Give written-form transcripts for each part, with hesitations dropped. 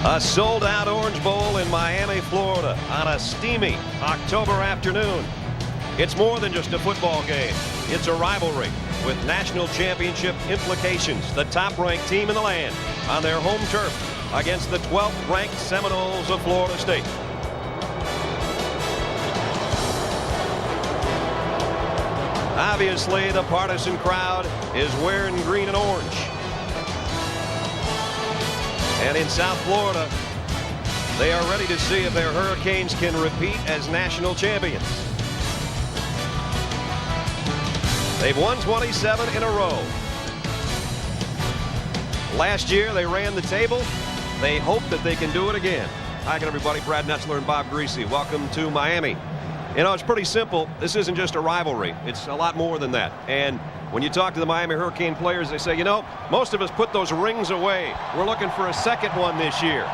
A sold-out Orange Bowl in Miami, Florida on a steamy October afternoon. It's more than just a football game. It's a rivalry with national championship implications. The top-ranked team in the land on their home turf against the 12th-ranked Seminoles of Florida State. Obviously, the partisan crowd is wearing green and orange. And in South Florida, they are ready to see if their Hurricanes can repeat as national champions. They've won 27 in a row. Last year, they ran the table. They hope that they can do it again. Hi again, everybody. Brad Netzler and Bob Griese. Welcome to Miami. You know, it's pretty simple. This isn't just a rivalry. It's a lot more than that. And when you talk to the Miami Hurricane players, they say, you know, most of us put those rings away. We're looking for a second one this year.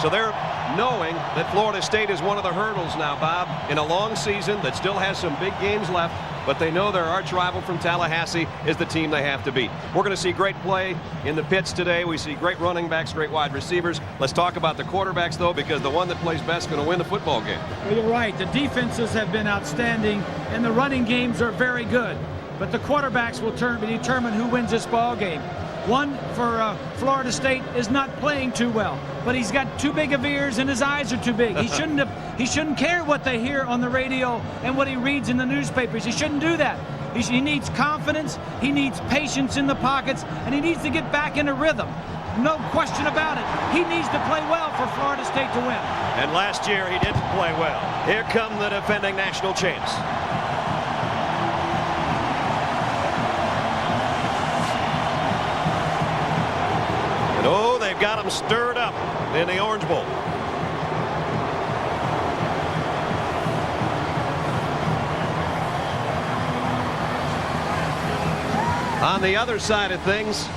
So they're knowing that Florida State is one of the hurdles now, Bob, in a long season that still has some big games left, but they know their arch rival from Tallahassee is the team they have to beat. We're going to see great play in the pits today. We see great running backs, great wide receivers. Let's talk about the quarterbacks, though, because the one that plays best is going to win the football game. Well, you're right. The defenses have been outstanding, and the running games are very good. But the quarterbacks will determine who wins this ball game. One for Florida State is not playing too well, but he's got too big of ears and his eyes are too big. He shouldn't care what they hear on the radio and what he reads in the newspapers. He shouldn't do that. He needs confidence, he needs patience in the pockets, and he needs to get back into rhythm. No question about it. He needs to play well for Florida State to win. And last year he didn't play well. Here come the defending national champs. And oh, they've got them stirred up in the Orange Bowl. On the other side of things,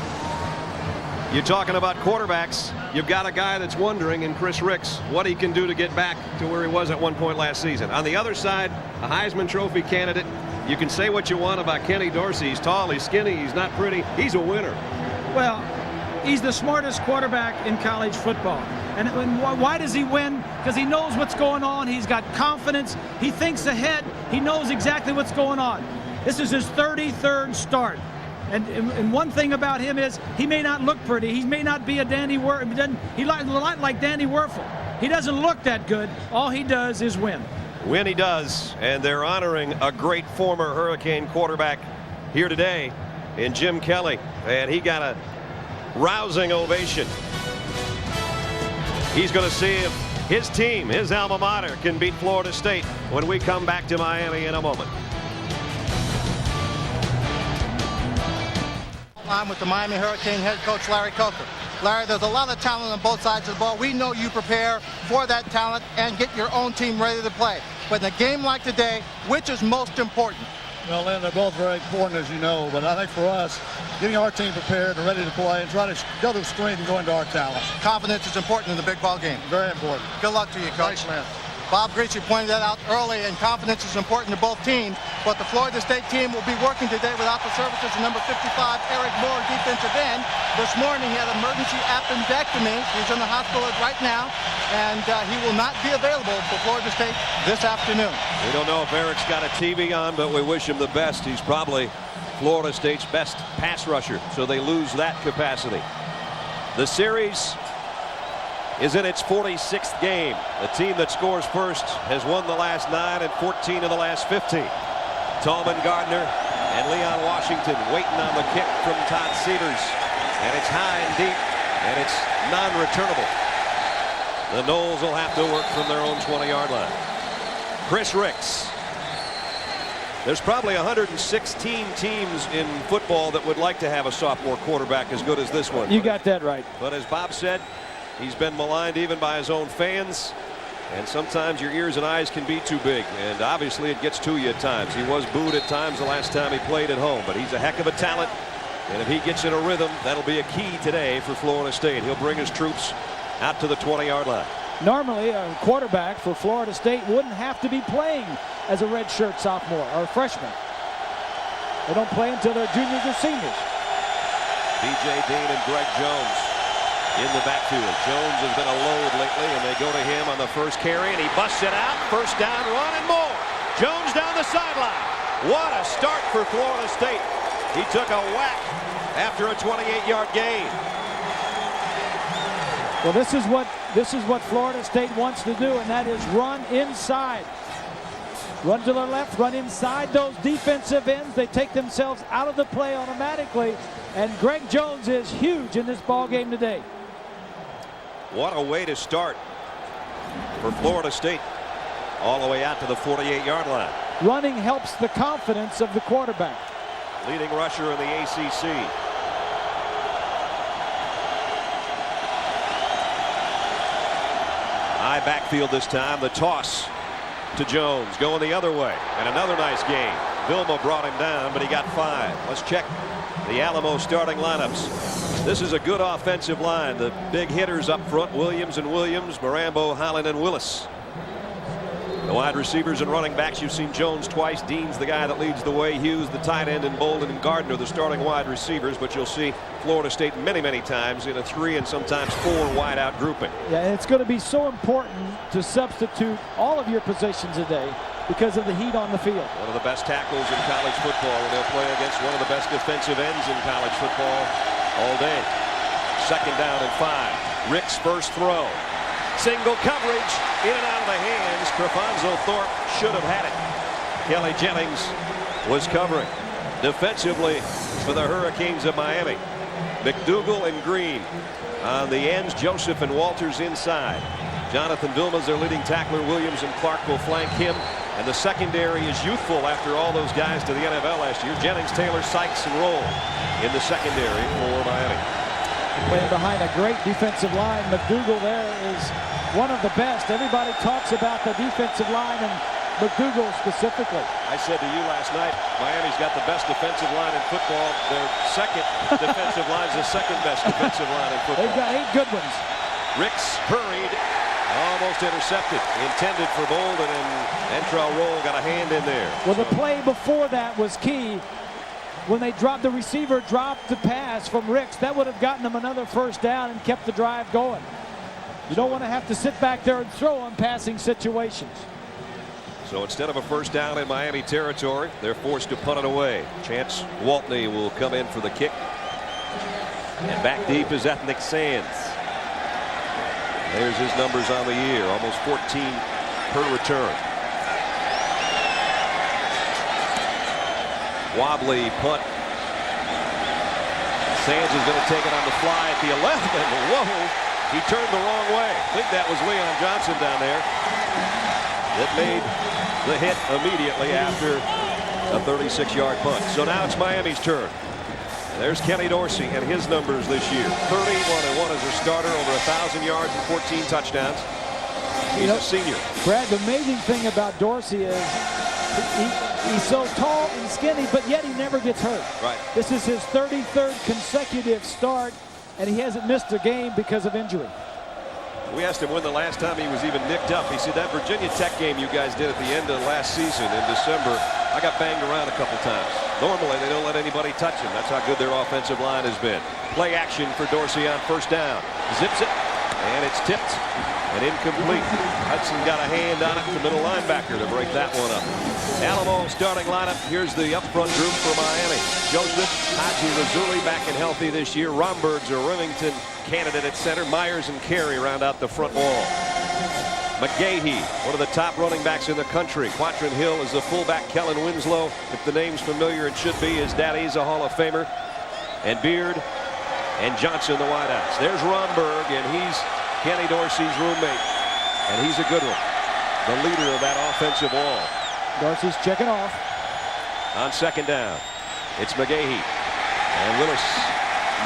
you're talking about quarterbacks. You've got a guy that's wondering in Chris Ricks what he can do to get back to where he was at one point last season. On the other side, a Heisman Trophy candidate. You can say what you want about Kenny Dorsey. He's tall, he's skinny, he's not pretty. He's a winner. Well, he's the smartest quarterback in college football. And why does he win? Because he knows what's going on. He's got confidence. He thinks ahead. He knows exactly what's going on. This is his 33rd start. And one thing about him is he may not look pretty. He may not be a Danny Werfel. He a lot like Danny Werfel. He doesn't look that good. All he does is win. Win he does. And they're honoring a great former Hurricane quarterback here today in Jim Kelly. And he got a rousing ovation. He's going to see if his team, his alma mater, can beat Florida State when we come back to Miami in a moment. I'm with the Miami Hurricane head coach Larry Coker. Larry, there's a lot of talent on both sides of the ball. We know you prepare for that talent and get your own team ready to play. But in a game like today, which is most important? Well, Lynn, they're both very important, as you know. But I think for us, getting our team prepared and ready to play and try to go to strength and go into our talent. Confidence is important in the big ball game. Very important. Good luck to you, Coach. Thanks, man. Bob Griese pointed that out early, and confidence is important to both teams. But the Florida State team will be working today without the services of number 55, Eric Moore, defensive end. This morning he had emergency appendectomy. He's in the hospital right now, and he will not be available for Florida State this afternoon. We don't know if Eric's got a TV on, but we wish him the best. He's probably Florida State's best pass rusher, so they lose that capacity. The series is in its 46th game. The team that scores first has won the last 9 and 14 of the last 15. Tallman Gardner and Leon Washington waiting on the kick from Todd Severs. And it's high and deep, and it's non-returnable. The Noles will have to work from their own 20-yard line. Chris Ricks. There's probably 116 teams in football that would like to have a sophomore quarterback as good as this one. You got that right. But as Bob said, he's been maligned even by his own fans, and sometimes your ears and eyes can be too big, and obviously it gets to you at times. He was booed at times the last time he played at home, but he's a heck of a talent, and if he gets in a rhythm, that'll be a key today for Florida State. He'll bring his troops out to the 20-yard line. Normally, a quarterback for Florida State wouldn't have to be playing as a redshirt sophomore or freshman. They don't play until they're juniors or seniors. B.J. Dean and Greg Jones. in the backfield. Jones has been a load lately, and they go to him on the first carry, and he busts it out. First down run and more. Jones down the sideline. What a start for Florida State. He took a whack after a 28-yard gain. Well, this is what Florida State wants to do, and that is run inside. Run to the left, run inside those defensive ends. They take themselves out of the play automatically, and Greg Jones is huge in this ball game today. What a way to start for Florida State, all the way out to the 48-yard line. Running helps the confidence of the quarterback. Leading rusher in the ACC. High backfield this time. The toss to Jones going the other way, and another nice game. Vilma brought him down, but he got 5. Let's check the Alamo starting lineups. This is a good offensive line. The big hitters up front, Williams and Williams, Marambo, Holland, and Willis. The wide receivers and running backs, you've seen Jones twice. Dean's the guy that leads the way. Hughes, the tight end, and Bolden and Gardner, the starting wide receivers. But you'll see Florida State many, many times in a 3 and sometimes 4 wide-out grouping. Yeah, and it's going to be so important to substitute all of your positions today because of the heat on the field. One of the best tackles in college football, and they'll play against one of the best defensive ends in college football all day. Second down and 5. Rick's first throw. Single coverage, in and out of the hands. Crefonzo Thorpe should have had it. Kelly Jennings was covering. Defensively for the Hurricanes of Miami, McDougal and Green on the ends. Joseph and Walters inside. Jonathan Vilma's their leading tackler. Williams and Clark will flank him. And the secondary is youthful after all those guys to the NFL last year. Jennings, Taylor, Sykes, and Roll in the secondary for Miami. Playing behind a great defensive line. McDougal there is one of the best. Everybody talks about the defensive line and McDougal specifically. I said to you last night, Miami's got the best defensive line in football. Their second defensive line is the second best defensive line in football. They've got 8 good ones. Ricks hurried, almost intercepted. Intended for Bolden, and Entrell Roll got a hand in there. Well, the play before that was key. When they dropped, the receiver dropped the pass from Ricks, that would have gotten them another first down and kept the drive going. You don't want to have to sit back there and throw on passing situations. So instead of a first down in Miami territory, they're forced to punt it away. Chance Waltney will come in for the kick. And back deep is Ethnic Sands. There's his numbers on the year, almost 14 per return. Wobbly punt. Sands is going to take it on the fly at the 11. Whoa, he turned the wrong way. I think that was Leon Johnson down there that made the hit immediately after a 36-yard punt. So now it's Miami's turn. There's Kenny Dorsey and his numbers this year. 31-1 as a starter, over 1,000 yards and 14 touchdowns. He's a senior. Brad, the amazing thing about Dorsey is he's so tall and skinny, but yet he never gets hurt. Right. This is his 33rd consecutive start, and he hasn't missed a game because of injury. We asked him when the last time he was even nicked up. He said that Virginia Tech game you guys did at the end of last season in December, I got banged around a couple times. Normally they don't let anybody touch him. That's how good their offensive line has been. Play action for Dorsey on first down. Zips it, and it's tipped and incomplete. Hudson got a hand on it, the middle linebacker, to break that one up. Alamo starting lineup. Here's the up front group for Miami. Joseph, Haji Razuli back and healthy this year. Romberg's a Remington candidate at center. Myers and Carey round out the front wall. McGahee, one of the top running backs in the country. Quatrin Hill is the fullback. Kellen Winslow, if the name's familiar, it should be. His daddy's a Hall of Famer. And Beard and Johnson, the wideouts. There's Romberg, and he's Kenny Dorsey's roommate. And he's a good one. The leader of that offensive wall. Dorsey's checking off. On second down, it's McGahee. And Willis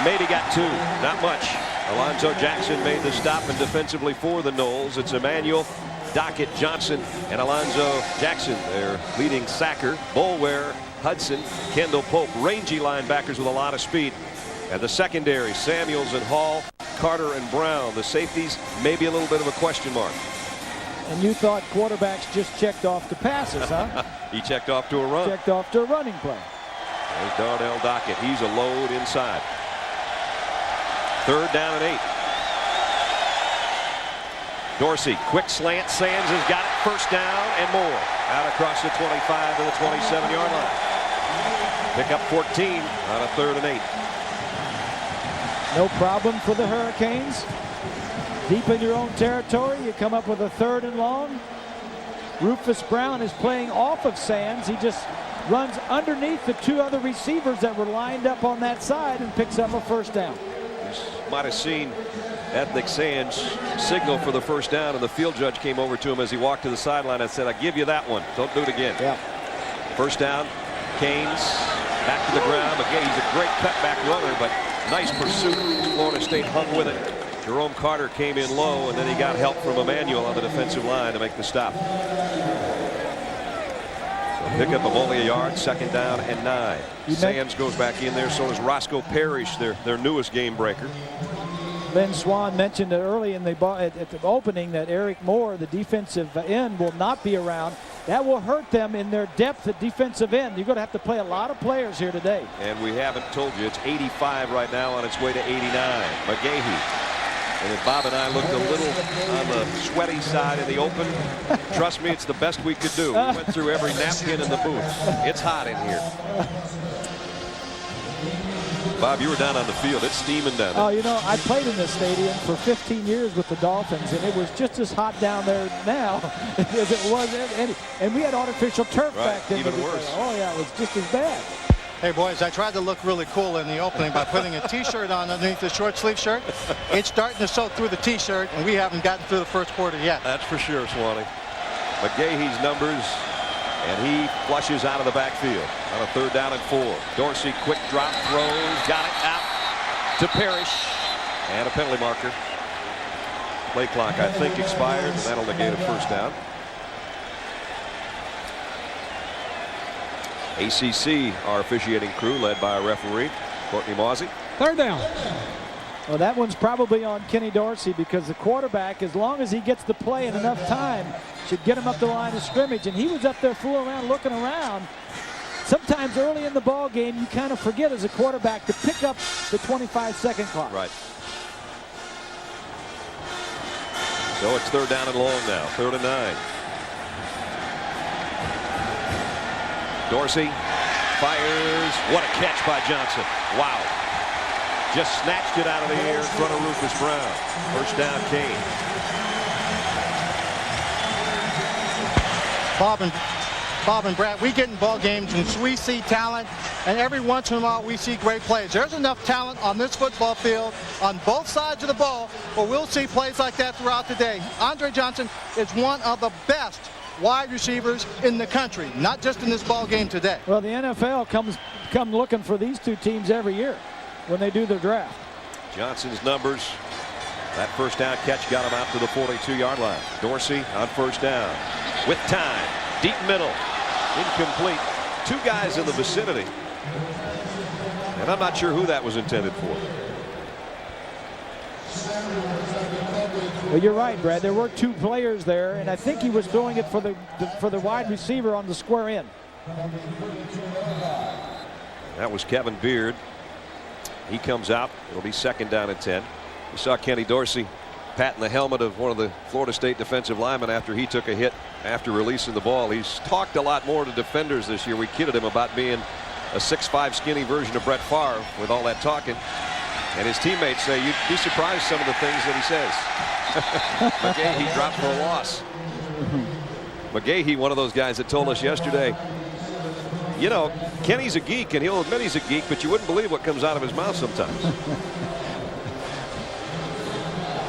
maybe got 2. Not much. Alonzo Jackson made the stop, and defensively for the Noles, it's Emmanuel, Dockett, Johnson, and Alonzo Jackson, their leading sacker. Boulware, Hudson, Kendall Pope, rangy linebackers with a lot of speed. And the secondary, Samuels and Hall, Carter and Brown. The safeties, maybe a little bit of a question mark. And you thought quarterbacks just checked off the passes, huh? He checked off to a run. Checked off to a running play. There's Darnell Dockett. He's a load inside. Third down and 8. Dorsey, quick slant. Sands has got it. First down and more. Out across the 25 to the 27-yard line. Pick up 14 on a 3rd and 8. No problem for the Hurricanes. Deep in your own territory, you come up with a 3rd and long. Rufus Brown is playing off of Sands. He just runs underneath the 2 other receivers that were lined up on that side and picks up a first down. You might have seen Ethnic Sands signal for the first down, and the field judge came over to him as he walked to the sideline and said, "I give you that one. Don't do it again." Yeah. First down. Canes back to the ground. Again, he's a great cutback runner, but nice pursuit. Florida State hung with it. Jerome Carter came in low, and then he got help from Emmanuel on the defensive line to make the stop. So pick up of only a yard. 2nd down and 9. Sands goes back in there. So does Roscoe Parrish, their newest game breaker. Lynn Swan mentioned it early in the at the opening that Eric Moore, the defensive end, will not be around. That will hurt them in their depth at defensive end. You're going to have to play a lot of players here today. And we haven't told you it's 85 right now on its way to 89. McGahee. And if Bob and I looked a little on the sweaty side in the open, trust me, it's the best we could do. We went through every napkin in the booth. It's hot in here. Bob, you were down on the field. It's steaming down there. Oh, you know, I played in this stadium for 15 years with the Dolphins, and it was just as hot down there now as it was. And we had artificial turf back then. Even worse. Oh, yeah, it was just as bad. Hey, boys, I tried to look really cool in the opening by putting a T-shirt on underneath the short sleeve shirt. It's starting to soak through the T-shirt, and we haven't gotten through the first quarter yet. That's for sure, Swanee. McGahee's numbers, and he flushes out of the backfield on a 3rd down and 4. Dorsey, quick drop, throws, got it out to Parrish, and a penalty marker. Play clock, I think, expired, and that'll negate a first down. ACC, our officiating crew, led by a referee, Courtney Mawsey. 3rd down. Well, that one's probably on Kenny Dorsey because the quarterback, as long as he gets the play in enough time, should get him up the line of scrimmage. And he was up there fooling around, looking around. Sometimes early in the ball game, you kind of forget as a quarterback to pick up the 25-second clock. Right. So it's 3rd down and long now, 3rd and 9. Dorsey fires. What a catch by Johnson. Wow. Just snatched it out of the air in front of Rufus Brown. First down, Kane. Bob and Brad, we get in ball games and we see talent, and every once in a while we see great plays. There's enough talent on this football field on both sides of the ball, but we'll see plays like that throughout the day. Andre Johnson is one of the best wide receivers in the country, not just in this ball game today. Well, the NFL come looking for these 2 teams every year when they do their draft. Johnson's numbers. That first down catch got him out to the 42-yard line. Dorsey on first down. With time. Deep middle. Incomplete. 2 guys in the vicinity. And I'm not sure who that was intended for. Well, you're right, Brad. There were 2 players there, and I think he was throwing it for the wide receiver on the square end. That was Kevin Beard. He comes out. It'll be 2nd down and 10. You saw Kenny Dorsey patting the helmet of one of the Florida State defensive linemen after he took a hit after releasing the ball. He's talked a lot more to defenders this year. We kidded him about being a 6'5" skinny version of Brett Favre with all that talking. And his teammates say you'd be surprised some of the things that he says. McGahee dropped for a loss. McGahee, one of those guys that told us yesterday, you know, Kenny's a geek, and he'll admit he's a geek, but you wouldn't believe what comes out of his mouth sometimes.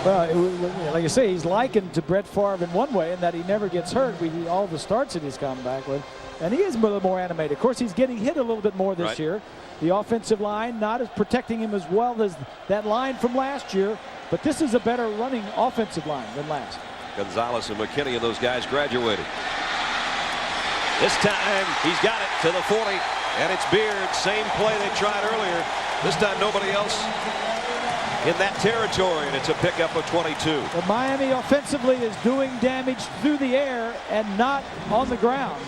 Well, like I say, he's likened to Brett Favre in one way in that he never gets hurt. All the starts that he's come back with. And he is a little more animated. Of course, he's getting hit a little bit more this year. The offensive line not as protecting him as well as that line from last year. But this is a better running offensive line than last. Gonzalez and McKinney and those guys graduated. This time he's got it to the 40, and it's Beard. Same play they tried earlier. This time nobody else in that territory, and it's a pickup of 22. Well, Miami offensively is doing damage through the air and not on the ground.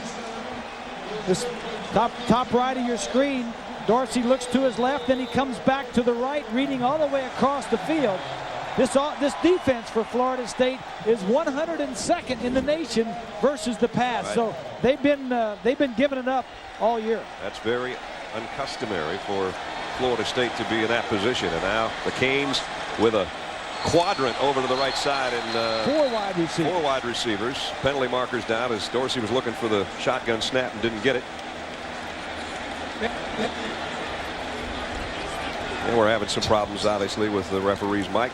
This top right of your screen, Dorsey looks to his left, then he comes back to the right, reading all the way across the field. This defense for Florida State is 102nd in the nation versus the pass. Right. So they've been giving it up all year. That's very uncustomary for Florida State to be in that position. And now the Canes with a quadrant over to the right side and 4 wide receivers. 4 wide receivers. Penalty markers down as Dorsey was looking for the shotgun snap and didn't get it. And we're having some problems, obviously, with the referee's mic.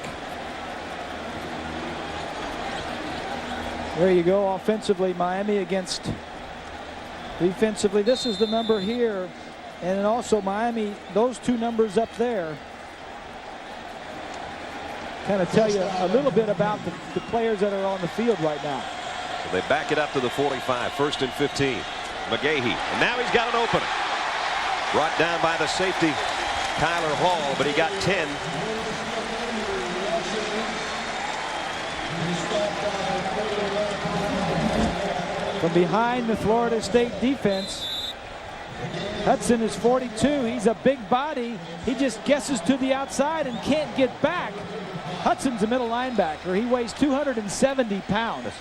There you go. Offensively, Miami against defensively. This is the number here. And then also Miami, those 2 numbers up there kind of tell you a little bit about the players that are on the field right now. So they back it up to the 45. 1st and 15. McGahee. And now he's got an opening. Brought down by the safety, Kyler Hall, but he got 10. From behind the Florida State defense, Hudson is 42. He's a big body. He just guesses to the outside and can't get back. Hudson's a middle linebacker. He weighs 270 pounds.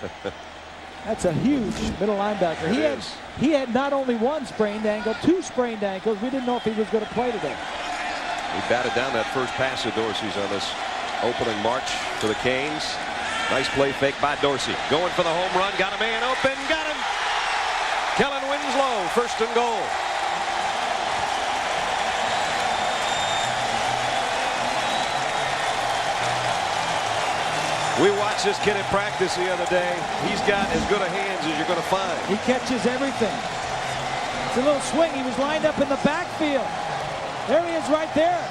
That's a huge middle linebacker. He had not only 1 sprained ankle, 2 sprained ankles. We didn't know if he was going to play today. He batted down that first pass of Dorsey's on this opening march for the Canes. Nice play fake by Dorsey. Going for the home run. Got a man open. Got him. Kellen Winslow, 1st and goal. We watched this kid in practice the other day. He's got as good a hands as you're going to find. He catches everything. It's a little swing. He was lined up in the backfield. There he is right there.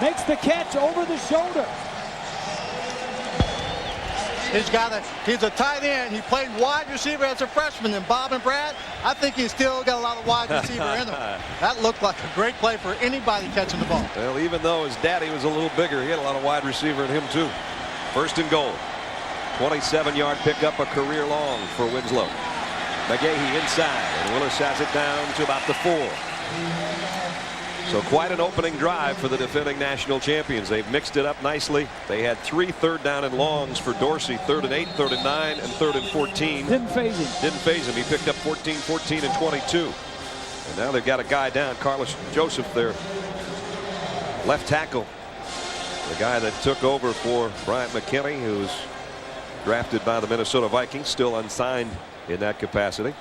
Makes the catch over the shoulder. He's a tight end. He played wide receiver as a freshman. And Bob and Brad, I think he's still got a lot of wide receiver in him. That looked like a great play for anybody catching the ball. Well, even though his daddy was a little bigger, he had a lot of wide receiver in him too. 1st and goal. 27-yard pickup, a career long for Winslow. McGahee inside, and Willis has it down to about the 4. So quite an opening drive for the defending national champions. They've mixed it up nicely. They had 3 third down and longs for Dorsey. 3rd and 8, 3rd and 9, and 3rd and 14. Didn't phase him. Didn't phase him. He picked up 14, 14, and 22. And now they've got a guy down, Carlos Joseph, their left tackle. The guy that took over for Bryant McKinney, who was drafted by the Minnesota Vikings, still unsigned in that capacity.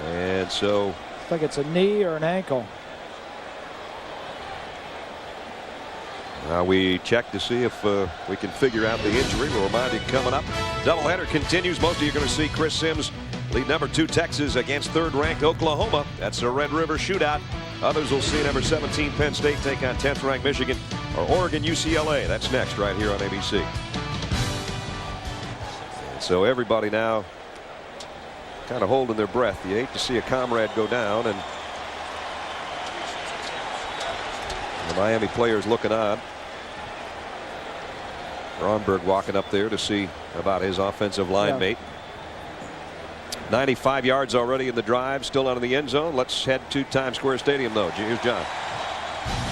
And so Looks like it's a knee or an ankle. Now we check to see if we can figure out the injury. We'll remind you coming up. Doubleheader continues. Most of you are going to see Chris Sims lead number 2 Texas against 3rd-ranked Oklahoma. That's a Red River shootout. Others will see number 17 Penn State take on 10th-ranked Michigan or Oregon UCLA. That's next right here on ABC. And so everybody now kind of holding their breath. You hate to see a comrade go down, and the Miami players looking on. Ronberg walking up there to see about his offensive line mate. 95 yards already in the drive, still out of the end zone. Let's head to Times Square Stadium, though. Here's John.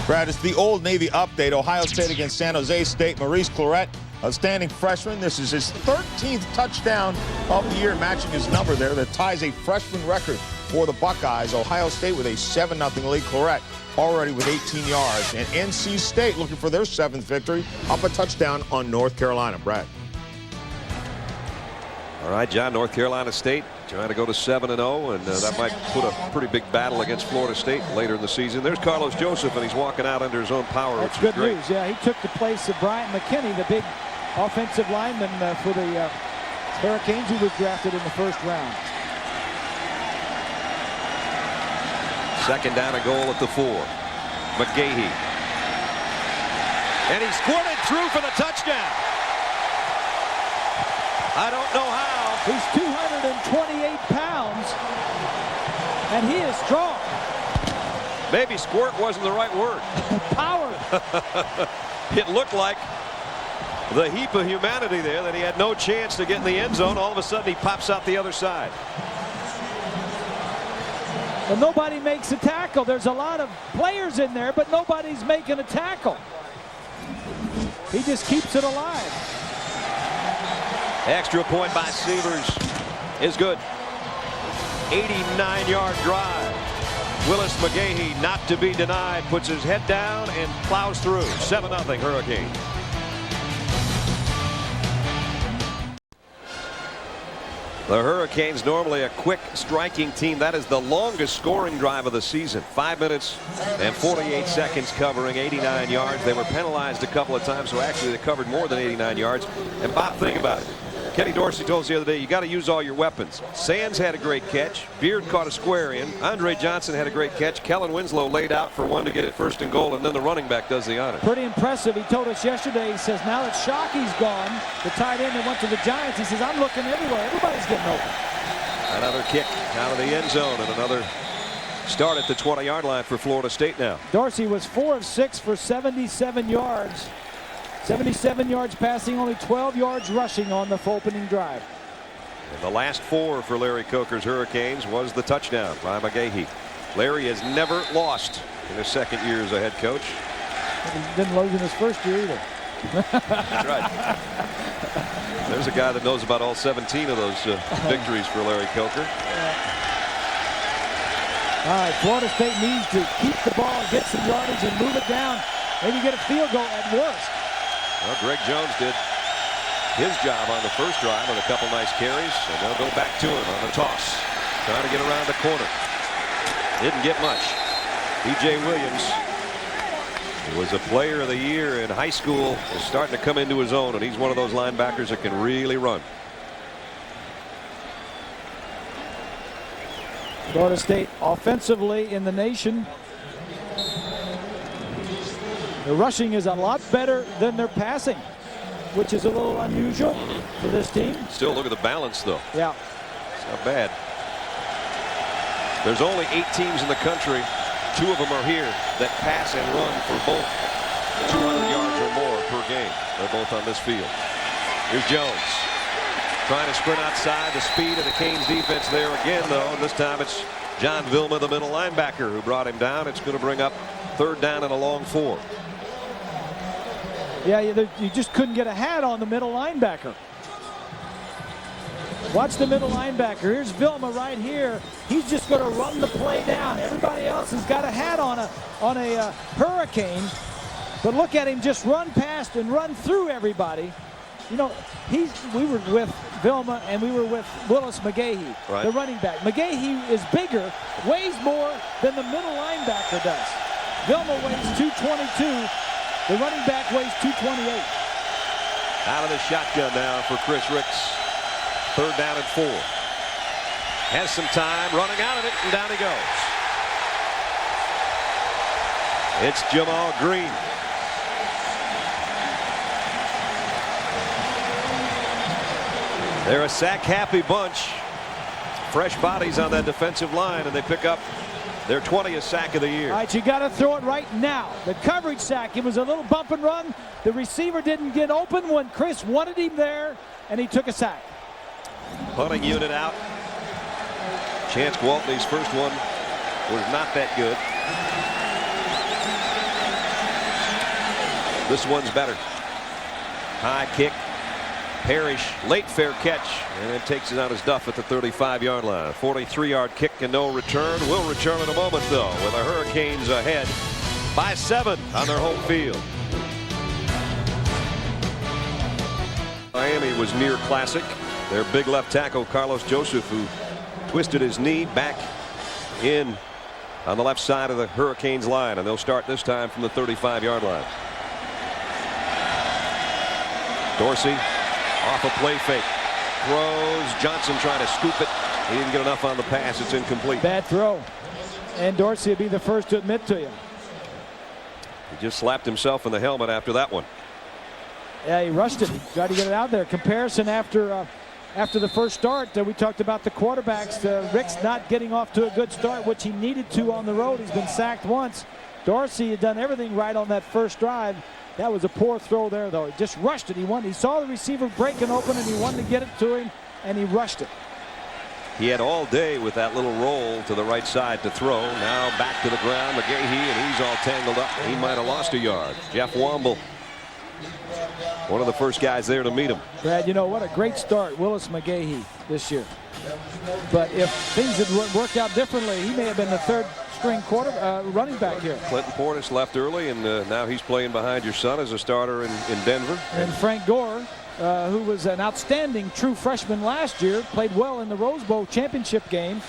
Brad, it's the Old Navy update. Ohio State against San Jose State. Maurice Clarett, outstanding freshman. This is his 13th touchdown of the year, matching his number there that ties a freshman record for the Buckeyes. Ohio State with a 7-0 lead. Clarett already with 18 yards. And NC State looking for their 7th victory, up a touchdown on North Carolina. Brad. All right, John, North Carolina State trying to go to 7-0, and that might put a pretty big battle against Florida State later in the season. There's Carlos Joseph, and he's walking out under his own power. That's which is good great. news. Yeah, he took the place of Bryant McKinney, the big offensive lineman for the Hurricanes, who was drafted in the 1st round. 2nd down and goal at the 4. McGahee. And he squirted through for the touchdown. I don't know how. He's 228 pounds, and he is strong. Maybe squirt wasn't the right word. Power. It looked like the heap of humanity there that he had no chance to get in the end zone. All of a sudden, he pops out the other side. Well, nobody makes a tackle. There's a lot of players in there, but nobody's making a tackle. He just keeps it alive. Extra point by Severs is good. 89-yard drive. Willis McGahee, not to be denied, puts his head down and plows through. 7-0 Hurricane. The Hurricanes, normally a quick striking team. That is the longest scoring drive of the season. 5 minutes and 48 seconds covering 89 yards. They were penalized a couple of times, so actually they covered more than 89 yards. And Bob, think about it. Kenny Dorsey told us the other day, you got to use all your weapons. Sands had a great catch. Beard caught a square in. Andre Johnson had a great catch. Kellen Winslow laid out for one to get it first and goal, and then the running back does the honor. Pretty impressive. He told us yesterday, he says, now that Shockey's gone, the tight end that went to the Giants, he says, I'm looking everywhere. Everybody's getting open. Another kick out of the end zone, and another start at the 20-yard line for Florida State now. Dorsey was 4 of 6 for 77 yards. 77 yards passing, only 12 yards rushing on the opening drive. And the last 4 for Larry Coker's Hurricanes was the touchdown by McGahee. Larry has never lost in his second year as a head coach. He didn't lose in his first year either. That's right. There's a guy that knows about all 17 of those victories for Larry Coker. All right, Florida State needs to keep the ball, get some yardage, and move it down. Maybe get a field goal at worst. Well, Greg Jones did his job on the first drive with a couple nice carries, and they'll go back to him on the toss. Trying to get around the corner. Didn't get much. E.J. Williams, who was a player of the year in high school, is starting to come into his own, and he's one of those linebackers that can really run. Florida State offensively in the nation. The rushing is a lot better than their passing, which is a little unusual for this team. Still look at the balance, though. Yeah. It's not bad. There's only 8 teams in the country. 2 of them are here that pass and run for both 200 yards or more per game. They're both on this field. Here's Jones trying to sprint outside. The speed of the Canes defense there again, though. And this time it's John Vilma, the middle linebacker, who brought him down. It's going to bring up 3rd down and a long 4. Yeah, you just couldn't get a hat on the middle linebacker. Watch the middle linebacker. Here's Vilma right here. He's just going to run the play down. Everybody else has got a hat on a Hurricane. But look at him just run past and run through everybody. You know, we were with Vilma and we were with Willis McGahee, right, the running back. McGahee is bigger, weighs more than the middle linebacker does. Vilma weighs 222. The running back weighs 228. Out of the shotgun now for Chris Ricks. 3rd down and 4. Has some time, running out of it, and down he goes. It's Jamal Green. They're a sack-happy bunch. Fresh bodies on that defensive line, and they pick up their 20th sack of the year. All right, you got to throw it right now. The coverage sack, it was a little bump and run. The receiver didn't get open when Chris wanted him there, and he took a sack. Punting unit out. Chance Gwaltney's first one was not that good. This one's better. High kick. Parrish, late fair catch, and then takes it on his duff at the 35-yard line. 43-yard kick and no return. Will return in a moment, though, with the Hurricanes ahead by 7 on their home field. Miami was near classic. Their big left tackle, Carlos Joseph, who twisted his knee back in on the left side of the Hurricanes line, and they'll start this time from the 35-yard line. Dorsey off a play fake. Throws. Johnson trying to scoop it. He didn't get enough on the pass. It's incomplete. Bad throw. And Dorsey would be the first to admit to you. He just slapped himself in the helmet after that one. Yeah, he rushed it. He tried to get it out there. Comparison after the first start, we talked about the quarterbacks. Rick's not getting off to a good start, which he needed to on the road. He's been sacked once. Dorsey had done everything right on that first drive. That was a poor throw there, though. He just rushed it. He saw the receiver breaking open, and he wanted to get it to him, and he rushed it. He had all day with that little roll to the right side to throw. Now back to the ground, McGahee, and he's all tangled up. He might have lost a yard. Jeff Womble One of the first guys there to meet him. Brad, you know what a great start, Willis McGahee this year. But if things had worked out differently, he may have been the third string running back here. Clinton Portis left early, and now he's playing behind your son as a starter in Denver. And Frank Gore, who was an outstanding true freshman last year, played well in the Rose Bowl championship game,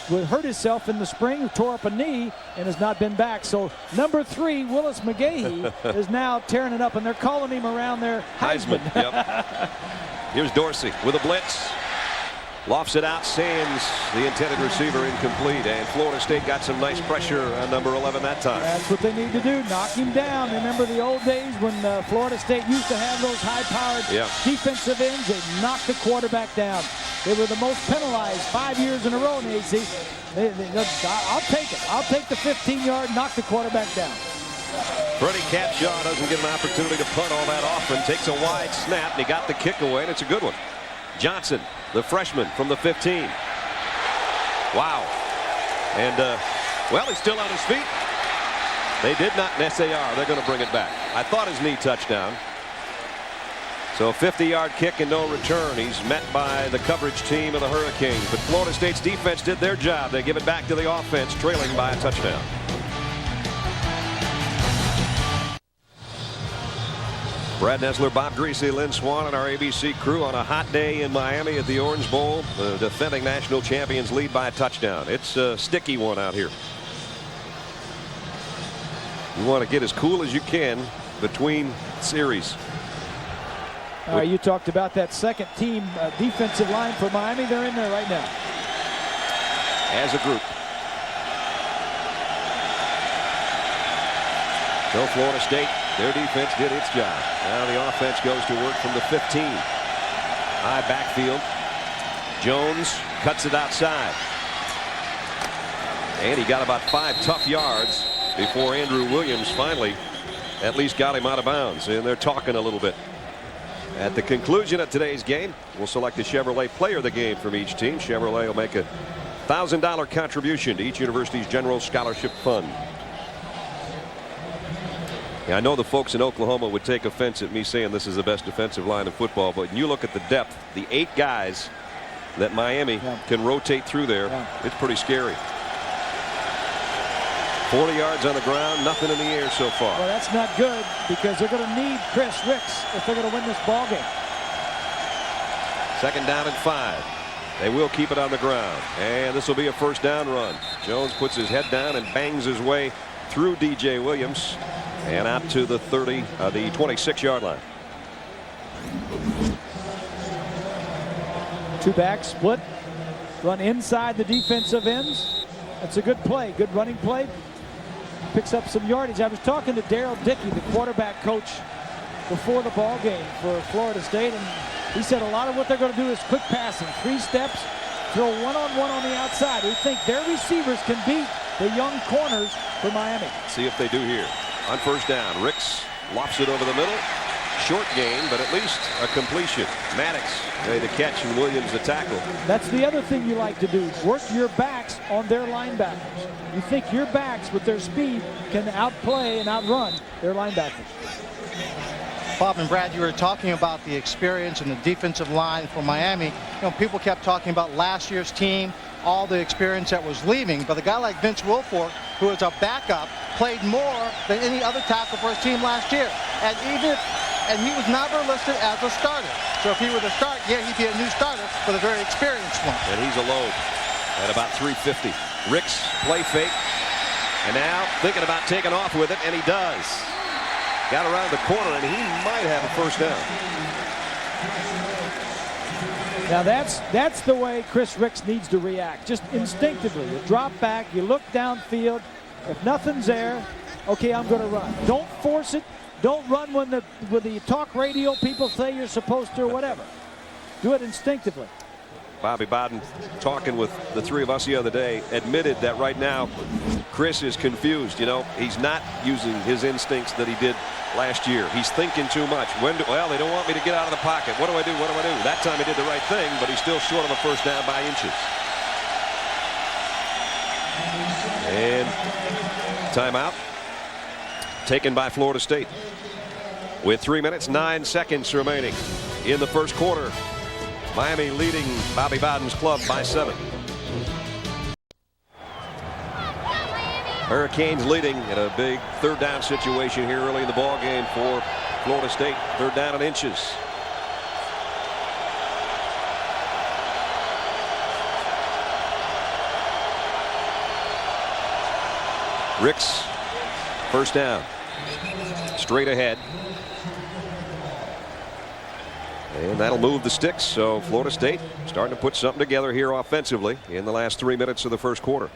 hurt himself in the spring, tore up a knee, and has not been back. So number 3, Willis McGahee, is now tearing it up, and they're calling him around there Heisman. Yep. Here's Dorsey with a blitz. Lofts it out. Sands, the intended receiver, incomplete. And Florida State got some nice pressure on number 11 that time. That's what they need to do, knock him down. Remember the old days when Florida State used to have those high-powered defensive ends? They knocked the quarterback down. They were the most penalized 5 years in a row in the AC. I'll take it. I'll take the 15-yard, knock the quarterback down. Freddie Capshaw doesn't get an opportunity to punt all that often. Takes a wide snap, and he got the kick away, and it's a good one. Johnson, the freshman from the 15. Wow. And, well, he's still on his feet. They did not, and SAR, they're going to bring it back. I thought his knee touchdown. So a 50-yard kick and no return. He's met by the coverage team of the Hurricanes. But Florida State's defense did their job. They give it back to the offense, trailing by a touchdown. Brad Nessler, Bob Greasy, Lynn Swan, and our ABC crew on a hot day in Miami at the Orange Bowl. The defending national champions lead by a touchdown. It's a sticky one out here. You want to get as cool as you can between series. You talked about that second team defensive line for Miami. They're in there right now. As a group. So Florida State, their defense did its job. Now the offense goes to work from the 15. High backfield. Jones cuts it outside. And he got about 5 tough yards before Andrew Williams finally at least got him out of bounds. And they're talking a little bit. At the conclusion of today's game, we'll select the Chevrolet player of the game from each team. Chevrolet will make a $1,000 contribution to each university's general scholarship fund. Yeah, I know the folks in Oklahoma would take offense at me saying this is the best defensive line in football, but when you look at the depth, the 8 guys that Miami can rotate through there, it's pretty scary. 40 yards on the ground, nothing in the air so far. Well, that's not good because they're going to need Chris Ricks if they're going to win this ball game. 2nd down and 5. They will keep it on the ground, and this will be a first down run. Jones puts his head down and bangs his way through DJ Williams and out to the 26-yard line. 2 back split, run inside the defensive ends. That's a good play, good running play. Picks up some yardage. I was talking to Daryl Dickey, the quarterback coach, before the ball game for Florida State, and he said a lot of what they're going to do is quick passing, 3 steps, throw one-on-one on the outside. They think their receivers can beat the young corners for Miami. See if they do here. On first down, Ricks lofts it over the middle. Short gain, but at least a completion. Maddox made the catch and Williams the tackle. That's the other thing you like to do. Work your backs on their linebackers. You think your backs with their speed can outplay and outrun their linebackers. Bob and Brad, you were talking about the experience and the defensive line for Miami. You know, people kept talking about last year's team, all the experience that was leaving, but a guy like Vince Wilfork, who is a backup, played more than any other tackle for his team last year. And he was never listed as a starter. So if he were to start, yeah, he'd be a new starter, but a very experienced one. And he's alone at about 350. Ricks play fake, and now thinking about taking off with it, and he does. Got around the corner, and he might have a first down. Now that's the way Chris Ricks needs to react, just instinctively. You drop back, you look downfield. If nothing's there, okay, I'm going to run. Don't force it. Don't run when the talk radio people say you're supposed to or whatever. Do it instinctively. Bobby Bowden, talking with the 3 of us the other day, admitted that right now Chris is confused. You know, he's not using his instincts that he did last year. He's thinking too much. Well, they don't want me to get out of the pocket. What do I do? What do I do? That time he did the right thing, but he's still short of a first down by inches. And timeout taken by Florida State. With 3 minutes, 9 seconds remaining in the first quarter. Miami leading Bobby Bowden's club by 7. Hurricanes leading in a big third down situation here early in the ball game for Florida State. Third down and inches. Ricks, first down. Straight ahead. And that'll move the sticks. So Florida State starting to put something together here offensively in the last 3 minutes of the first quarter.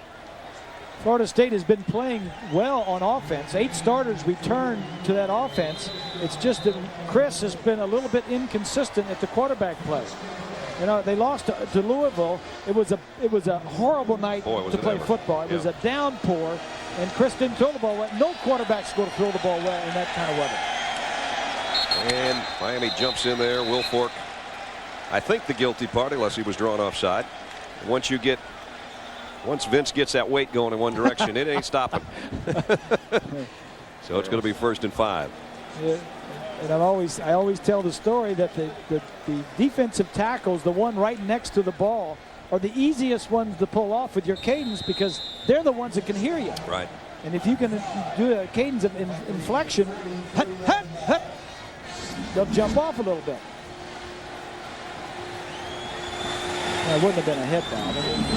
Florida State has been playing well on offense. 8 starters returned to that offense. It's just that Chris has been a little bit inconsistent at the quarterback play. You know, they lost to Louisville. It was a horrible night to play football. It was a downpour, and Chris didn't throw the ball well. No quarterback's going to throw the ball well in that kind of weather. And Miami jumps in there. Wilfork, I think the guilty party, unless he was drawn offside. Once Vince gets that weight going in one direction, it ain't stopping. So it's going to be 1st and 5. Yeah. And I always tell the story that the defensive tackles, the one right next to the ball, are the easiest ones to pull off with your cadence because they're the ones that can hear you. Right. And if you can do a cadence of inflection, hut, hut, hut, they'll jump off a little bit. It wouldn't have been a hit down.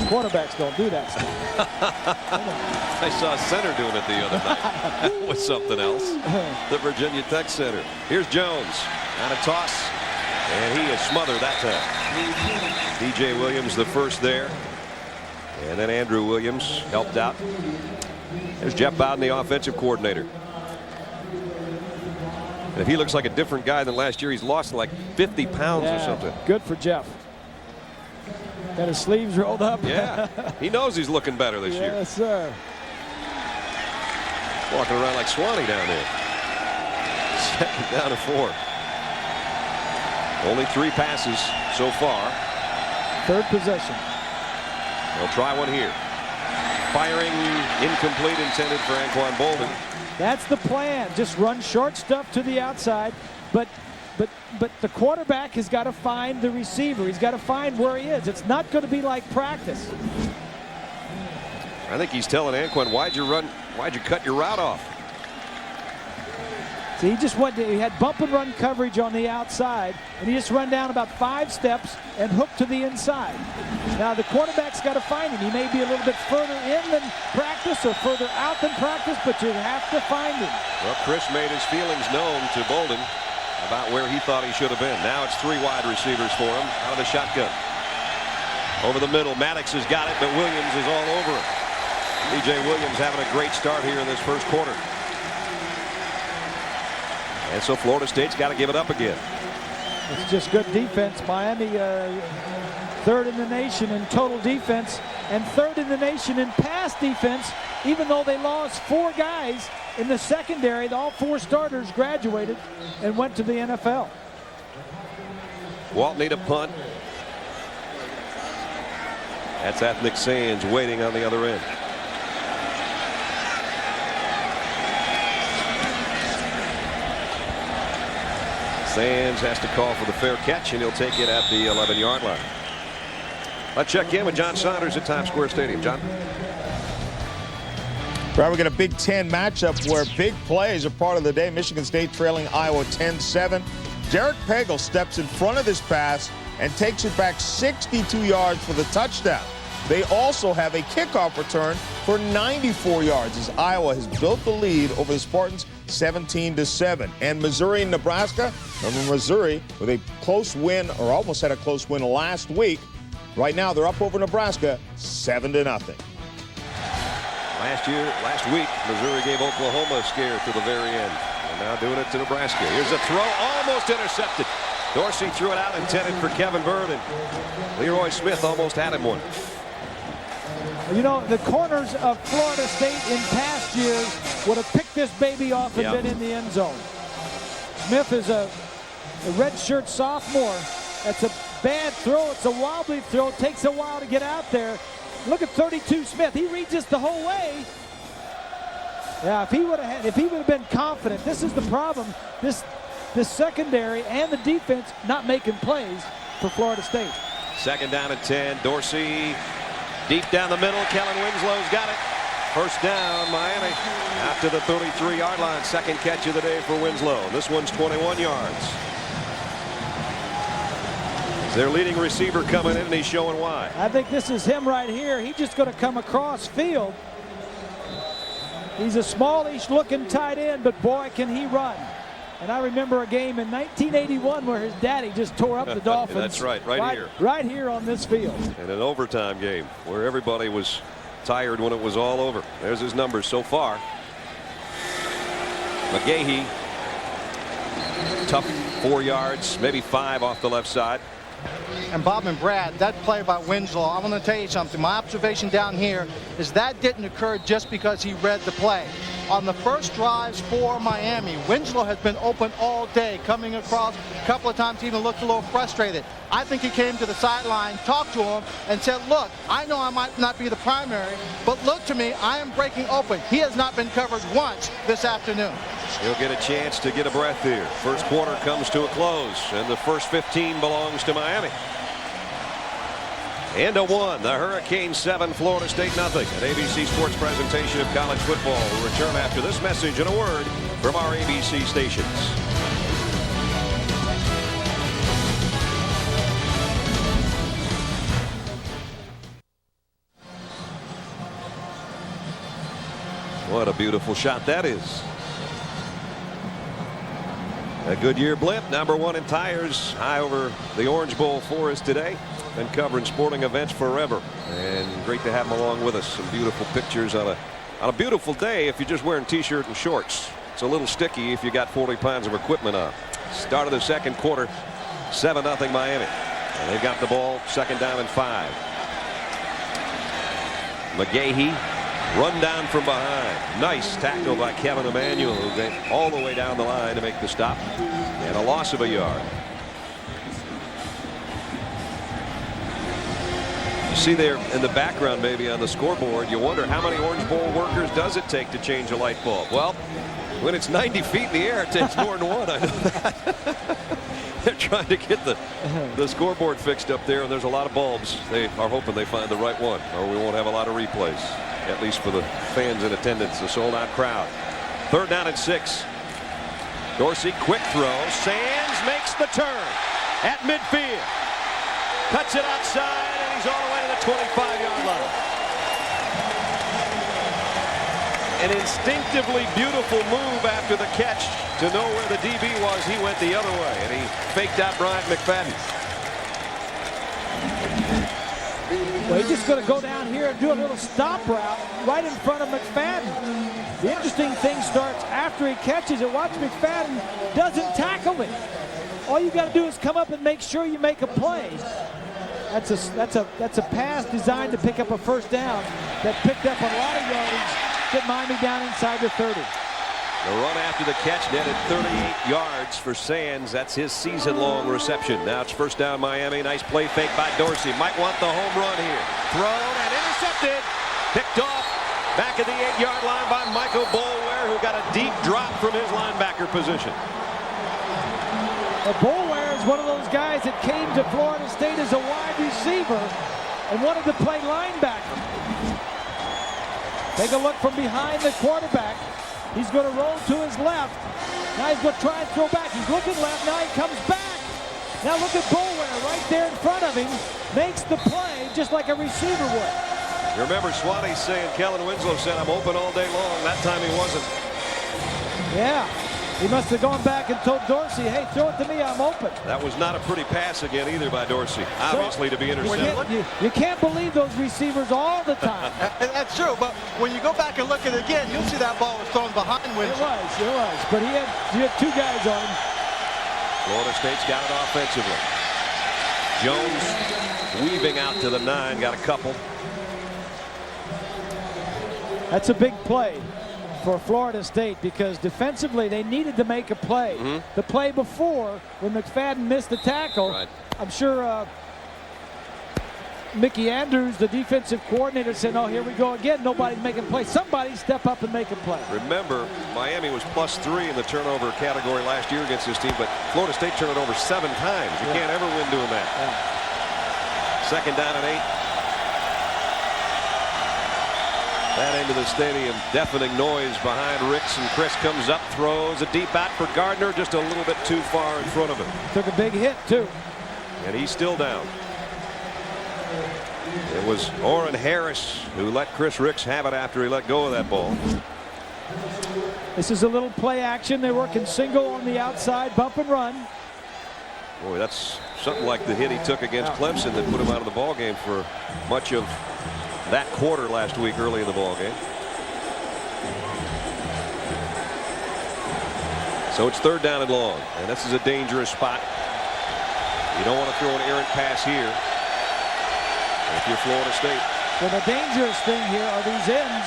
Quarterbacks don't do that stuff. I saw a center doing it the other night. That was something else. The Virginia Tech center. Here's Jones on a toss, and he is smothered that time. DJ Williams the first there, and then Andrew Williams helped out. There's Jeff Bowden, the offensive coordinator. And if he looks like a different guy than last year, he's lost like 50 pounds or something. Good for Jeff. Got his sleeves rolled up. Yeah, he knows he's looking better this year. Yes, sir. Walking around like Swanee down there. 2nd down and 4. Only 3 passes so far. 3rd possession. They'll try one here. Firing incomplete, intended for Anquan Bolden. That's the plan. Just run short stuff to the outside, but the quarterback has got to find the receiver. He's got to find where he is. It's not going to be like practice. I think he's telling Anquan, why'd you cut your route off? So he had bump and run coverage on the outside, and he just run down about 5 steps and hook to the inside. Now the quarterback's got to find him. He may be a little bit further in than practice or further out than practice, but you have to find him. Well, Chris made his feelings known to Bolden about where he thought he should have been. Now it's 3 wide receivers for him out of the shotgun. Over the middle, Maddox has got it, but Williams is all over it. DJ Williams having a great start here in this first quarter. And so Florida State's got to give it up again. It's just good defense. Miami 3rd in the nation in total defense and 3rd in the nation in pass defense, even though they lost 4 guys in the secondary. All 4 starters graduated and went to the NFL. Walt need a punt. That's Ethnic Sands waiting on the other end. Sands has to call for the fair catch, and he'll take it at the 11-yard line. Let's check in with John Saunders at Times Square Stadium. John? Right, we got a Big Ten matchup where big plays are part of the day. Michigan State trailing Iowa 10-7. Derek Pagel steps in front of this pass and takes it back 62 yards for the touchdown. They also have a kickoff return for 94 yards as Iowa has built the lead over the Spartans 17-7. And Missouri and Nebraska, remember Missouri with a close win, or almost had a close win last week. Right now they're up over Nebraska 7-0. Last week, Missouri gave Oklahoma a scare to the very end. And now doing it to Nebraska. Here's a throw, almost intercepted. Dorsey threw it out, intended for Kevin Byrd, and Leroy Smith almost had him one. You know, the corners of Florida State in past years would have picked this baby off and been in the end zone. Smith is a redshirt sophomore. That's a bad throw. It's a wobbly throw. It takes a while to get out there. Look at 32 Smith. He reads this the whole way. Yeah, if he would have been confident, this is the problem. This the secondary and the defense not making plays for Florida State. Second down and 10. Dorsey deep down the middle. Kellen Winslow's got it. First down, Miami. After the 33-yard line. Second catch of the day for Winslow. This one's 21 yards. Their leading receiver coming in, and he's showing why. I think this is him right here. He's just going to come across field. He's a smallish looking tight end, but boy, can he run. And I remember a game in 1981 where his daddy just tore up the Dolphins. That's right, right here. Right here on this field. In an overtime game where everybody was tired when it was all over. There's his numbers so far. McGahee, tough 4 yards, maybe 5 off the left side. And Bob and Brad, that play by Winslow, I want to tell you something. My observation down here is that didn't occur just because he read the play. On the first drives for Miami, Winslow has been open all day, coming across a couple of times, even looked a little frustrated. I think he came to the sideline, talked to him, and said, look, I know I might not be the primary, but look to me, I am breaking open. He has not been covered once this afternoon. He'll get a chance to get a breath here. First quarter comes to a close, and the first 15 belongs to Miami. And a 1. The Hurricanes 7, Florida State nothing. An ABC Sports presentation of college football will return after this message and a word from our ABC stations. What a beautiful shot that is. A Goodyear blimp, #1 in tires, high over the Orange Bowl for us today. Been covering sporting events forever, and great to have him along with us. Some beautiful pictures on a beautiful day if you're just wearing t-shirt and shorts. It's a little sticky if you got 40 pounds of equipment on. Start of the second quarter, 7-0 Miami. And they've got the ball, second down and 5. McGahee, run down from behind. Nice tackle by Kevin Emanuel, who went all the way down the line to make the stop. And a loss of a yard. You see there in the background, maybe on the scoreboard, you wonder how many Orange Bowl workers does it take to change a light bulb? Well, when it's 90 feet in the air, it takes more than one. I know that. They're trying to get the scoreboard fixed up there, and there's a lot of bulbs. They are hoping they find the right one, or we won't have a lot of replays, at least for the fans in attendance, the sold-out crowd. Third down and 6. Dorsey, quick throw. Sands makes the turn at midfield. Cuts it outside, and he's all the way to the 25-yard line. An instinctively beautiful move after the catch to know where the DB was. He went the other way, and he faked out Bryant McFadden. Well, he's just going to go down here and do a little stop route right in front of McFadden. The interesting thing starts after he catches it. Watch McFadden doesn't tackle him. All you got to do is come up and make sure you make a play. That's a pass designed to pick up a first down that picked up a lot of yardage, get Miami down inside the 30. The run after the catch netted 38 yards for Sands. That's his season-long reception. Now it's first down Miami. Nice play fake by Dorsey. Might want the home run here. Thrown and intercepted. Picked off back at the 8-yard line by Michael Boulware, who got a deep drop from his linebacker position. Boulware is one of those guys that came to Florida State as a wide receiver and wanted to play linebacker. Take a look from behind the quarterback. He's going to roll to his left. Now he's going to try and throw back. He's looking left. Now he comes back. Now look at Boulware right there in front of him. Makes the play just like a receiver would. You remember Swanee saying, Kellen Winslow said, I'm open all day long. That time he wasn't. Yeah. He must have gone back and told Dorsey, hey, throw it to me, I'm open. That was not a pretty pass again either by Dorsey, obviously, to be intercepted. You can't believe those receivers all the time. That's true, but when you go back and look at it again, you'll see that ball was thrown behind Winslow. It was, but he had two guys on him. Florida State's got it offensively. Jones weaving out to the 9, got a couple. That's a big play for Florida State because defensively they needed to make a play. The play before when McFadden missed the tackle, I'm sure Mickey Andrews, the defensive coordinator, said, "Oh, here we go again. Nobody's making plays. Somebody step up and make a play." Remember, Miami was +3 in the turnover category last year against this team, but Florida State turned it over 7 times. You can't ever win doing that. Second down and 8. That end of the stadium, deafening noise behind Ricks, and Chris comes up, throws a deep out for Gardner, just a little bit too far in front of him. Took a big hit, too. And he's still down. It was Orrin Harris who let Chris Ricks have it after he let go of that ball. This is a little play action. They're working single on the outside, bump and run. Boy, that's something like the hit he took against Clemson that put him out of the ball game for much of that quarter last week early in the ball game. So it's 3rd down and long, and this is a dangerous spot. You don't want to throw an errant pass here if you're Florida State. Well, the dangerous thing here are these ends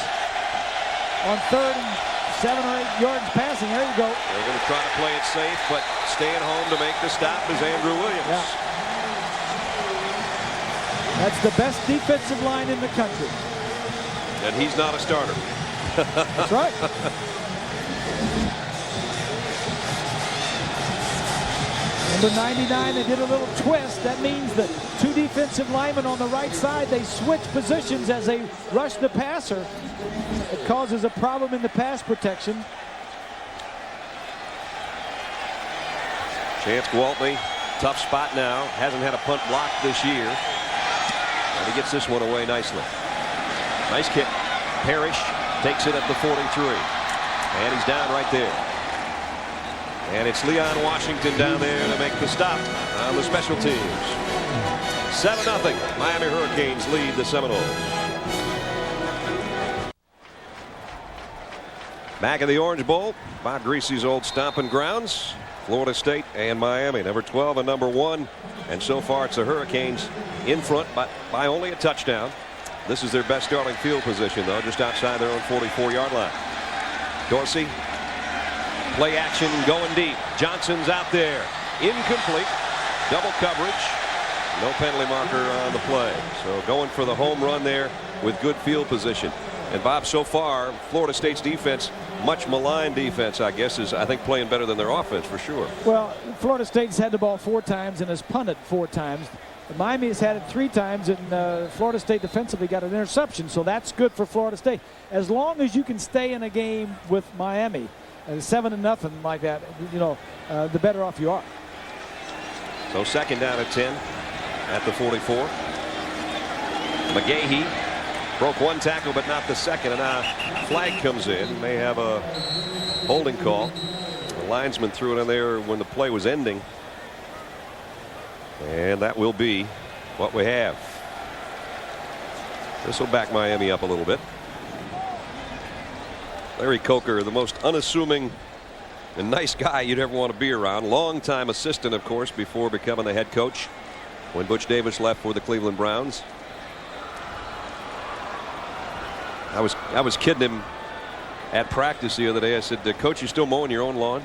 on 3rd and 7 or 8 yards passing. There you go. They're going to try to play it safe, but staying home to make the stop is Andrew Williams. Yeah. That's the best defensive line in the country. And he's not a starter. That's right. Number 99, they did a little twist. That means that 2 defensive linemen on the right side, they switch positions as they rush the passer. It causes a problem in the pass protection. Chance Gwaltney, tough spot now. Hasn't had a punt block this year. And he gets this one away nicely. Nice kick. Parrish takes it at the 43. And he's down right there. And it's Leon Washington down there to make the stop on the special teams. 7-0. Miami Hurricanes lead the Seminoles. Back in the Orange Bowl, Bob Greasy's old stomping grounds. Florida State and Miami, number 12 and number 1. And so far it's the Hurricanes in front by only a touchdown. This is their best starting field position, though, just outside their own 44-yard line. Dorsey, play action going deep. Johnson's out there. Incomplete. Double coverage. No penalty marker on the play. So going for the home run there with good field position. And Bob, so far, Florida State's defense, much maligned defense, I guess, is, I think, playing better than their offense for sure. Well, Florida State's had the ball 4 times and has punted 4 times. Miami has had it 3 times, and Florida State defensively got an interception, so that's good for Florida State. As long as you can stay in a game with Miami, 7-0 like that, you know, the better off you are. So 2nd down and 10 at the 44. McGahee broke 1 tackle, but not the second, and now flag comes in. May have a holding call. The linesman threw it in there when the play was ending. And that will be what we have. This will back Miami up a little bit. Larry Coker, the most unassuming and nice guy you'd ever want to be around. Longtime assistant, of course, before becoming the head coach when Butch Davis left for the Cleveland Browns. I was kidding him at practice the other day. I said, "Coach, you still mowing your own lawn?"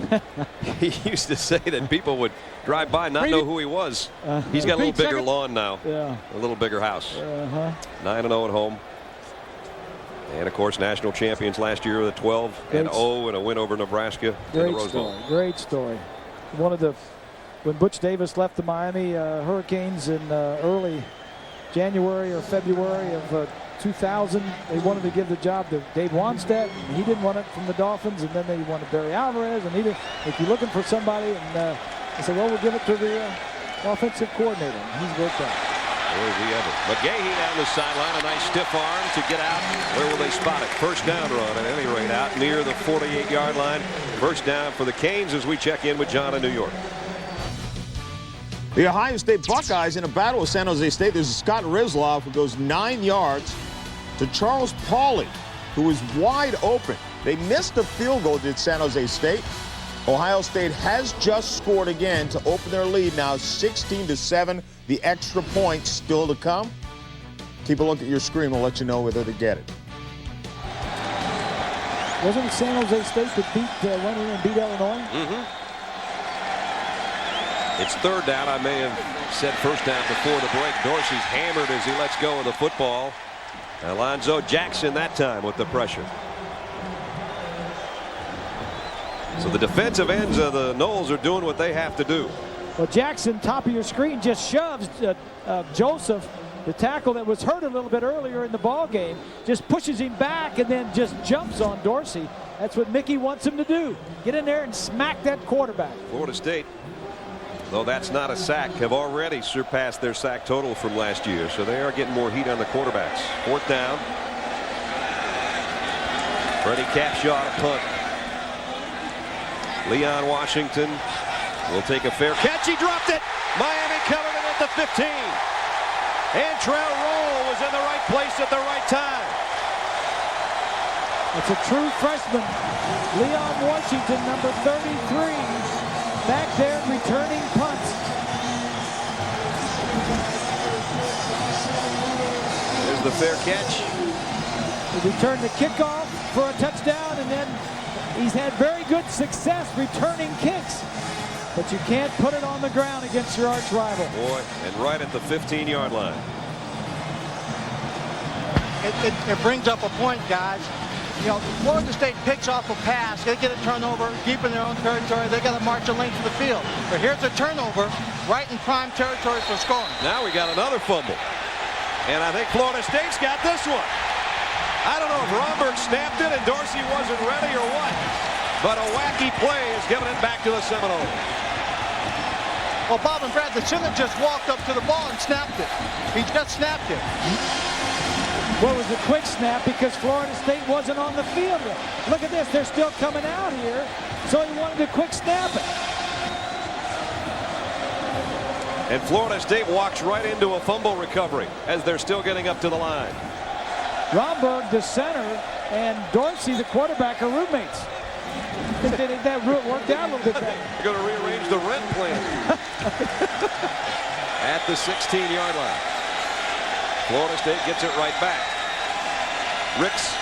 He used to say that people would drive by and not know who he was. He's got a little bigger lawn now. Yeah. A little bigger house. 9-0 at home. And of course, national champions last year with a 12-0 and a win over Nebraska in the Rose Bowl. Great story. When Butch Davis left the Miami Hurricanes in early January or February of 2000, they wanted to give the job to Dave Wannstedt. He didn't want it from the Dolphins, and then they wanted Barry Alvarez, and if you're looking for somebody, and they said, well, we'll give it to the offensive coordinator. And he's worked out. Boy, we have it. McGahee down the sideline, a nice stiff arm to get out. Where will they spot it? First down run at any rate, out near the 48-yard line. First down for the Canes as we check in with John in New York. The Ohio State Buckeyes in a battle with San Jose State. There's Scott Rizloff who goes 9 yards to Charles Pauley, who was wide open. They missed a field goal, did San Jose State. Ohio State has just scored again to open their lead now 16-7. The extra points still to come. Keep a look at your screen. We'll let you know whether they get it. Wasn't it San Jose State that went in and beat Illinois? It's 3rd down. I may have Said first down before the break. Dorsey's hammered as he lets go of the football. Alonzo Jackson that time with the pressure. So the defensive ends of the Noles are doing what they have to do. Well, Jackson, top of your screen, just shoves Joseph, the tackle that was hurt a little bit earlier in the ball game, just pushes him back and then just jumps on Dorsey. That's what Mickey wants him to do. Get in there and smack that quarterback. Florida State, though that's not a sack, have already surpassed their sack total from last year, so they are getting more heat on the quarterbacks. Fourth down. Freddie Capshaw to punt. Leon Washington will take a fair catch. He dropped it. Miami covered it at the 15. Antrell Roll was in the right place at the right time. It's a true freshman. Leon Washington, number 33, back there returning punts. There's the fair catch. He returned the kickoff for a touchdown, and then he's had very good success returning kicks. But you can't put it on the ground against your arch rival. Boy, and right at the 15-yard line. It brings up a point, guys. You know, Florida State picks off a pass. They get a turnover deep in their own territory. They got to march a length of the field. But here's a turnover right in prime territory for scoring. Now we got another fumble. And I think Florida State's got this one. I don't know if Romberg snapped it and Dorsey wasn't ready or what. But a wacky play is giving it back to the Seminoles. Well, Bob and Brad, the center just walked up to the ball and snapped it. He just snapped it. Well, it was a quick snap because Florida State wasn't on the field. Look at this. They're still coming out here. So he wanted to quick snap it. And Florida State walks right into a fumble recovery as they're still getting up to the line. Romberg, the center, and Dorsey, the quarterback, are roommates. I think that route worked out a little bit better. They're going to rearrange the rent plan. At the 16-yard line. Florida State gets it right back. Ricks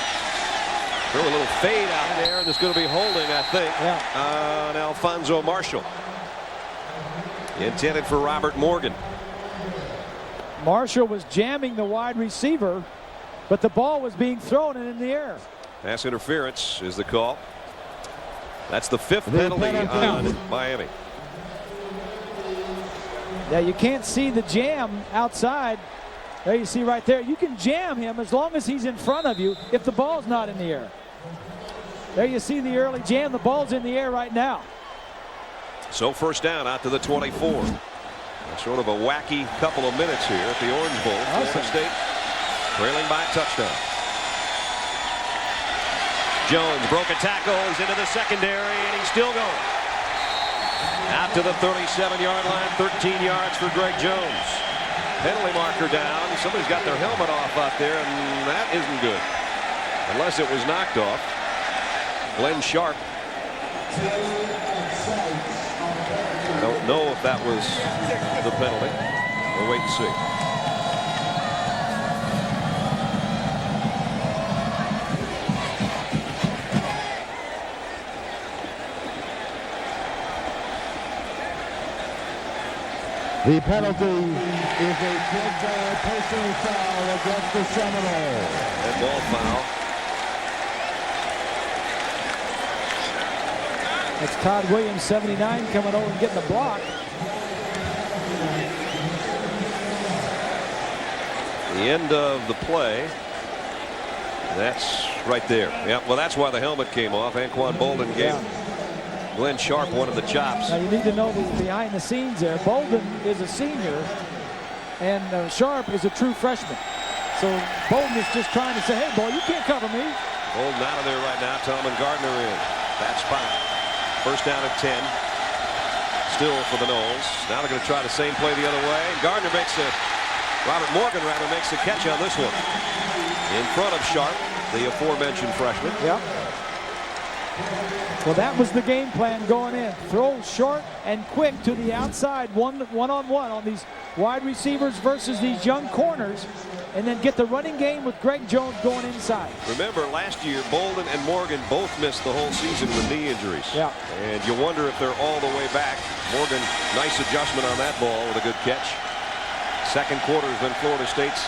threw a little fade out there, and there's going to be holding, I think, on Alfonso Marshall. Intended for Robert Morgan. Marshall was jamming the wide receiver, but the ball was being thrown and in the air. Pass interference is the call. That's the fifth penalty on Miami. Now you can't see the jam outside. There you see right there. You can jam him as long as he's in front of you if the ball's not in the air. There you see the early jam. The ball's in the air right now. So first down out to the 24. Sort of a wacky couple of minutes here at the Orange Bowl. Florida State trailing by a touchdown. Jones broke a tackle. He's into the secondary, and he's still going. Out to the 37-yard line, 13 yards for Greg Jones. Penalty marker down. Somebody's got their helmet off out there, and that isn't good. Unless it was knocked off. Glenn Sharp. Don't know if that was the penalty. We'll wait and see. The penalty is a personal foul against the Seminoles. And ball foul. That's Todd Williams, 79, coming over and getting the block. The end of the play. That's right there. Yeah, well, that's why the helmet came off. Anquan Bolden gave Glenn Sharp one of the chops. Now you need to know the behind the scenes there. Bolden is a senior, and Sharp is a true freshman. So Bolden is just trying to say, hey, boy, you can't cover me. Bolden out of there right now. Tillman Gardner in. That spot. First down at 10. Still for the Noles. Now they're going to try the same play the other way. Gardner makes Robert Morgan rather makes the catch on this one. In front of Sharp, the aforementioned freshman. Yeah. Well, that was the game plan going in. Throw short and quick to the outside, one-on-one on these wide receivers versus these young corners. and then get the running game with Greg Jones going inside. Remember, last year, Bolden and Morgan both missed the whole season with knee injuries. Yeah. And you wonder if they're all the way back. Morgan, nice adjustment on that ball with a good catch. Second quarter has been Florida State's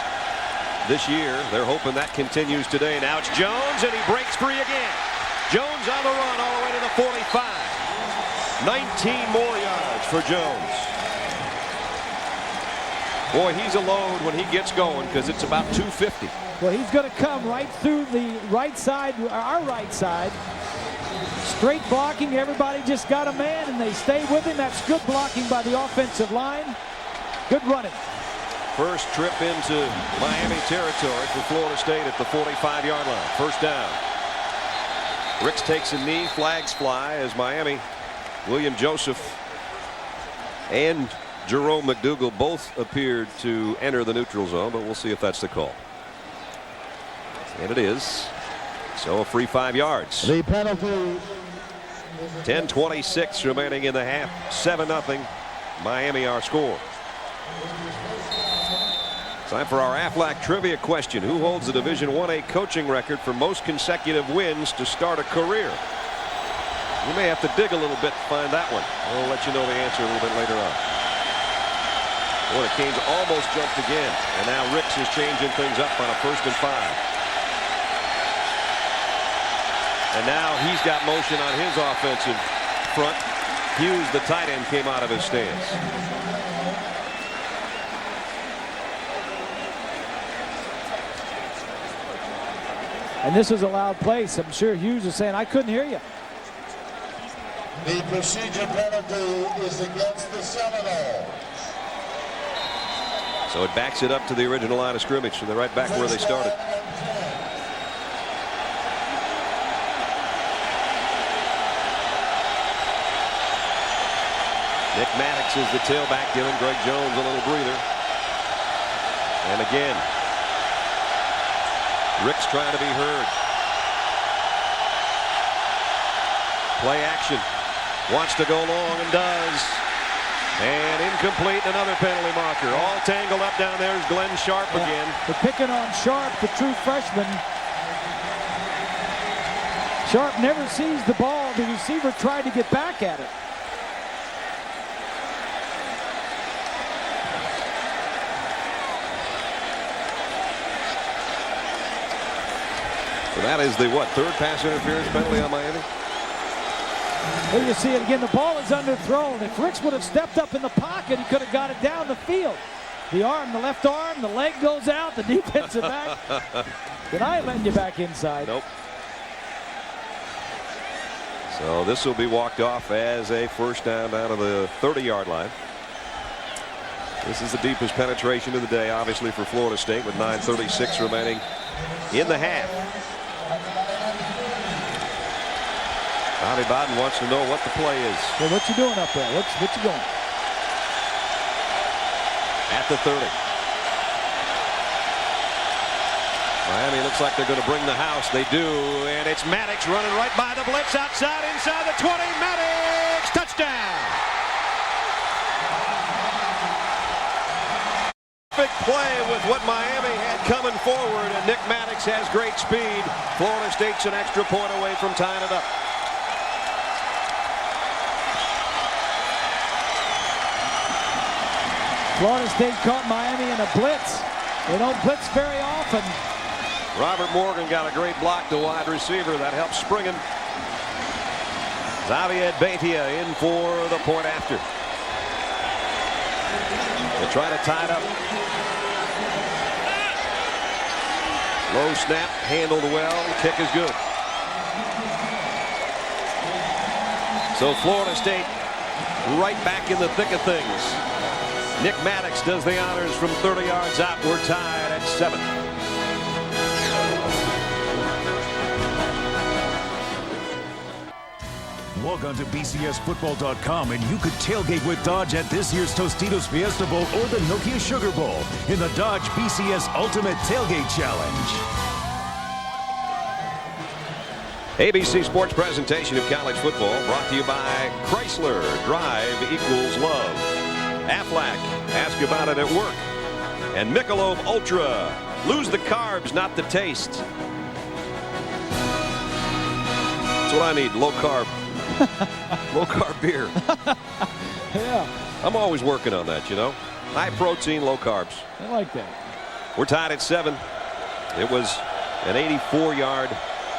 this year. They're hoping that continues today. Now it's Jones, and he breaks free again. Jones on the run all the way to the 45. 19 more yards for Jones. Boy, he's a load when he gets going because it's about 250. Well, he's going to come right through the right side, our right side. Straight blocking. Everybody just got a man, and they stay with him. That's good blocking by the offensive line. Good running. First trip into Miami territory for Florida State at the 45-yard line. First down. Ricks takes a knee. Flags fly as Miami. William Joseph and Jerome McDougal both appeared to enter the neutral zone, but we'll see if that's the call. And it is. So a free 5 yards. The penalty. 10:26 remaining in the half. 7-0. Miami our score. Time for our Aflac trivia question. Who holds the Division 1A coaching record for most consecutive wins to start a career? You may have to dig a little bit to find that one. We'll let you know the answer a little bit later on. Boy, the Canes almost jumped again, and now Ricks is changing things up on a 1st and 5. And now he's got motion on his offensive front. Hughes, the tight end, came out of his stance. And this was a loud place. I'm sure Hughes is saying, I couldn't hear you. The procedure penalty is against the Seminoles. So it backs it up to the original line of scrimmage, so they're right back where they started. Nick Maddox is the tailback, giving Greg Jones a little breather. And again, Ricks trying to be heard. Play action. Wants to go long and does. And incomplete, another penalty marker. All tangled up down there is Glenn Sharp again. They're picking on Sharp, the true freshman. Sharp never sees the ball. The receiver tried to get back at it. So that is the, what, third pass interference penalty on Miami? Here you see it again. The ball is underthrown. If Ricks would have stepped up in the pocket, he could have got it down the field. The arm, the left arm, the leg goes out, the defensive back. Did I let you back inside? Nope. So this will be walked off as a first down of the 30-yard line. This is the deepest penetration of the day, obviously, for Florida State, with 9:36 remaining in the half. Bobby Bowden wants to know what the play is. Well, what you doing up there? What you going? At the 30. Miami looks like they're going to bring the house. They do, and it's Maddox running right by the blitz outside, inside the 20. Maddox, touchdown! Big play with what Miami had coming forward, and Nick Maddox has great speed. Florida State's an extra point away from tying it up. Florida State caught Miami in a blitz. They don't blitz very often. Robert Morgan got a great block to wide receiver. That helps spring him. Xavier Beitia in for the point after. They try to tie it up. Low snap, handled well. Kick is good. So Florida State right back in the thick of things. Nick Maddox does the honors from 30 yards out. We're tied at 7. Log on to bcsfootball.com and you could tailgate with Dodge at this year's Tostitos Fiesta Bowl or the Nokia Sugar Bowl in the Dodge BCS Ultimate Tailgate Challenge. ABC Sports presentation of college football brought to you by Chrysler. Drive equals love. Aflac, ask about it at work. And Michelob Ultra, Lose the carbs, not the taste. That's what I need, low carb. Low carb beer. Yeah. I'm always working on that, you know. High protein, low carbs. I like that. We're tied at 7. It was an 84-yard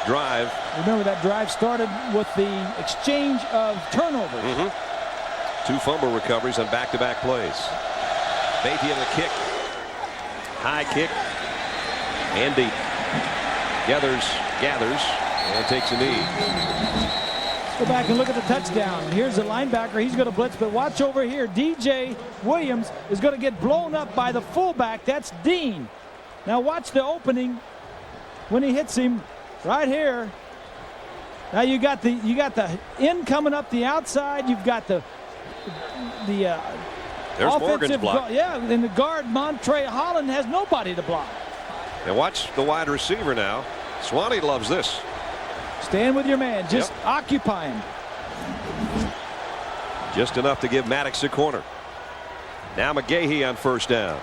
drive. Remember, that drive started with the exchange of turnovers. 2 fumble recoveries on back-to-back plays. Bayfield a kick. High kick. And deep. Gathers, and takes a knee. Go back and look at the touchdown. Here's the linebacker. He's going to blitz, but watch over here. DJ Williams is going to get blown up by the fullback. That's Dean. Now watch the opening when he hits him right here. Now you got the end coming up the outside. You've got the There's Morgan's block. Yeah, and the guard Montre Holland has nobody to block. And watch the wide receiver now. Swanee loves this. Stand with your man. Just occupy him. Just enough to give Maddox a corner. Now McGahee on first down.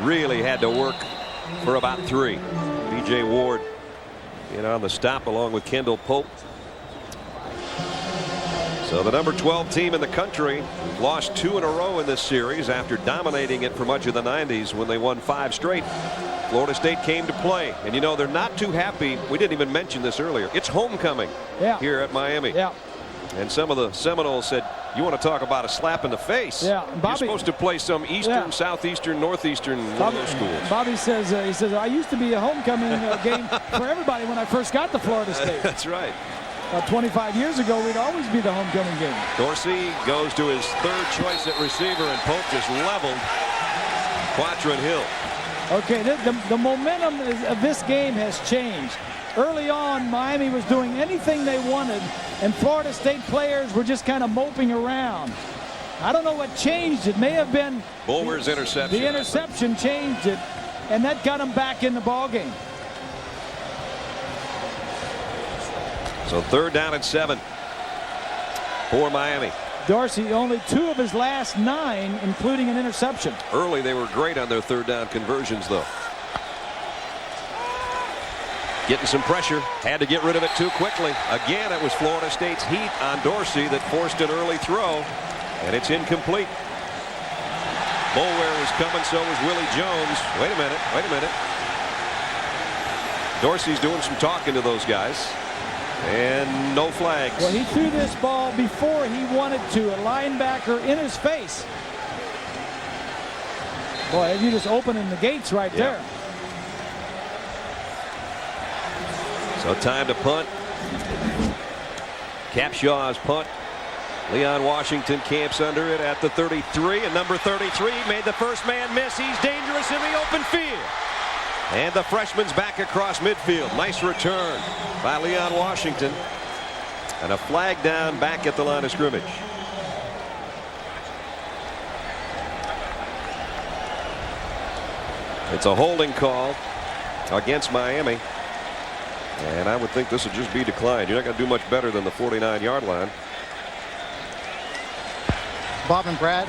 Really had to work for about 3. B.J. Ward in on the stop along with Kendall Pope. So the number 12 team in the country lost 2 in a row in this series after dominating it for much of the 90s when they won 5 straight. Florida State came to play, and you know they're not too happy. We didn't even mention this earlier. It's homecoming here at Miami. Yeah. And some of the Seminoles said, you want to talk about a slap in the face. Yeah, Bobby, you're supposed to play some Eastern, Southeastern, Northeastern, one of those schools. Bobby says, he says, I used to be a homecoming game for everybody when I first got to Florida State. That's right. About 25 years ago, we'd always be the homecoming game. Dorsey goes to his 3rd choice at receiver, and Pope just leveled Quatron Hill. Okay, the momentum of this game has changed. Early on, Miami was doing anything they wanted, and Florida State players were just kind of moping around. I don't know what changed. It may have been Bulwer's interception. The interception changed it, and that got them back in the ballgame. So 3rd down and 7 for Miami. Dorsey, only 2 of his last 9, including an interception. Early, they were great on their 3rd down conversions, though. Getting some pressure. Had to get rid of it too quickly. Again, it was Florida State's heat on Dorsey that forced an early throw, and it's incomplete. Boulware was coming, so was Willie Jones. Wait a minute. Dorsey's doing some talking to those guys. And no flags. Well, he threw this ball before he wanted to. A linebacker in his face. Boy, you just opening the gates right there. So time to punt. Capshaw's punt. Leon Washington camps under it at the 33, and number 33 made the first man miss. He's dangerous in the open field. And the freshman's back across midfield. Nice return by Leon Washington. And a flag down back at the line of scrimmage. It's a holding call against Miami. And I would think this would just be declined. You're not going to do much better than the 49-yard line. Bob and Brad.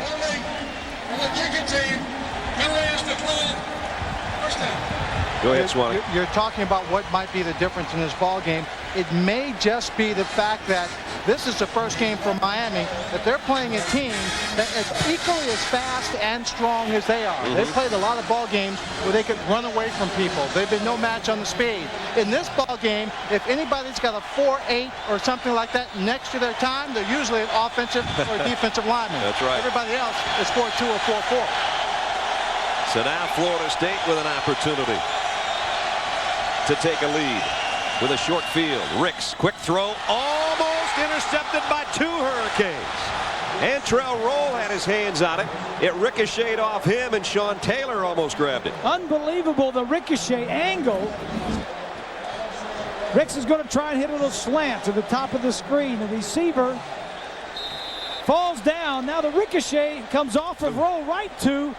Go ahead, Swanee. You're talking about what might be the difference in this ball game. It may just be the fact that this is the first game for Miami that they're playing a team that is equally as fast and strong as they are. They've played a lot of ball games where they could run away from people. They've been no match on the speed. In this ball game, if anybody's got a 4.8 or something like that next to their time, they're usually an offensive or defensive lineman. That's right. Everybody else is 4.2 or 4.4. So now Florida State with an opportunity to take a lead with a short field. Ricks, quick throw, almost intercepted by 2 Hurricanes. Antrell Roll had his hands on it. It ricocheted off him, and Sean Taylor almost grabbed it. Unbelievable, the ricochet angle. Ricks is going to try and hit a little slant to the top of the screen. The receiver falls down. Now the ricochet comes off of Roll right to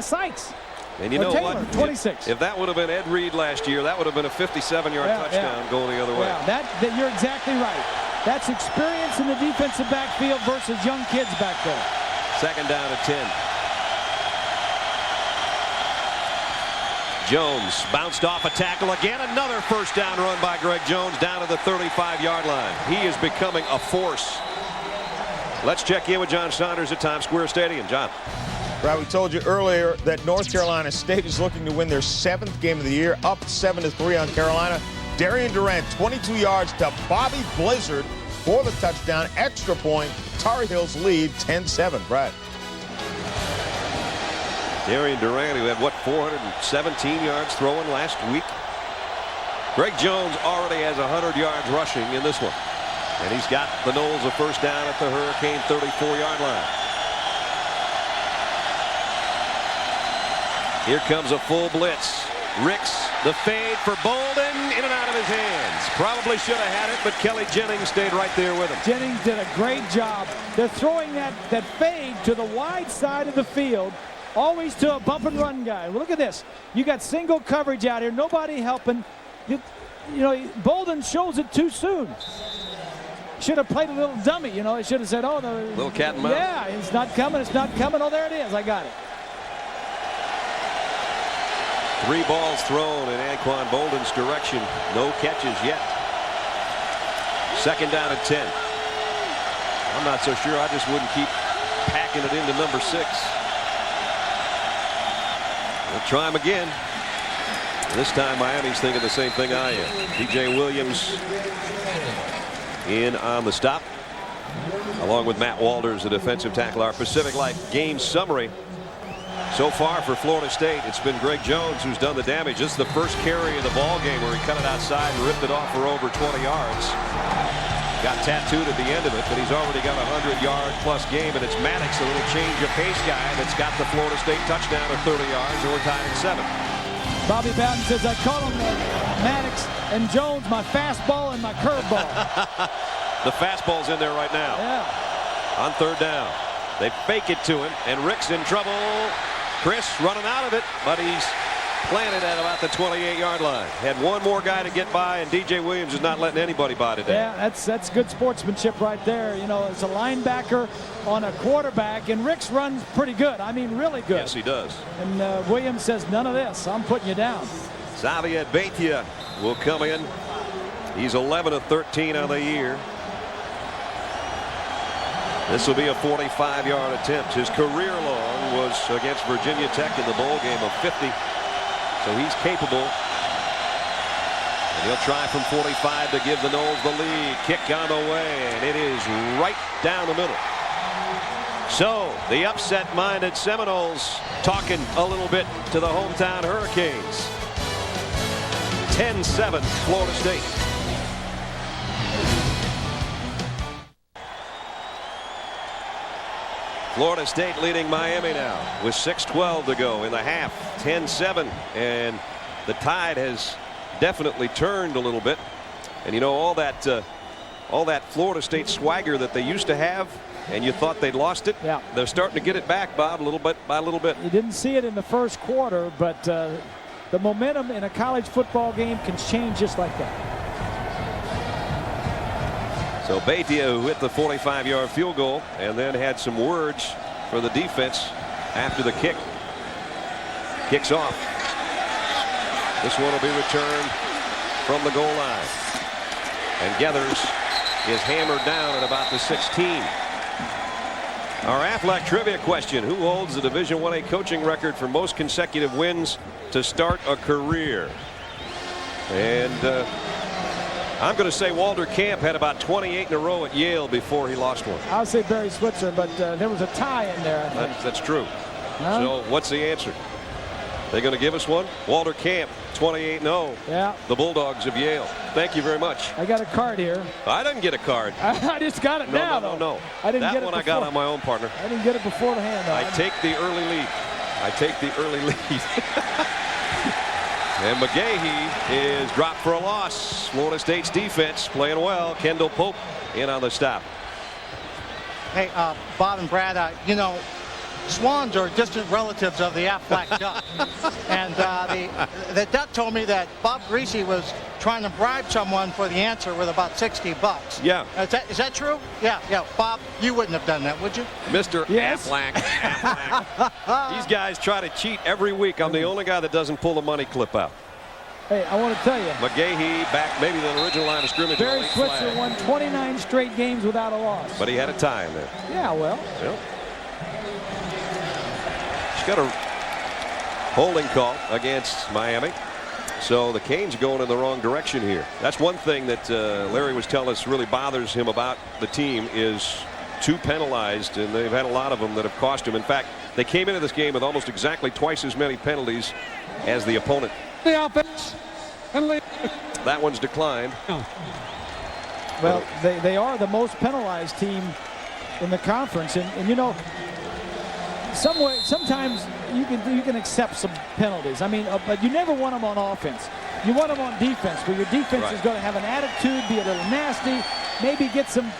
Sykes. And you know Taylor, what? 26. If that would have been Ed Reed last year, that would have been a 57-yard touchdown going the other way. Yeah, that you're exactly right. That's experience in the defensive backfield versus young kids back there. 2nd down and 10. Jones bounced off a tackle again. Another first down run by Greg Jones down to the 35-yard line. He is becoming a force. Let's check in with John Saunders at Times Square Stadium. John. Brad, we told you earlier that North Carolina State is looking to win their 7th game of the year, up 7-3 on Carolina. Darian Durant, 22 yards to Bobby Blizzard for the touchdown. Extra point. Tar Heels lead 10-7. Brad. Darian Durant, who had, 417 yards throwing last week. Greg Jones already has 100 yards rushing in this one. And he's got the Noles a first down at the Hurricane 34-yard line. Here comes a full blitz. Ricks, the fade for Bolden, in and out of his hands. Probably should have had it, but Kelly Jennings stayed right there with him. Jennings did a great job. They're throwing that fade to the wide side of the field, always to a bump and run guy. Look at this. You got single coverage out here, nobody helping. You know, Bolden shows it too soon. Should have played a little dummy, you know. He should have said, oh, no. Little cat and mouse. Yeah, it's not coming, it's not coming. Oh, there it is. I got it. 3 balls thrown in Anquan Bolden's direction. No catches yet. 2nd down and 10. I'm not so sure. I just wouldn't keep packing it into number 6. We'll try him again. This time Miami's thinking the same thing I am. DJ Williams in on the stop, along with Matt Walters, the defensive tackle. Our Pacific Life game summary. So far for Florida State, it's been Greg Jones who's done the damage. This is the first carry of the ball game where he cut it outside and ripped it off for over 20 yards. Got tattooed at the end of it, but he's already got a 100-yard-plus game, and it's Maddox, a little change of pace guy, that's got the Florida State touchdown at 30 yards, and we're tied at 7. Bobby Bowden says, I call them Maddox and Jones, my fastball and my curveball. The fastball's in there right now. Yeah. On 3rd down. They fake it to him, and Rick's in trouble. Chris running out of it, but he's planted at about the 28-yard line. Had one more guy to get by, and DJ Williams is not letting anybody by today. Yeah, that's good sportsmanship right there. You know, it's a linebacker on a quarterback, and Rick's runs pretty good. I mean, really good. Yes, he does. And Williams says, none of this. I'm putting you down. Xavier Beitia will come in. He's 11 of 13 on the year. This will be a 45-yard attempt. His career long was against Virginia Tech in the bowl game of 50. So he's capable. And he'll try from 45 to give the Noles the lead. Kick on the way, and it is right down the middle. So the upset-minded Seminoles talking a little bit to the hometown Hurricanes. 10-7 Florida State. Florida State leading Miami now with 6:12 to go in the half. 10-7, and the tide has definitely turned a little bit. And you know, all that Florida State swagger that they used to have, and you thought they'd lost it. Yeah. They're starting to get it back, Bob, a little bit by a little bit. You didn't see it in the first quarter, but the momentum in a college football game can change just like that. So Beitia, who hit the 45-yard field goal and then had some words for the defense after the kick. Kicks off. This one will be returned from the goal line. And Geathers is hammered down at about the 16. Our Aflac trivia question: who holds the Division 1A coaching record for most consecutive wins to start a career? And I'm going to say Walter Camp had about 28 in a row at Yale before he lost one. I'll say Barry Switzer, but there was a tie in there. That's true. So what's the answer? They're going to give us one? Walter Camp, 28-0. Yeah. The Bulldogs of Yale. Thank you very much. I got a card here. I didn't get a card. I just got it now, though. No. I didn't get it one before. I got on my own, partner. I didn't get it before the handoff. I take the early lead. I take the early lead. And McGahee is dropped for a loss. Florida State's defense playing well. Kendall Pope in on the stop. Hey, Bob and Brad, you know, swans are distant relatives of the Aflac duck. And the duck told me that Bob Griese was trying to bribe someone for the answer with about $60. Yeah. Is that true? Yeah. Bob, you wouldn't have done that, would you? Mr. Yes. Aflac. These guys try to cheat every week. I'm the only guy that doesn't pull the money clip out. Hey, I want to tell you, McGahee back maybe the original line of scrimmage. Barry late Switzer flag. won 29 straight games without a loss. But he had a tie in there. Yeah, well. Yep. He's got a holding call against Miami. So the Canes are going in the wrong direction here. That's one thing that Larry was telling us really bothers him about the team is too penalized, and they've had a lot of them that have cost him. In fact, they came into this game with almost exactly twice as many penalties as the opponent. The offense. That one's declined. Well, they are the most penalized team in the conference, and you know, sometimes you can accept some penalties. I mean, but you never want them on offense. You want them on defense, where your defense is going to have an attitude, be a little nasty, maybe get some,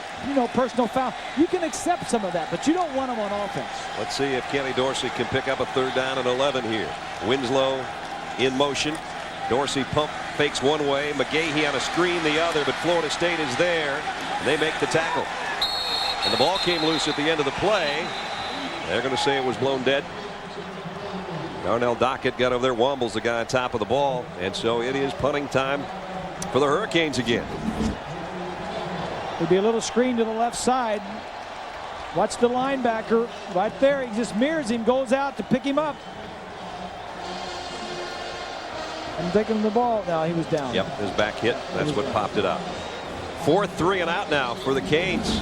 personal foul. You can accept some of that, but you don't want them on offense. Let's see if Kenny Dorsey can pick up a 3rd down and 11 here. Winslow in motion. Dorsey pump fakes one way, McGahee on a screen the other, but Florida State is there, and they make the tackle. And the ball came loose at the end of the play. They're going to say it was blown dead. Darnell Dockett got over there. Womble's the guy on top of the ball, and so it is punting time for the Hurricanes again. There'll be a little screen to the left side. Watch the linebacker right there. He just mirrors him, goes out to pick him up. I'm taking the ball. No, he was down. Yep, his back hit. That's what popped it out. 4th 3 and out now for the Canes.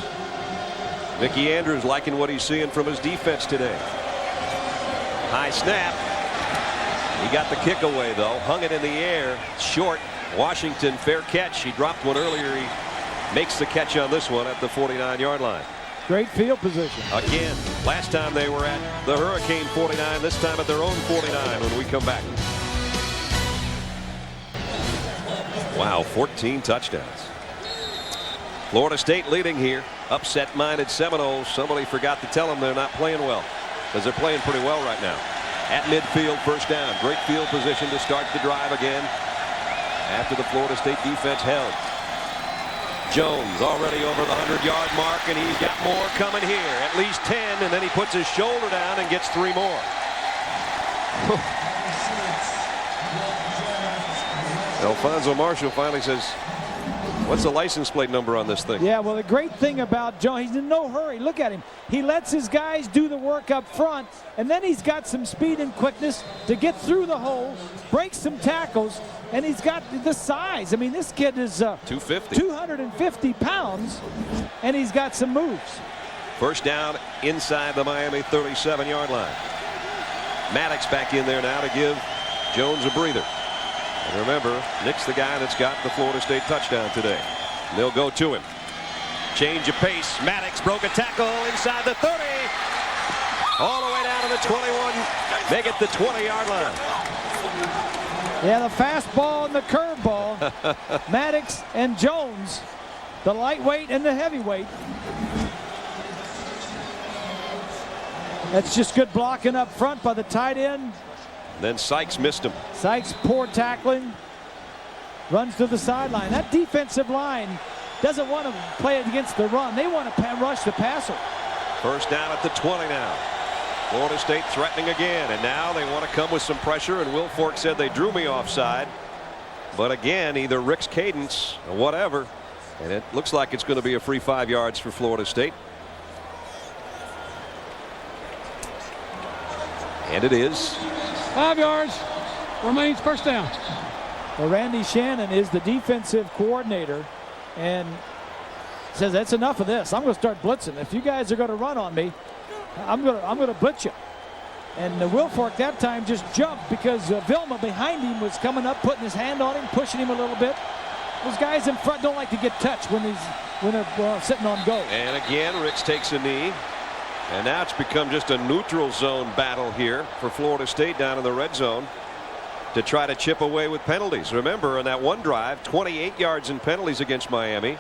Mickey Andrews liking what he's seeing from his defense today. High snap. He got the kick away, though. Hung it in the air. Short. Washington, fair catch. He dropped one earlier. He makes the catch on this one at the 49-yard line. Great field position. Again, last time they were at the Hurricane 49, this time at their own 49 when we come back. Wow, 14 touchdowns. Florida State leading here. Upset-minded Seminoles. Somebody forgot to tell them they're not playing well, because they're playing pretty well right now. At midfield, 1st down. Great field position to start the drive again after the Florida State defense held. Jones already over the 100-yard mark, and he's got more coming here. At least 10, and then he puts his shoulder down and gets 3 more. Alfonso Marshall finally says, what's the license plate number on this thing? Yeah, well, the great thing about Jones, he's in no hurry. Look at him. He lets his guys do the work up front, and then he's got some speed and quickness to get through the hole, break some tackles, and he's got the size. I mean, this kid is 250 pounds, and he's got some moves. 1st down inside the Miami 37-yard line. Maddox back in there now to give Jones a breather. And remember, Nick's the guy that's got the Florida State touchdown today. And they'll go to him. Change of pace. Maddox broke a tackle inside the 30. All the way down to the 21. Make it the 20-yard line. Yeah, the fastball and the curveball. Maddox and Jones, the lightweight and the heavyweight. That's just good blocking up front by the tight end. Then Sykes missed him. Sykes, poor tackling, runs to the sideline. That defensive line doesn't want to play it against the run. They want to rush the passer. 1st down at the 20 now. Florida State threatening again, and now they want to come with some pressure, and Will Fork said they drew me offside. But again, either Rick's cadence or whatever, and it looks like it's going to be a free 5 yards for Florida State. And it is. 5 yards. Remains 1st down. Well, Randy Shannon is the defensive coordinator and says that's enough of this. I'm going to start blitzing. If you guys are going to run on me, I'm going to blitz you. And Will Fork that time just jumped because Vilma behind him was coming up, putting his hand on him, pushing him a little bit. Those guys in front don't like to get touched when they're sitting on go. And again, Ricks takes a knee. And now it's become just a neutral zone battle here for Florida State down in the red zone to try to chip away with penalties. Remember, on that one drive, 28 yards in penalties against Miami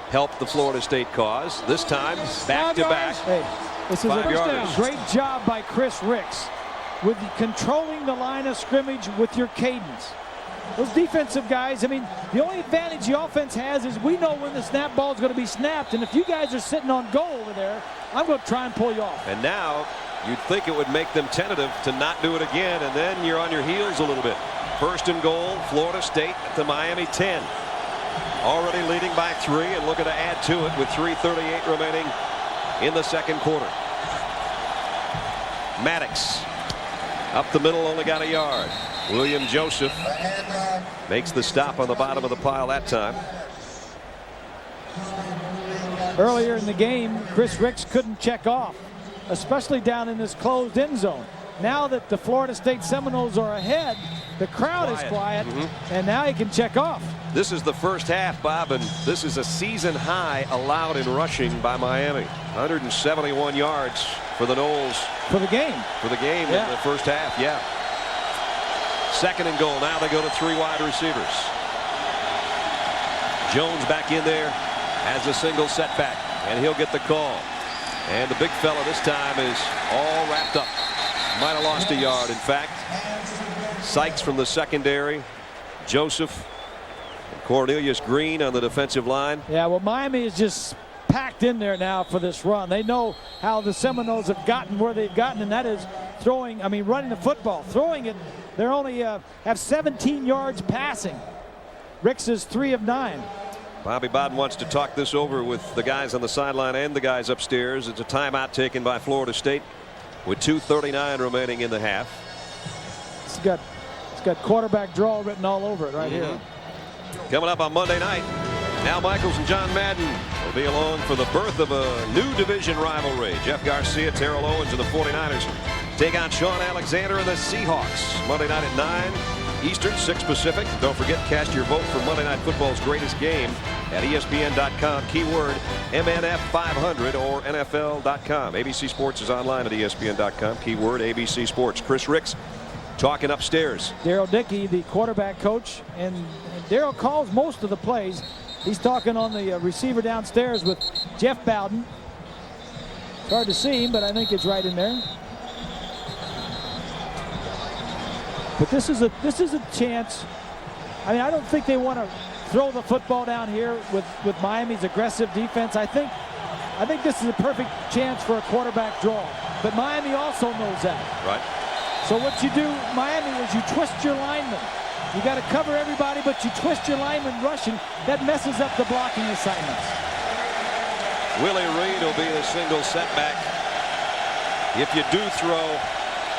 helped the Florida State cause. This time, back to back. Hey, this is 5 a yards. great job by Chris Ricks with controlling the line of scrimmage with your cadence. those defensive guys, I mean, the only advantage the offense has is we know when the snap ball is going to be snapped. And if you guys are sitting on goal over there, I'm going to try and pull you off. And now you'd think it would make them tentative to not do it again, and then you're on your heels a little bit. First and goal, Florida State at the Miami 10. Already leading by 3 and looking to add to it with 3:38 remaining in the second quarter. Maddox up the middle, only got a yard. William Joseph makes the stop on the bottom of the pile that time. Earlier in the game, Chris Ricks couldn't check off, especially down in this closed end zone. Now that the Florida State Seminoles are ahead, the crowd is quiet, and now he can check off. This is the first half, Bob, and this is a season high allowed in rushing by Miami. 171 yards for the Noles. For the game. For the game in the first half, yeah. Second and goal. Now they go to 3 wide receivers. Jones back in there as a single setback, and he'll get the call. And the big fella this time is all wrapped up. Might have lost a yard, in fact. Sykes from the secondary. Joseph. And Cornelius Green on the defensive line. Yeah, well, Miami is just packed in there now for this run. They know how the Seminoles have gotten where they've gotten, and that is throwing, I mean, running the football. Throwing it, they're only have 17 yards passing. Ricks is 3 of 9. Bobby Bowden wants to talk this over with the guys on the sideline and the guys upstairs. It's a timeout taken by Florida State with 2:39 remaining in the half. It's got quarterback draw written all over it right here. Coming up on Monday night, Al Michaels and John Madden will be along for the birth of a new division rivalry. Jeff Garcia, Terrell Owens, and the 49ers take on Sean Alexander and the Seahawks. Monday night at 9 Eastern, 6 Pacific. Don't forget, cast your vote for Monday Night Football's greatest game at ESPN.com. Keyword MNF500 or NFL.com. ABC Sports is online at ESPN.com. Keyword ABC Sports. Chris Ricks talking upstairs. Daryl Dickey, the quarterback coach, and Daryl calls most of the plays. He's talking on the receiver downstairs with Jeff Bowden. It's hard to see him, but I think it's right in there. But this is a chance. I mean, I don't think they want to throw the football down here with Miami's aggressive defense. I think this is a perfect chance for a quarterback draw. But Miami also knows that. Right. So what you do, Miami, is you twist your linemen. You got to cover everybody, but you twist your linemen rushing. That messes up the blocking assignments. Willie Reed will be the single setback. If you do throw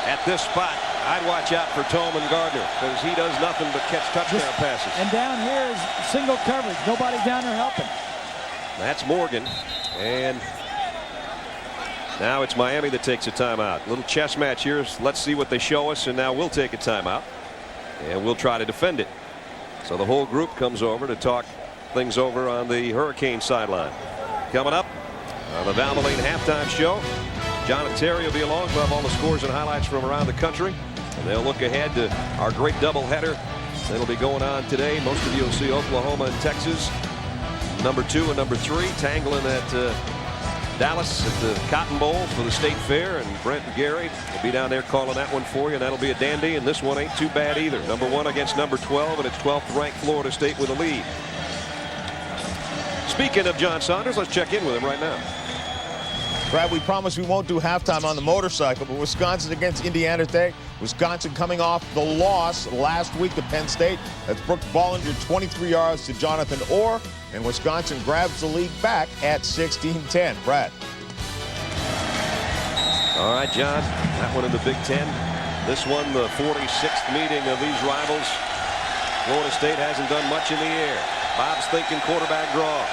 at this spot, I'd watch out for Tolman Gardner, because he does nothing but catch touchdown passes. And down here is single coverage. Nobody down there helping. That's Morgan. And now it's Miami that takes a timeout. Little chess match here. Let's see what they show us, and now we'll take a timeout. And we'll try to defend it. So the whole group comes over to talk things over on the Hurricane sideline. Coming up on the Valvoline halftime show, John and Terry will be along. We'll have all the scores and highlights from around the country. And they'll look ahead to our great doubleheader that'll be going on today. Most of you will see Oklahoma and Texas, number 2 and number 3, tangling at Dallas at the Cotton Bowl for the State Fair. And Brent and Gary will be down there calling that one for you. And that'll be a dandy. And this one ain't too bad either. Number 1 against number 12, and it's 12th ranked Florida State with a lead. Speaking of John Saunders, let's check in with him right now. Brad, we promise we won't do halftime on the motorcycle, but Wisconsin against Indiana today. Wisconsin coming off the loss last week to Penn State. That's Brooks Bollinger, 23 yards to Jonathan Orr, and Wisconsin grabs the lead back at 16-10. Brad. All right, John, that one in the Big Ten. This one, the 46th meeting of these rivals. Florida State hasn't done much in the air. Bob's thinking quarterback draw.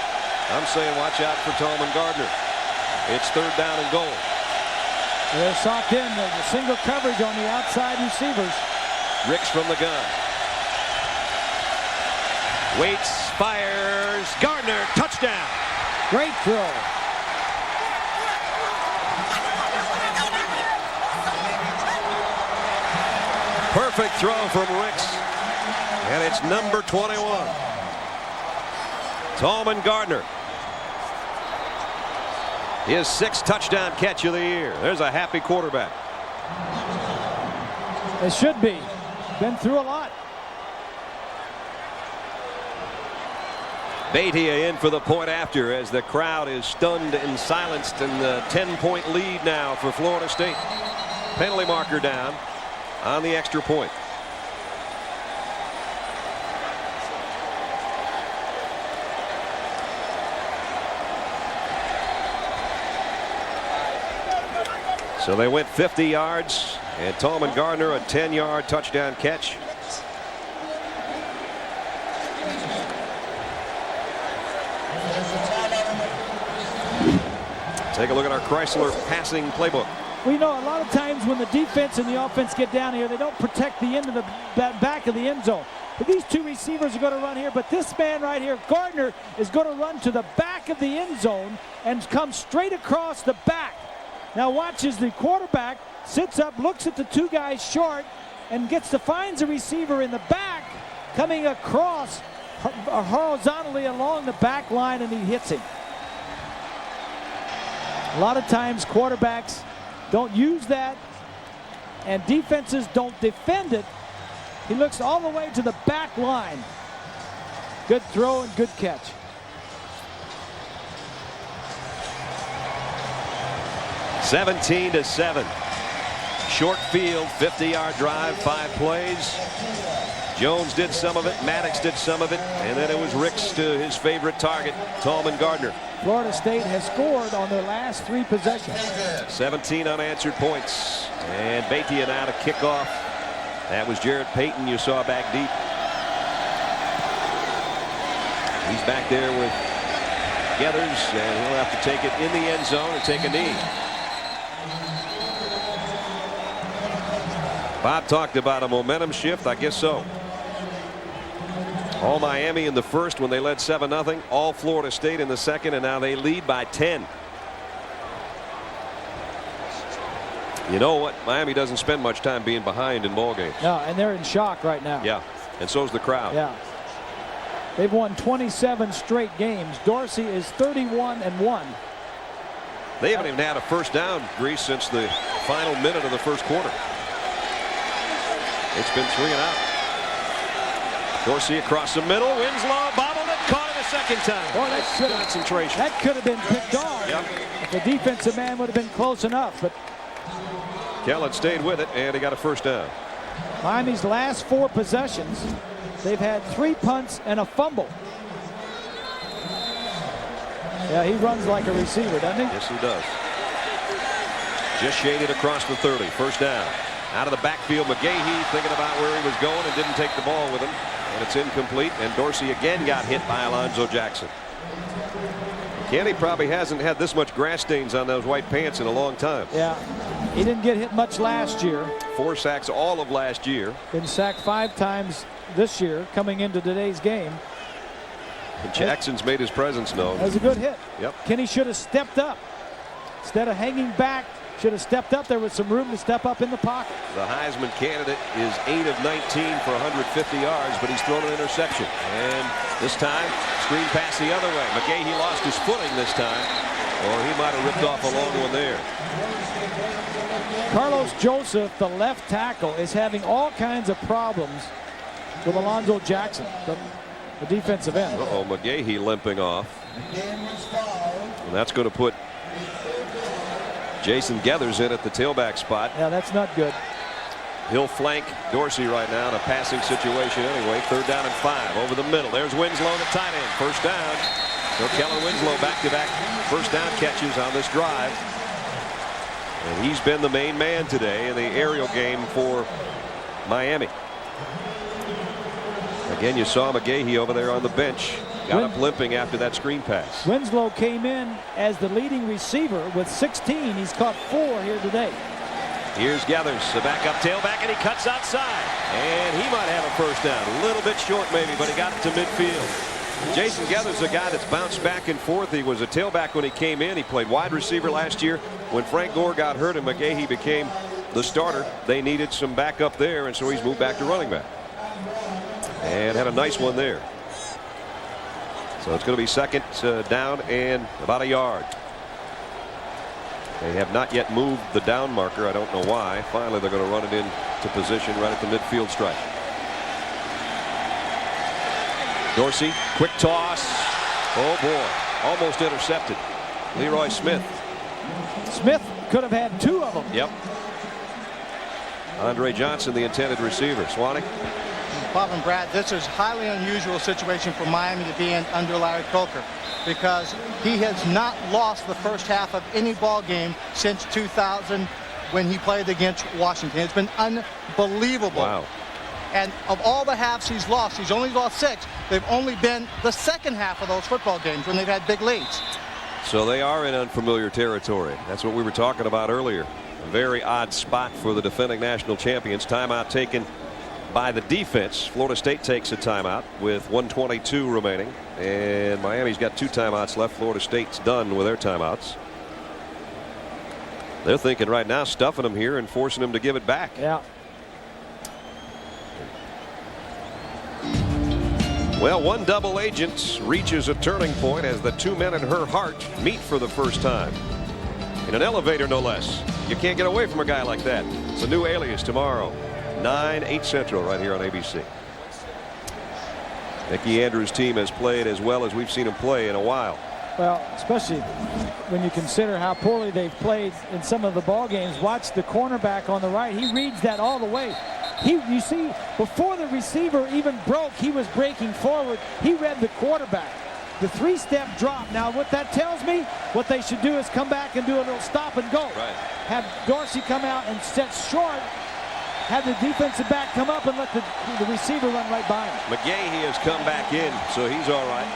I'm saying watch out for Tolman Gardner. It's 3rd down and goal. They're socked in. There's a single coverage on the outside receivers. Ricks from the gun. Waits, fires, Gardner, touchdown. Great throw. Perfect throw from Ricks. And it's number 21. Tolman Gardner. His 6th touchdown catch of the year. There's a happy quarterback. It should be. Been through a lot. Beitia in for the point after as the crowd is stunned and silenced, and the 10-point lead now for Florida State. Penalty marker down on the extra point. So they went 50 yards, and Tallman Gardner a 10-yard touchdown catch. Take a look at our Chrysler passing playbook. We know a lot of times when the defense and the offense get down here, they don't protect the end of the back of the end zone. But these two receivers are going to run here, but this man right here, Gardner, is going to run to the back of the end zone and come straight across the back. Now watch as the quarterback sits up, looks at the two guys short, and finds a receiver in the back coming across horizontally along the back line, and he hits him. A lot of times quarterbacks don't use that, and defenses don't defend it. He looks all the way to the back line. Good throw and good catch. (17-7). Short field, 50-yard drive, 5 plays. Jones did some of it, Maddox did some of it, and then it was Ricks to his favorite target, Tallman Gardner. Florida State has scored on their last 3 possessions. 17 unanswered points, and Beitia now to kick off. That was Jared Payton you saw back deep. He's back there with Geathers, and he'll have to take it in the end zone and take a knee. Bob talked about a momentum shift. I guess so. All Miami in the first when they led 7-0. All Florida State in the second, and now they lead by 10. You know what? Miami doesn't spend much time being behind in ball games. No, and they're in shock right now. Yeah, and so's the crowd. Yeah. They've won 27 straight games. Dorsey is 31-1. They haven't even had a first down, Grease, since the final minute of the first quarter. It's been 3 and out. Dorsey across the middle. Winslow bobbled it, caught it a second time. Boy, that concentration. That could have been picked off. Yep. If the defensive man would have been close enough. But Kellen stayed with it, and he got a first down. Miami's last 4 possessions, they've had 3 punts and a fumble. Yeah, he runs like a receiver, doesn't he? Yes, he does. Just shaded across the 30. First down. Out of the backfield, McGahee thinking about where he was going and didn't take the ball with him. And it's incomplete, and Dorsey again got hit by Alonzo Jackson. Kenny probably hasn't had this much grass stains on those white pants in a long time. Yeah, he didn't get hit much last year. 4 sacks all of last year. Been sacked 5 times this year coming into today's game. And Jackson's made his presence known. That was a good hit. Yep. Kenny should have stepped up. Instead of hanging back, should have stepped up. There was some room to step up in the pocket. The Heisman candidate is 8 of 19 for 150 yards, but he's thrown an interception. And this time, screen pass the other way. McGahee lost his footing this time, or he might have ripped off a long one there. Carlos Joseph, the left tackle, is having all kinds of problems with Alonzo Jackson, the defensive end. Uh-oh, McGahee limping off. And that's going to put Jason Geathers in at the tailback spot. Yeah, that's not good. He'll flank Dorsey right now in a passing situation anyway. 3rd down and 5 over the middle. There's Winslow, the tight end. First down. So Kellen Winslow back-to-back first down catches on this drive. And he's been the main man today in the aerial game for Miami. Again, you saw McGahee over there on the bench. Got up limping after that screen pass. Winslow came in as the leading receiver with 16. He's caught 4 here today. Here's Geathers, the backup tailback, and he cuts outside. And he might have a first down. A little bit short maybe, but he got it to midfield. Jason Geathers is a guy that's bounced back and forth. He was a tailback when he came in. He played wide receiver last year. When Frank Gore got hurt and McGahee became the starter, they needed some backup there, and so he's moved back to running back. And had a nice one there. So it's going to be 2nd down and about a yard. They have not yet moved the down marker. I don't know why. Finally, they're going to run it into position right at the midfield stripe. Dorsey, quick toss, Oh boy, almost intercepted. Leroy Smith. Smith could have had 2 of them. Yep. Andre Johnson, the intended receiver. Swanee. Bob and Brad, this is highly unusual situation for Miami to be in under Larry Coker, because he has not lost the first half of any ball game since 2000 when he played against Washington. It's been unbelievable. Wow. And of all the halves he's lost, he's only lost 6. They've only been the second half of those football games when they've had big leads. So they are in unfamiliar territory. That's what we were talking about earlier. A very odd spot for the defending national champions. Timeout taken by the defense. Florida State takes a timeout with 1:22 remaining, and Miami's got 2 timeouts left. Florida State's done with their timeouts. They're thinking right now stuffing them here and forcing them to give it back. Yeah. Well, one double agent reaches a turning point as the 2 men in her heart meet for the first time. In an elevator, no less. You can't get away from a guy like that. It's a new Alias tomorrow. 9, 8 Central right here on ABC. Mickey Andrews' team has played as well as we've seen him play in a while. Well, especially when you consider how poorly they've played in some of the ball games. Watch the cornerback on the right. He reads that all the way. You see, before the receiver even broke, he was breaking forward. He read the quarterback. The 3-step drop. Now, what that tells me, what they should do is come back and do a little stop and go. Right. Have Dorsey come out and set short. Have the defensive back come up and let the receiver run right by him. McGahee has come back in, so he's all right.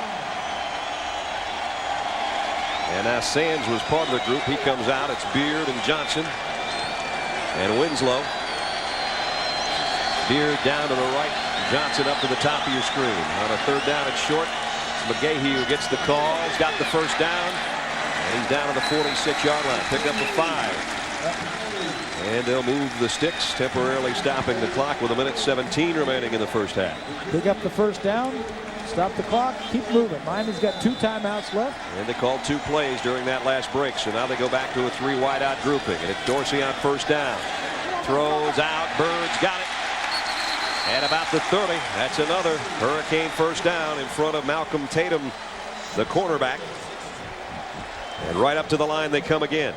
And now Sands was part of the group. He comes out. It's Beard and Johnson and Winslow. Beard down to the right. Johnson up to the top of your screen. On a 3rd down and short. It's McGahee who gets the call. He's got the first down. And he's down to the 46-yard line. Picked up the 5. And they'll move the sticks, temporarily stopping the clock with 1:17 remaining in the first half. Pick up the first down. Stop the clock. Keep moving. Miami's got 2 timeouts left. And they called 2 plays during that last break. So now they go back to a 3 wide-out grouping. And it's Dorsey on first down. Throws out. Bird's got it. At about the 30. That's another Hurricane first down in front of Malcolm Tatum, the cornerback. And right up to the line they come again.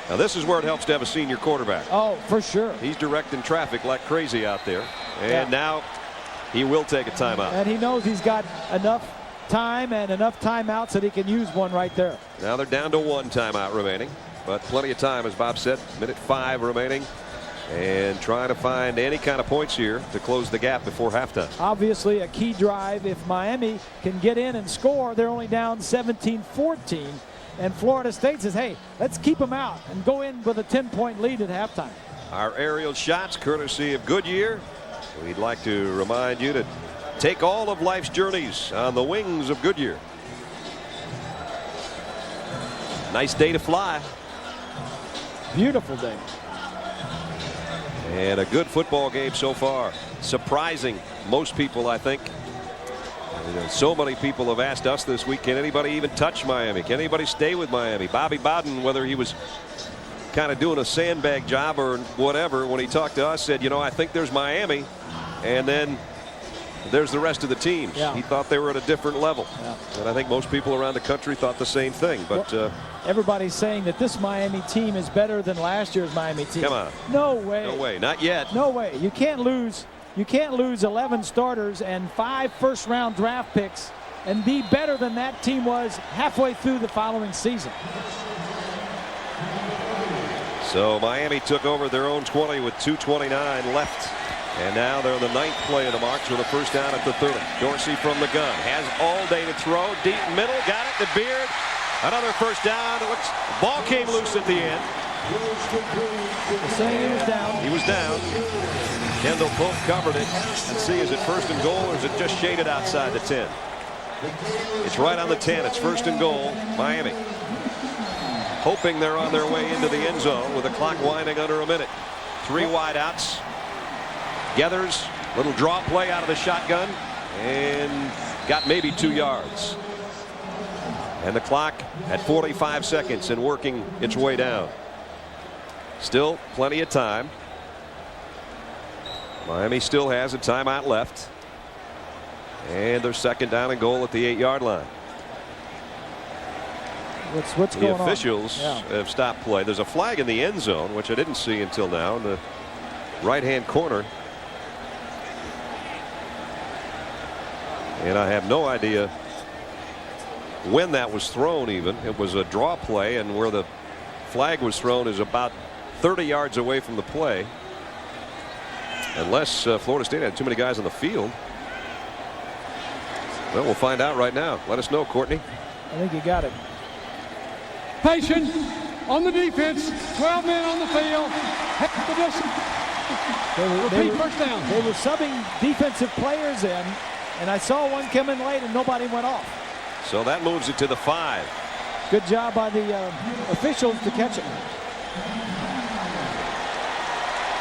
Now this is where it helps to have a senior quarterback. Oh, for sure. He's directing traffic like crazy out there. And now he will take a timeout. And he knows he's got enough time and enough timeouts that he can use one right there. Now they're down to 1 timeout remaining. But plenty of time, as Bob said. 1:05 remaining. And trying to find any kind of points here to close the gap before halftime. Obviously a key drive. If Miami can get in and score, they're only down 17-14. And Florida State says, hey, let's keep them out and go in with a 10-point lead at halftime. Our aerial shots courtesy of Goodyear. We'd like to remind you to take all of life's journeys on the wings of Goodyear. Nice day to fly. Beautiful day. And a good football game so far. Surprising most people, I think. So many people have asked us this week, can anybody even touch Miami? Can anybody stay with Miami? Bobby Bowden, whether he was kind of doing a sandbag job or whatever, when he talked to us, said, you know, I think there's Miami, and then there's the rest of the teams. Yeah. He thought they were at a different level. Yeah. And I think most people around the country thought the same thing. But everybody's saying that this Miami team is better than last year's Miami team. Come on. No way. No way. Not yet. No way. You can't lose 11 starters and 5 first-round draft picks and be better than that team was halfway through the following season. So Miami took over their own 20 with 2:29 left. And now they're the 9th play of the march with a first down at the 30. Dorsey from the gun. Has all day to throw. Deep middle. Got it to Beard. Another first down. It looks, ball came loose at the end. They're saying he was down. He was down. Kendall Pope covered it. And see, is it first and goal or is it just shaded outside the 10? It's right on the 10. It's first and goal. Miami. Hoping they're on their way into the end zone with the clock winding under a minute. 3 wide outs. Geathers, little draw play out of the shotgun and got maybe 2 yards. And the clock at 45 seconds and working its way down. Still plenty of time. Miami still has a timeout left. And their second down and goal at the 8-yard line. What's going on? The officials have stopped play. There's a flag in the end zone, which I didn't see until now, in the right-hand corner. And I have no idea when that was thrown even. It was a draw play, and where the flag was thrown is about 30 yards away from the play. Unless Florida State had too many guys on the field. Well, we'll find out right now. Let us know, Courtney. I think you got it. Patient on the defense. 12 men on the field. Half the distance. Repeat first down. They were subbing defensive players in, and I saw one come in late and nobody went off. So that moves it to the 5. Good job by the officials to catch it.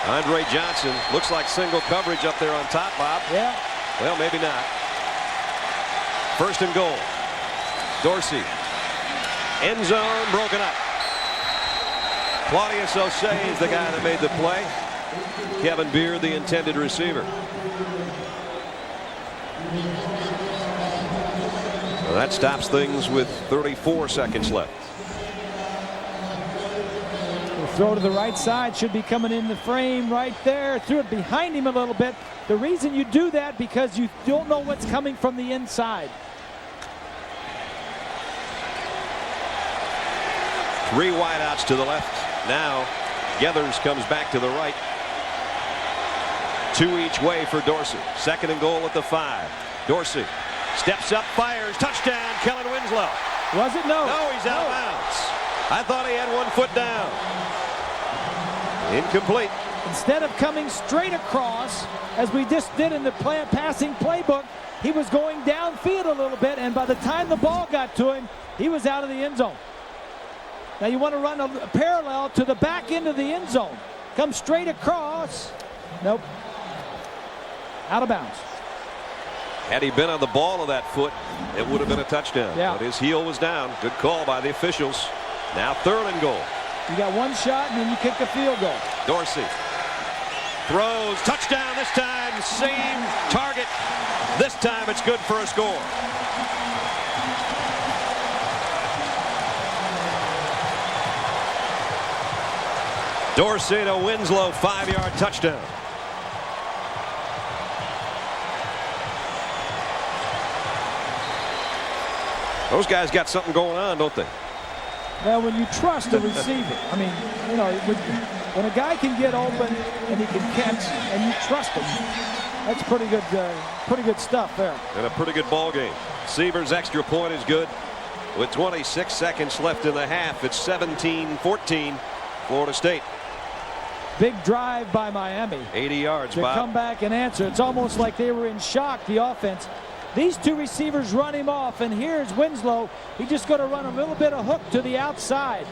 Andre Johnson looks like single coverage up there on top, Bob. Yeah. Well, maybe not. First and goal. Dorsey. End zone broken up. Claudius Osei is the guy that made the play. Kevin Beard, the intended receiver. Well, that stops things with 34 seconds left. The throw to the right side should be coming in the frame right there. Threw it behind him a little bit. The reason you do that because you don't know what's coming from the inside. 3 wideouts to the left. Now Geathers comes back to the right. 2 each way for Dorsey. Second and goal at the 5. Dorsey steps up, fires, touchdown, Kellen Winslow. Was it? No. No, he's out of bounds. I thought he had 1 foot down. Incomplete. Instead of coming straight across, as we just did in the passing playbook, he was going downfield a little bit, and by the time the ball got to him, he was out of the end zone. Now you want to run a parallel to the back end of the end zone. Come straight across. Nope. Out of bounds. Had he been on the ball of that foot, it would have been a touchdown. Yeah. But his heel was down. Good call by the officials. Now third and goal. You got 1 shot and then you kick the field goal. Dorsey throws, touchdown this time, same target. This time it's good for a score. Dorsey to Winslow, 5-yard touchdown. Those guys got something going on, don't they? Well, when you trust the receiver, I mean, you know, when a guy can get open and he can catch, and you trust him, that's pretty good stuff there. And a pretty good ball game. Seaver's extra point is good. With 26 seconds left in the half, it's 17-14, Florida State. Big drive by Miami. 80 yards, to Bob. come back and answer. It's almost like they were in shock, the offense. These 2 receivers run him off, and here's Winslow. He just got to run a little bit of hook to the outside.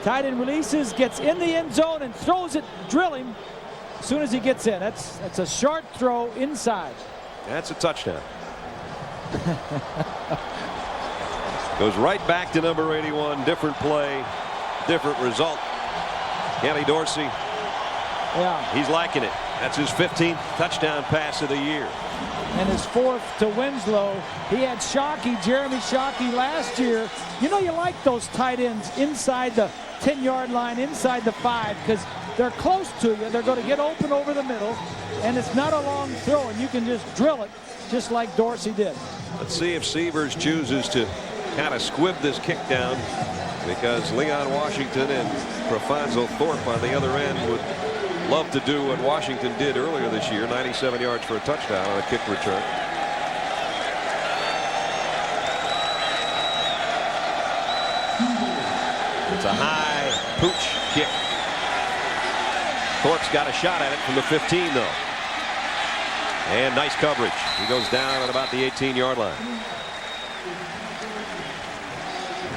Tight end releases, gets in the end zone, and throws it, drilling as soon as he gets in. That's a short throw inside. That's a touchdown. Goes right back to number 81. Different play, different result. Kenny Dorsey. Yeah. He's liking it. That's his 15th touchdown pass of the year. And his 4th to Winslow. He had Shockey, Jeremy Shockey last year. You know, you like those tight ends inside the 10-yard line, inside the 5, because they're close to you. They're going to get open over the middle, and it's not a long throw, and you can just drill it just like Dorsey did. Let's see if Severs chooses to kind of squib this kick down, because Leon Washington and Profonso Thorpe on the other end would love to do what Washington did earlier this year, 97 yards for a touchdown on a kick return. It's a high pooch kick. Thorpe's got a shot at it from the 15, though. And nice coverage. He goes down at about the 18-yard line.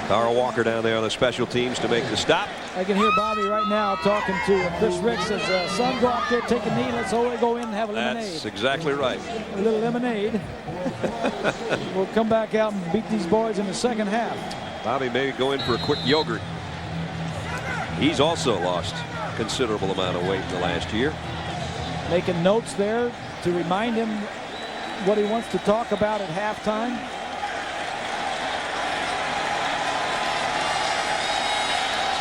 Carl Walker down there on the special teams to make the stop. I can hear Bobby right now talking to Chris Ricks as son, go out there, take a knee. Let's all go in and have a lemonade. That's exactly right. A little lemonade. We'll come back out and beat these boys in the second half. Bobby may go in for a quick yogurt. He's also lost a considerable amount of weight in the last year. Making notes there to remind him what he wants to talk about at halftime.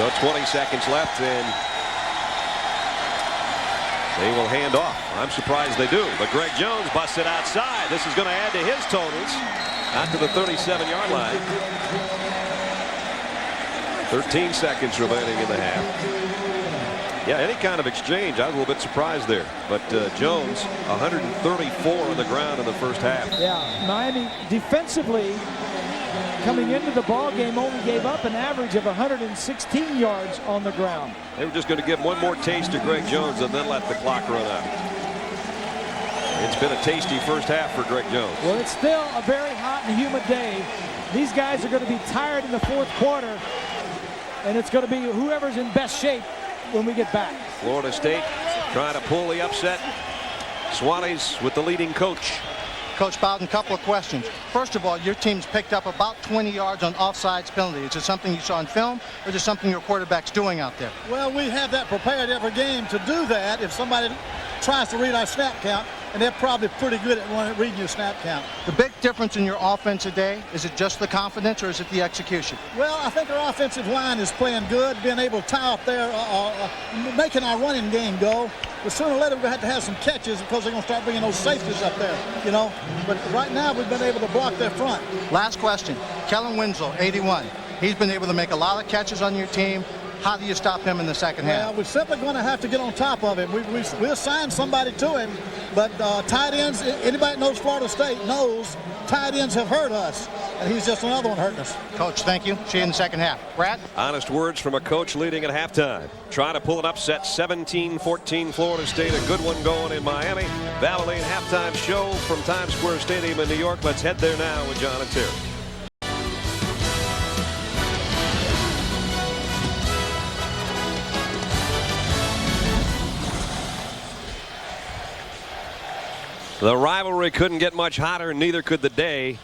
So 20 seconds left, and they will hand off. I'm surprised they do, but Greg Jones busts it outside. This is going to add to his totals out to the 37-yard line. 13 seconds remaining in the half. Yeah, any kind of exchange. I was a little bit surprised there, but Jones 134 on the ground in the first half. Yeah, Miami defensively coming into the ball game only gave up an average of 116 yards on the ground. They were just going to give one more taste to Greg Jones and then let the clock run out. It's been a tasty first half for Greg Jones. Well, it's still a very hot and humid day. These guys are going to be tired in the fourth quarter, and it's going to be whoever's in best shape when we get back. Florida State trying to pull the upset. Swannies with the leading coach. Coach Bowden, couple of questions. First of all, your team's picked up about 20 yards on offsides penalty. Is it something you saw on film, or is it something your quarterback's doing out there? Well, we have that prepared every game to do that if somebody tries to read our snap count, and they're probably pretty good at reading your snap count. The big difference in your offense today, is it just the confidence or is it the execution? Well, I think our offensive line is playing good, being able to tie up there, making our running game go. But sooner or later we're going to have some catches because they're going to start bringing those safeties up there, you know. But right now we've been able to block their front. Last question. Kellen Winslow, 81. He's been able to make a lot of catches on your team. How do you stop him in the second half? Well, we're simply going to have to get on top of him. We assign somebody to him, but tight ends, anybody that knows Florida State knows tight ends have hurt us, and he's just another one hurting us. Coach, thank you. See you in the second half. Brad? Honest words from a coach leading at halftime. Trying to pull an upset, 17-14 Florida State. A good one going in Miami. Valvoline halftime show from Times Square Stadium in New York. Let's head there now with John and Terry. The rivalry couldn't get much hotter, neither could the day.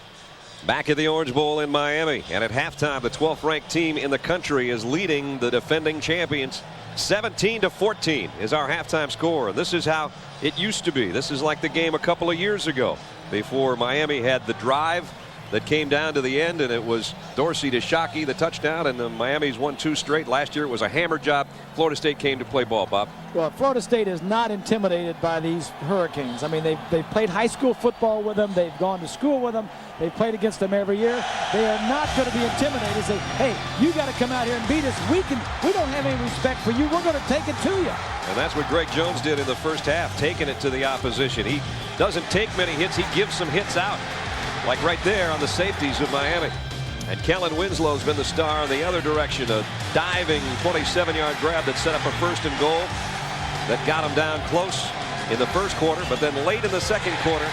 Back at the Orange Bowl in Miami, and at halftime the 12th ranked team in the country is leading the defending champions. 17-14 is our halftime score, and this is how it used to be. This is like the game a couple of years ago before Miami had the drive that came down to the end, and it was Dorsey to Shockey, the touchdown, and the Miami's won 2 straight. Last year it was a hammer job. Florida State came to play ball, Bob. Well, Florida State is not intimidated by these Hurricanes. I mean, they've played high school football with them. They've gone to school with them. They've played against them every year. They are not going to be intimidated. Say, hey, you got to come out here and beat us. We don't have any respect for you. We're going to take it to you. And that's what Greg Jones did in the first half, taking it to the opposition. He doesn't take many hits. He gives some hits out, like right there on the safeties of Miami. And Kellen Winslow's been the star in the other direction. A diving 27-yard grab that set up a 1st and goal that got him down close in the first quarter. But then late in the second quarter,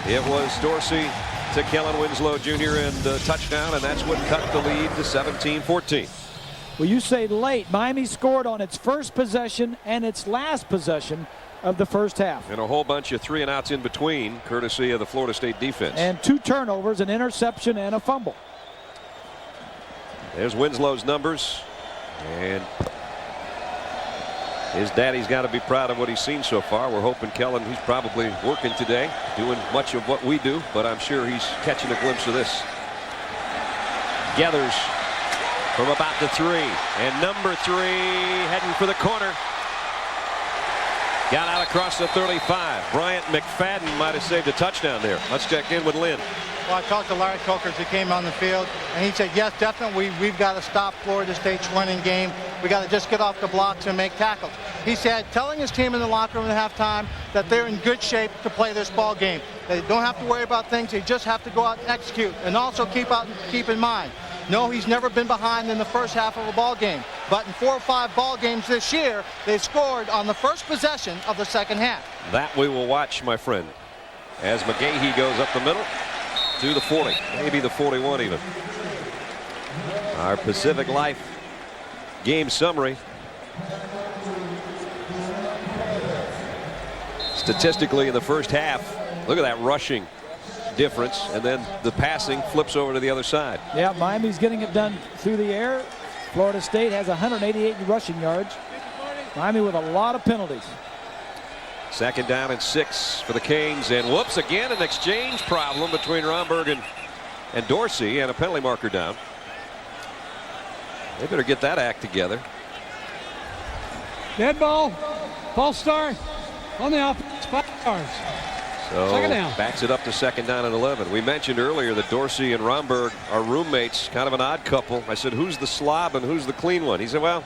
it was Dorsey to Kellen Winslow Jr. and a touchdown, and that's what cut the lead to 17-14. Well, you say late. Miami scored on its first possession and its last possession of the first half. And a whole bunch of 3 and outs in between, courtesy of the Florida State defense. And 2 turnovers, an interception, and a fumble. There's Winslow's numbers, and his daddy's got to be proud of what he's seen so far. We're hoping Kellen, he's probably working today, doing much of what we do, but I'm sure he's catching a glimpse of this. Geathers from about the 3, and number 3 heading for the corner. Got out across the 35. Bryant McFadden might have saved a touchdown there. Let's check in with Lynn. Well, I talked to Larry Coker as he came on the field, and he said, yes, definitely, we've got to stop Florida State's running game. We got to just get off the blocks and make tackles. He said, telling his team in the locker room at halftime that they're in good shape to play this ball game. They don't have to worry about things. They just have to go out and execute. And also keep in mind, no, he's never been behind in the first half of a ball game. But in 4 or 5 ball games this year, they've scored on the first possession of the second half. That we will watch, my friend, as McGahee goes up the middle to the 40, maybe the 41 even. Our Pacific Life game summary. Statistically in the first half, look at that rushing difference, and then the passing flips over to the other side. Yeah, Miami's getting it done through the air. Florida State has 188 rushing yards. Miami with a lot of penalties. 2nd down and 6 for the Canes, and whoops, again an exchange problem between Romberg and Dorsey, and a penalty marker down. They better get that act together. Dead ball. False start on the offense. 5 yards. So Second down. backs it up to 2nd down and 11. We mentioned earlier that Dorsey and Romberg are roommates, kind of an odd couple. I said, who's the slob and who's the clean one? He said, well,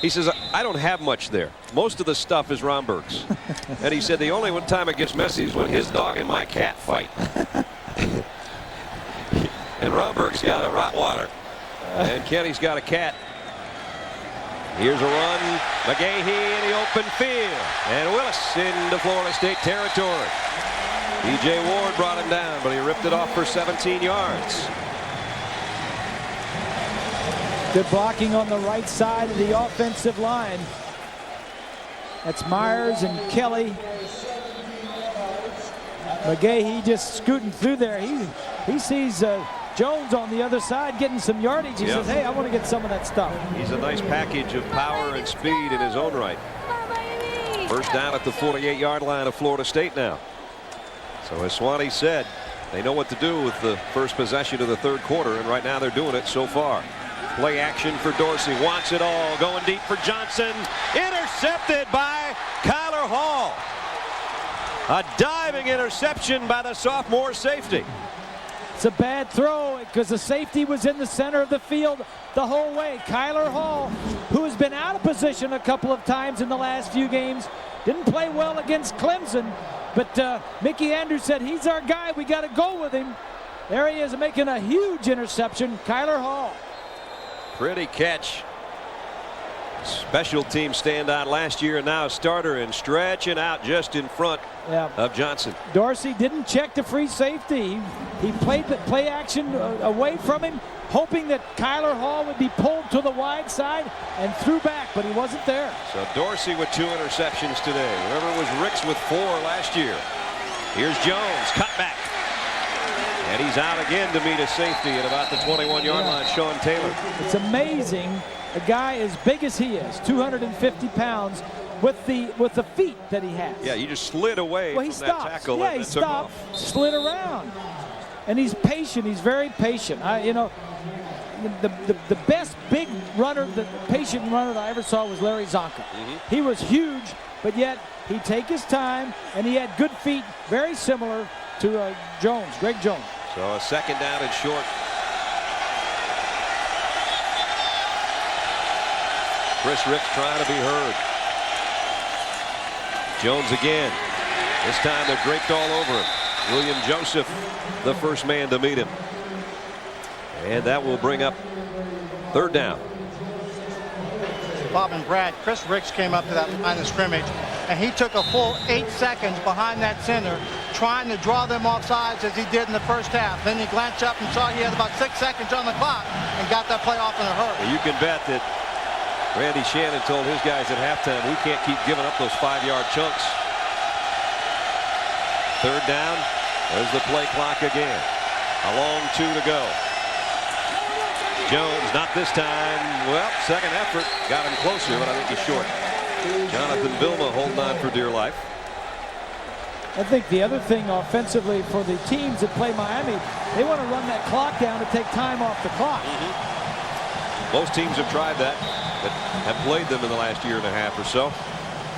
he says, I don't have much there. Most of the stuff is Romberg's. And he said the only one time it gets messy is when his dog and my cat fight. And Romberg's got a Rottweiler. And Kenny's got a cat. Here's a run. McGahee in the open field. And Willis into Florida State territory. DJ Ward brought him down, but he ripped it off for 17 yards. Good blocking on the right side of the offensive line. That's Myers and Kelly. McGahee just scooting through there. He sees Jones on the other side getting some yardage. He says, hey, I want to get some of that stuff. He's a nice package of power and speed in his own right. First down at the 48-yard line of Florida State now. So as Swanee said, they know what to do with the first possession of the 3rd quarter, and right now they're doing it so far. Play action for Dorsey. Wants it all. Going deep for Johnson. Intercepted by Kyler Hall. A diving interception by the sophomore safety. It's a bad throw because the safety was in the center of the field the whole way. Kyler Hall, who has been out of position a couple of times in the last few games, didn't play well against Clemson, but Mickey Andrews said he's our guy. We got to go with him. There he is making a huge interception. Kyler Hall. Pretty catch. Special team standout last year, and now a starter and stretching out just in front of Johnson. Dorsey didn't check the free safety. He played the play action away from him, hoping that Kyler Hall would be pulled to the wide side and threw back, but he wasn't there. So Dorsey with 2 interceptions today. Remember, it was Ricks with 4 last year. Here's Jones, cut back. And he's out again to meet a safety at about the 21-yard line, Sean Taylor. It's amazing. A guy as big as he is, 250 pounds, with the feet that he has. Yeah, you just slid away well, he from stopped. that tackle. Yeah, and he took stopped, off. slid around. And he's patient. He's very patient. You know, the best big runner, the patient runner that I ever saw was Larry Zonka. He was huge, but yet he'd take his time, and he had good feet, very similar to Jones, Greg Jones. So a 2nd down and short. Chris Ricks trying to be heard. Jones again. This time they're draped all over him. William Joseph, the first man to meet him. And that will bring up 3rd down. Bob and Brad, Chris Ricks came up to that line of scrimmage, and he took a full 8 seconds behind that center, trying to draw them off sides as he did in the first half. Then he glanced up and saw he had about 6 seconds on the clock and got that play off in a hurry. Well, you can bet that Randy Shannon told his guys at halftime, we can't keep giving up those 5-yard chunks. 3rd down. There's the play clock again. A long 2 to go. Jones, not this time. Well, second effort. Got him closer, but I think he's short. Jonathan Vilma holding on for dear life. I think the other thing offensively for the teams that play Miami, they want to run that clock down to take time off the clock. Most teams have tried that, but have played them in the last year and a half or so.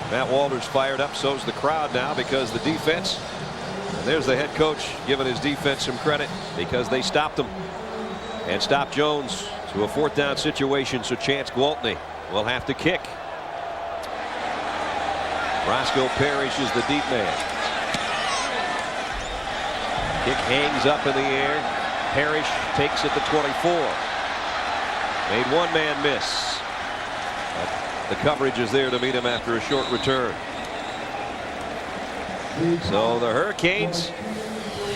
Matt Walters fired up, so's the crowd now, because the defense, and there's the head coach giving his defense some credit because they stopped him and stopped Jones to a 4th down situation. So Chance Gwaltney will have to kick. Roscoe Parrish is the deep man. Kick hangs up in the air. Parrish takes it to 24. Made one man miss. But the coverage is there to meet him after a short return. So the Hurricanes,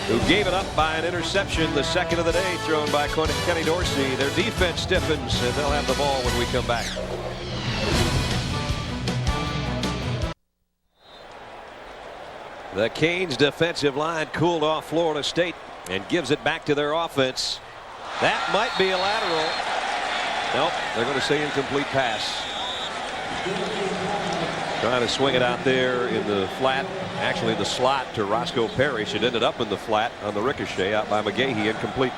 who gave it up by an interception, the 2nd of the day thrown by Kenny Dorsey, their defense stiffens, and they'll have the ball when we come back. The Canes defensive line cooled off Florida State and gives it back to their offense. That might be a lateral. Nope, they're going to say incomplete pass. Trying to swing it out there in the flat, actually the slot to Roscoe Parrish. It ended up in the flat on the ricochet out by McGahee, incomplete.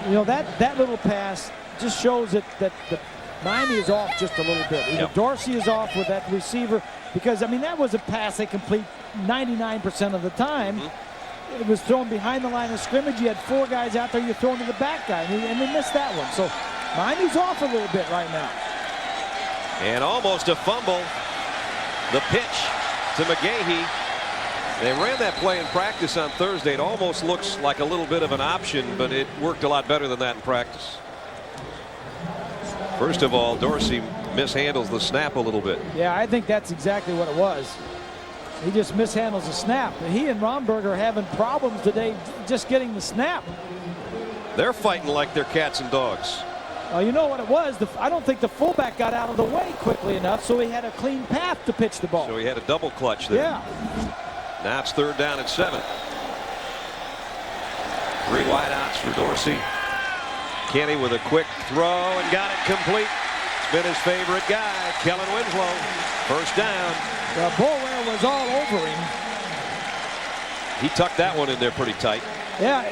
You know, that little pass, just shows that the Miami is off just a little bit. Either Dorsey is off with that receiver, because I mean that was a pass they complete 99% of the time. It was thrown behind the line of scrimmage. You had 4 guys out there. You throw to the back guy, and they missed that one. So Miami's off a little bit right now. And almost a fumble. The pitch to McGahee. They ran that play in practice on Thursday. It almost looks like a little bit of an option, but it worked a lot better than that in practice. First of all, Dorsey mishandles the snap a little bit. Yeah, I think that's exactly what it was. He just mishandles the snap. He and Romberg are having problems today just getting the snap. They're fighting like they're cats and dogs. You know what it was? I don't think the fullback got out of the way quickly enough, so he had a clean path to pitch the ball. So he had a double clutch there. Yeah. Now it's 3rd down and 7. 3 wideouts for Dorsey. Kenny with a quick throw and got it complete. It's been his favorite guy, Kellen Winslow. First down. Well, Boulware was all over him. He tucked that one in there pretty tight. Yeah,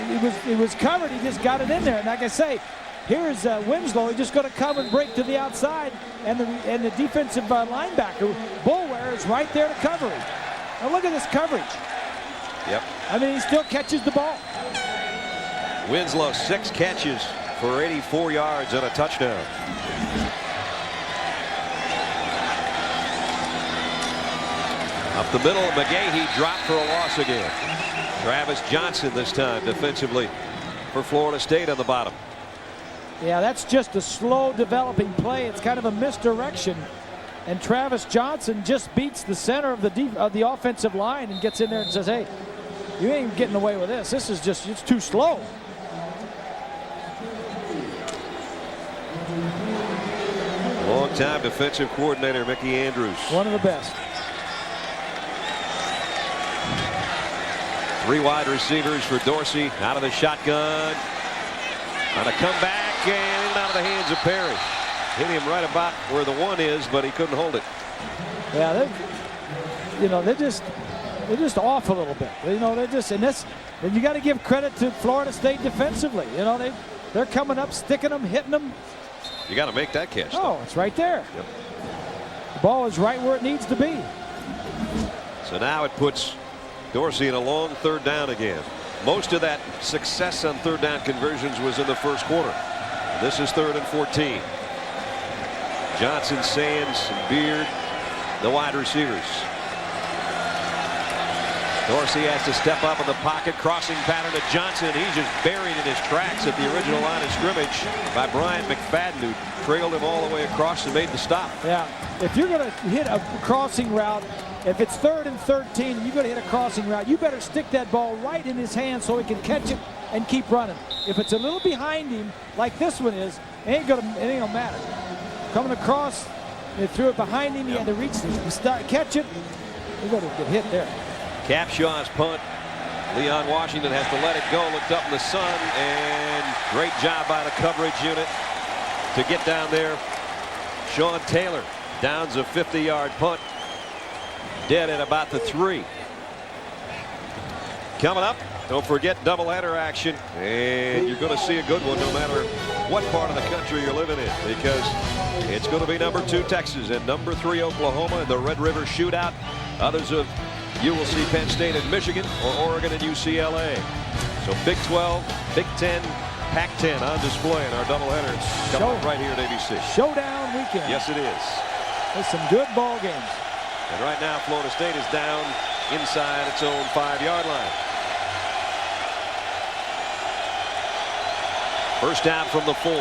it was covered. He just got it in there. And like I say, here's Winslow. He just got to cover and break to the outside, and the defensive linebacker Boulware is right there to cover him. Now look at this coverage. Yep. I mean, he still catches the ball. Winslow 6 catches for 84 yards and a touchdown. Up the middle, McGahee dropped for a loss again. Travis Johnson this time defensively for Florida State on the bottom. Yeah, that's just a slow developing play. It's kind of a misdirection. And Travis Johnson just beats the center of the offensive line and gets in there and says, hey, you ain't getting away with this. This is just, it's too slow. Long-time defensive coordinator Mickey Andrews. One of the best. 3 wide receivers for Dorsey out of the shotgun. On a comeback and out of the hands of Perry. Hit him right about where the 1 is, but he couldn't hold it. Yeah, they're just off a little bit. They're just, and you got to give credit to Florida State defensively. They're coming up, sticking them, hitting them. You got to make that catch. Oh, it's right there. Yep. The ball is right where it needs to be. So now it puts Dorsey in a long 3rd down again. Most of that success on 3rd down conversions was in the first quarter. This is 3rd and 14. Johnson, Sands, and Beard, the wide receivers. Dorsey has to step up in the pocket, crossing pattern to Johnson. He's just buried in his tracks at the original line of scrimmage by Brian McFadden, who trailed him all the way across and made the stop. Yeah, if you're going to hit a crossing route, if it's 3rd and 13 and you're going to hit a crossing route, you better stick that ball right in his hand so he can catch it and keep running. If it's a little behind him, like this one is, it ain't gonna matter. Coming across, they threw it behind him. He had to reach it, catch it. He's going to get hit there. Capshaw's punt. Leon Washington has to let it go. Looked up in the sun, and great job by the coverage unit to get down there. Sean Taylor downs a 50-yard punt. Dead at about the 3. Coming up, don't forget doubleheader action, and you're going to see a good one no matter what part of the country you're living in, because it's going to be number 2 Texas and number 3 Oklahoma in the Red River Shootout. Others of you will see Penn State and Michigan, or Oregon and UCLA. So Big 12, Big 10, Pac-10 on display in our doubleheader. Coming up right here at ABC. Showdown weekend. Yes, it is. There's some good ball games. And right now, Florida State is down inside its own 5-yard line. First down from the 4.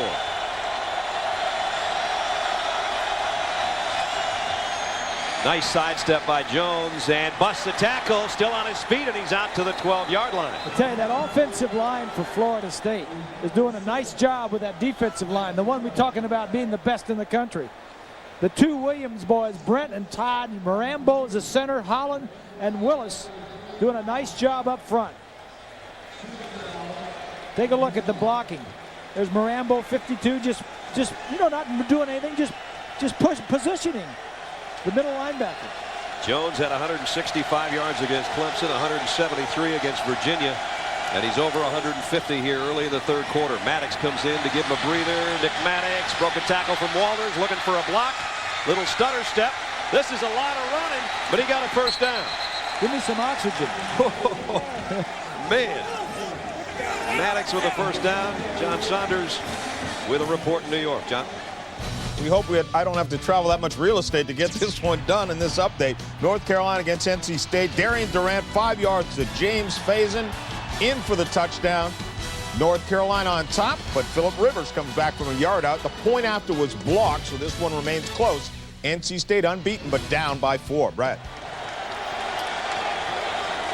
Nice sidestep by Jones, and busts the tackle, still on his feet, and he's out to the 12-yard line. I tell you, that offensive line for Florida State is doing a nice job with that defensive line, the one we're talking about being the best in the country. The 2 Williams boys, Brent and Todd, Marambo is the center, Holland and Willis doing a nice job up front. Take a look at the blocking. There's Marambo, 52, just not doing anything, just positioning the middle linebacker. Jones had 165 yards against Clemson, 173 against Virginia. And he's over 150 here early in the third quarter. Maddox comes in to give him a breather. Nick Maddox broke a tackle from Walters, looking for a block. Little stutter step. This is a lot of running, but he got a first down. Give me some oxygen. Man. Maddox with a first down. John Saunders with a report in New York. John. We hope I don't have to travel that much real estate to get this one done in this update. North Carolina against NC State. Darian Durant, 5 yards to James Faison, in for the touchdown. North Carolina on top, but Phillip Rivers comes back from a yard out. The point after was blocked, so this one remains close. NC State unbeaten, but down by 4. Brad.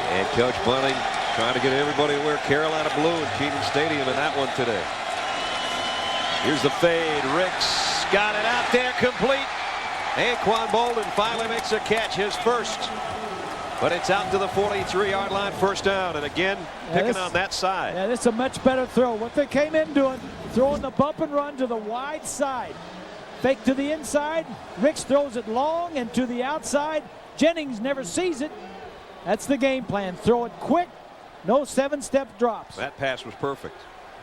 And Coach Bunting trying to get everybody to wear Carolina blue in Kenan Stadium in that one today. Here's the fade. Ricks got it out there, complete. Anquan Bolden finally makes a catch, his first. But it's out to the 43-yard line, first down. And again, picking on that side. Yeah, this is a much better throw. What they came in doing, throwing the bump and run to the wide side. Fake to the inside. Ricks throws it long and to the outside. Jennings never sees it. That's the game plan. Throw it quick. No 7-step drops. That pass was perfect.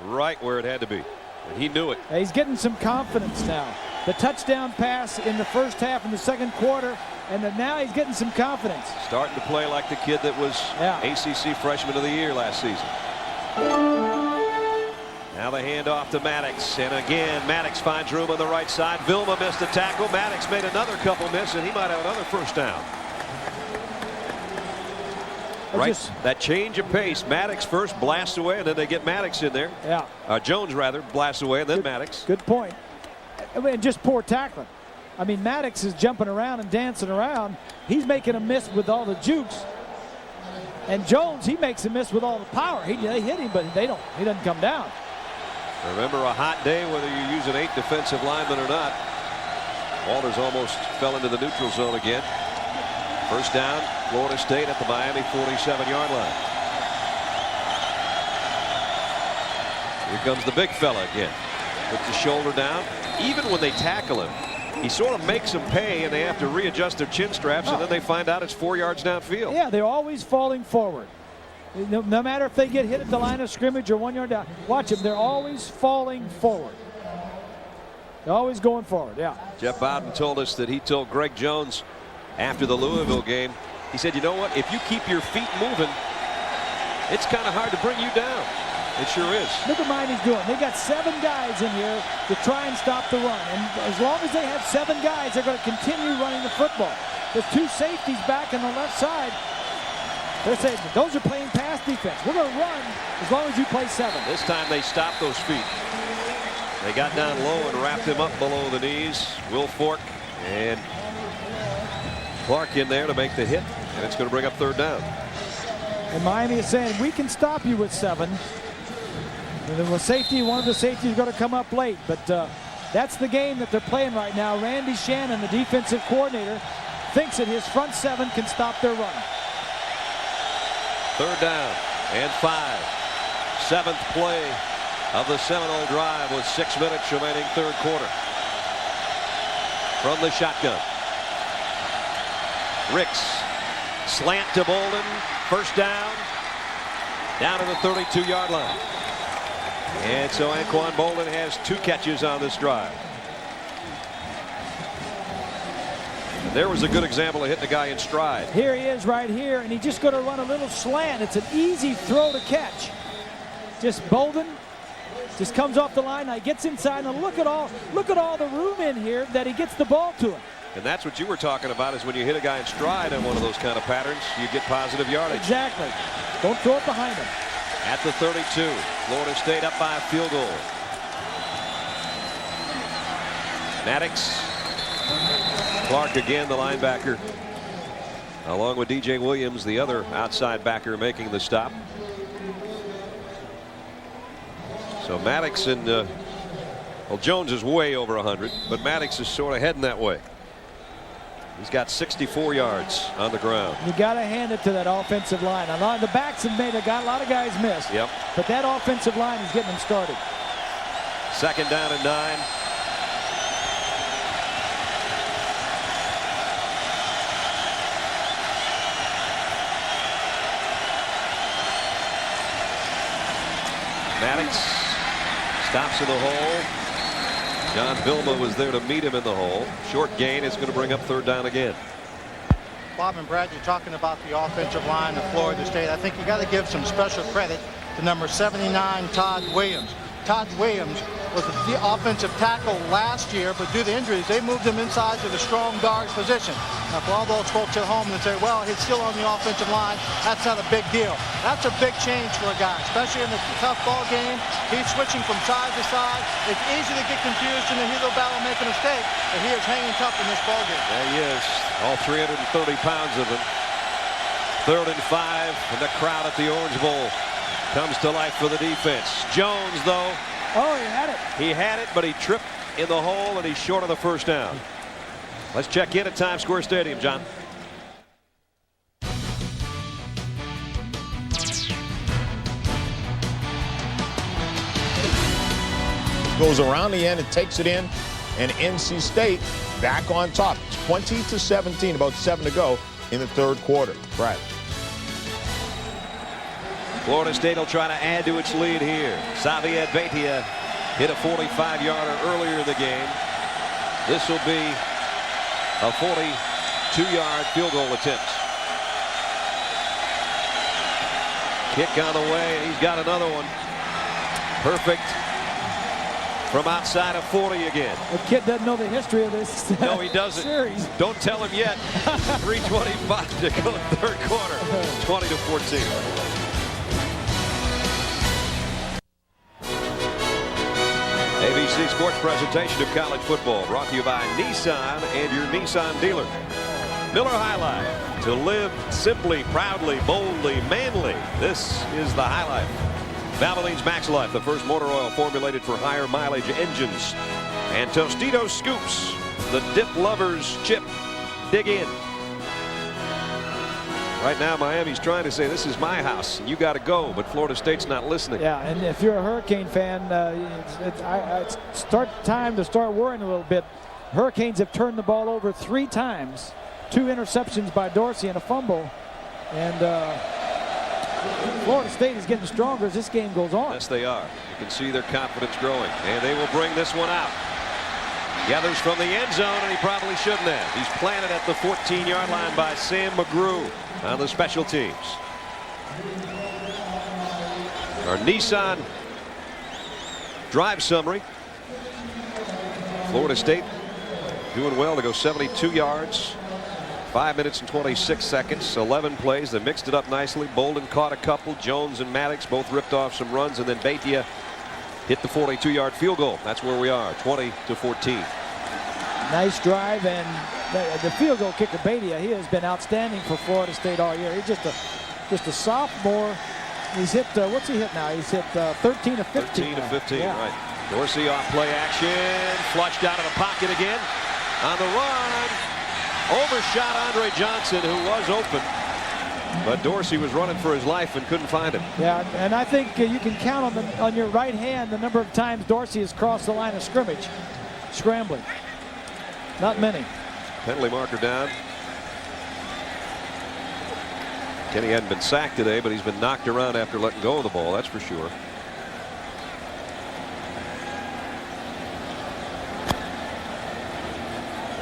Right where it had to be. And he knew it. He's getting some confidence now. The touchdown pass in the first half in the second quarter, and then now he's getting some confidence. Starting to play like the kid that was ACC Freshman of the Year last season. Now the handoff to Maddox, and again Maddox finds room on the right side. Vilma missed the tackle. Maddox made another couple miss, and he might have another first down. Right, that change of pace. Maddox first blasts away, and then they get Maddox in there. Yeah. Jones rather blasts away, and then Maddox. Good point. I mean, just poor tackling. I mean, Maddox is jumping around and dancing around. He's making a miss with all the jukes. And Jones, he makes a miss with all the power. They hit him, but he doesn't come down. Remember, a hot day, whether you're using 8 defensive linemen or not. Walters almost fell into the neutral zone again. First down, Florida State at the Miami 47-yard line. Here comes the big fella again. Puts his shoulder down. Even when they tackle him, he sort of makes them pay, and they have to readjust their chin straps, and then they find out it's 4 yards downfield. Yeah, they're always falling forward. No matter if they get hit at the line of scrimmage or 1 yard down. Watch them. They're always falling forward. They're always going forward, yeah. Jeff Bowden told us that he told Greg Jones after the Louisville game, he said, you know what, if you keep your feet moving, it's kind of hard to bring you down. It sure is. Look what Miami's doing. They got 7 guys in here to try and stop the run. And as long as they have 7 guys, they're going to continue running the football. There's 2 safeties back on the left side. They're saying, those are playing pass defense. We're going to run as long as you play 7. This time they stopped those feet. They got down low and wrapped him up below the knees. Will Fork and Clark in there to make the hit, and it's going to bring up third down. And Miami is saying, we can stop you with 7. And then with safety, one of the safeties is going to come up late. But that's the game that they're playing right now. Randy Shannon, the defensive coordinator, thinks that his front 7 can stop their run. Third down and 5. 7th play of the Seminole drive with 6 minutes remaining third quarter. From the shotgun. Ricks, slant to Bolden, first down to the 32-yard line. And so Anquan Bolden has 2 catches on this drive. There was a good example of hitting a guy in stride. Here he is right here, and he's just going to run a little slant. It's an easy throw to catch. Just Bolden just comes off the line. Now he gets inside, and look at all the room in here that he gets the ball to him. And that's what you were talking about, is when you hit a guy in stride on one of those kind of patterns, you get positive yardage. Exactly. Don't throw it behind him. At the 32, Florida State up by a field goal. Maddox, Clark again, the linebacker, along with DJ Williams, the other outside backer, making the stop. So Maddox and well, Jones is way over 100, but Maddox is sort of heading that way. He's got 64 yards on the ground. You got to hand it to that offensive line. The backs have made a lot of guys miss. Yep. But that offensive line is getting them started. Second down and 9. Maddox stops in the hole. John Vilma was there to meet him in the hole. Short gain is going to bring up 3rd down again. Bob and Brad, you're talking about the offensive line of Florida State. I think you got to give some special credit to number 79, Todd Williams. Todd Williams was the offensive tackle last year, but due to injuries, they moved him inside to the strong guard position. Now, for all those folks at home that say, well, he's still on the offensive line, that's not a big deal. That's a big change for a guy, especially in a tough ball game. He's switching from side to side. It's easy to get confused in the heel battle and make a mistake, but he is hanging tough in this ball game. There he is, all 330 pounds of him. 3rd and 5, and the crowd at the Orange Bowl comes to life for the defense. Jones, though. Oh, he had it. He had it, but he tripped in the hole, and he's short of the 1st down. Let's check in at Times Square Stadium, John. Goes around the end and takes it in, and NC State back on top. 20-17, about 7 to go in the 3rd quarter. Brad. Florida State will try to add to its lead here. Xavier Beitia hit a 45-yarder earlier in the game. This will be a 42-yard field goal attempt. Kick on the way, and he's got another one. Perfect from outside of 40 again. The kid doesn't know the history of this. No, he doesn't. Series. Don't tell him yet. 3:25 to go, 3rd quarter. 20-14. ABC Sports presentation of college football brought to you by Nissan and your Nissan dealer. Miller High Life. To live simply, proudly, boldly, manly. This is the High Life. Valvoline's Max Life, the first motor oil formulated for higher mileage engines. And Tostitos Scoops, the dip lovers chip. Dig in. Right now, Miami's trying to say, this is my house, and you got to go, but Florida State's not listening. Yeah, and if you're a Hurricane fan, it's time to start worrying a little bit. Hurricanes have turned the ball over 3 times. 2 interceptions by Dorsey and a fumble. And Florida State is getting stronger as this game goes on. Yes, they are. You can see their confidence growing. And they will bring this one out. Gathers from the end zone, and he probably shouldn't have. He's planted at the 14-yard line by Sam McGrew on the special teams. Our Nissan drive summary. Florida State doing well to go 72 yards. 5 minutes and 26 seconds. 11 plays. They mixed it up nicely. Bolden caught a couple. Jones and Maddox both ripped off some runs, and then Beitia hit the 42-yard field goal. That's where we are, 20-14. Nice drive, and the field goal kicker Beitia, he has been outstanding for Florida State all year. He's just a sophomore. He's hit what's he hit now? He's hit 13 of 15. 13 of 15, yeah. right. Dorsey off play action, flushed out of the pocket again. On the run, overshot Andre Johnson, who was open. But Dorsey was running for his life and couldn't find him. Yeah, and I think you can count on your right hand the number of times Dorsey has crossed the line of scrimmage, scrambling. Not many. Penalty marker down. Kenny hadn't been sacked today, but he's been knocked around after letting go of the ball, that's for sure.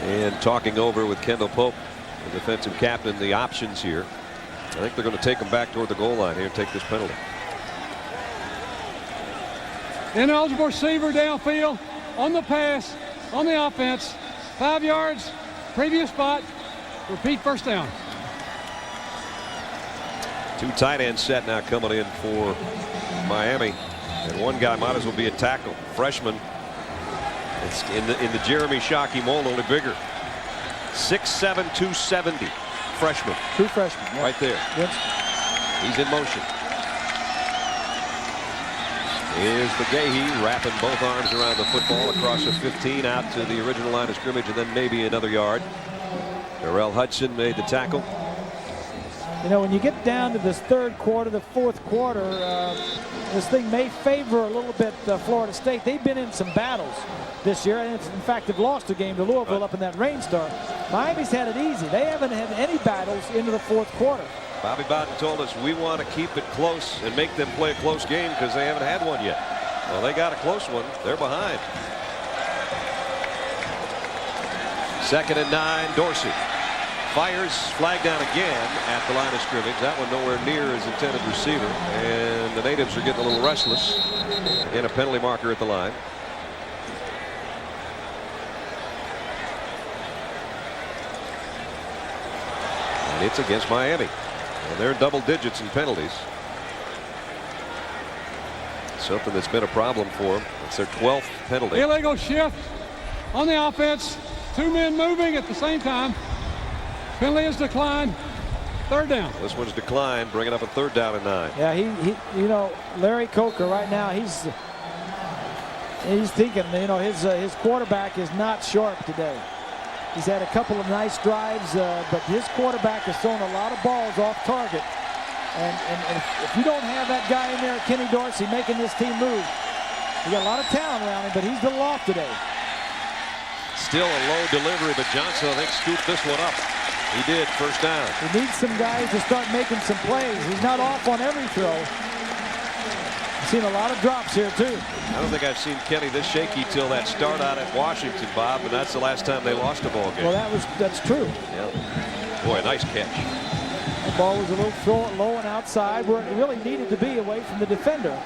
And talking over with Kendall Pope, the defensive captain, the options here. I think they're going to take him back toward the goal line here and take this penalty. Ineligible receiver downfield on the pass, on the offense. 5 yards, previous spot, repeat, 1st down. 2 tight ends set now coming in for Miami, and one guy might as well be a tackle. Freshman. It's in the Jeremy Shockey mold, only bigger. 6'7", 270. Freshman. True freshman. Yeah. Right there. Yes. He's in motion. Here's McGahee wrapping both arms around the football across the 15 out to the original line of scrimmage, and then maybe another yard. Darrell Hudson made the tackle. You know, when you get down to this third quarter, the fourth quarter, this thing may favor a little bit Florida State. They've been in some battles this year, and in fact have lost a game to Louisville up in that rainstorm. Miami's had it easy. They haven't had any battles into the fourth quarter. Bobby Bowden told us we want to keep it close and make them play a close game because they haven't had one yet. Well, they got a close one. They're behind. 2nd and 9, Dorsey. Fires, flag down again at the line of scrimmage. That one nowhere near his intended receiver. And the natives are getting a little restless. And a penalty marker at the line. And it's against Miami. And they're double digits in penalties. Something that's been a problem for them. It's their 12th penalty. Illegal shift on the offense. 2 men moving at the same time. Penalty is declined. 3rd down. This one's declined, bringing up a 3rd down and 9. Yeah, you know, Larry Coker right now, he's thinking, you know, his quarterback is not sharp today. He's had a couple of nice drives, but his quarterback has thrown a lot of balls off target. And if you don't have that guy in there, Kenny Dorsey, making this team move, you got a lot of talent around him, but he's a little off today. Still a low delivery, but Johnson, I think, scooped this one up. He did. 1st down. He needs some guys to start making some plays. He's not off on every throw. I've seen a lot of drops here, too. I don't think I've seen Kenny this shaky till that start out at Washington, Bob, and that's the last time they lost a ball game. Well, that's true. Yeah. Boy, nice catch. The ball was a little low and outside where it really needed to be, away from the defender.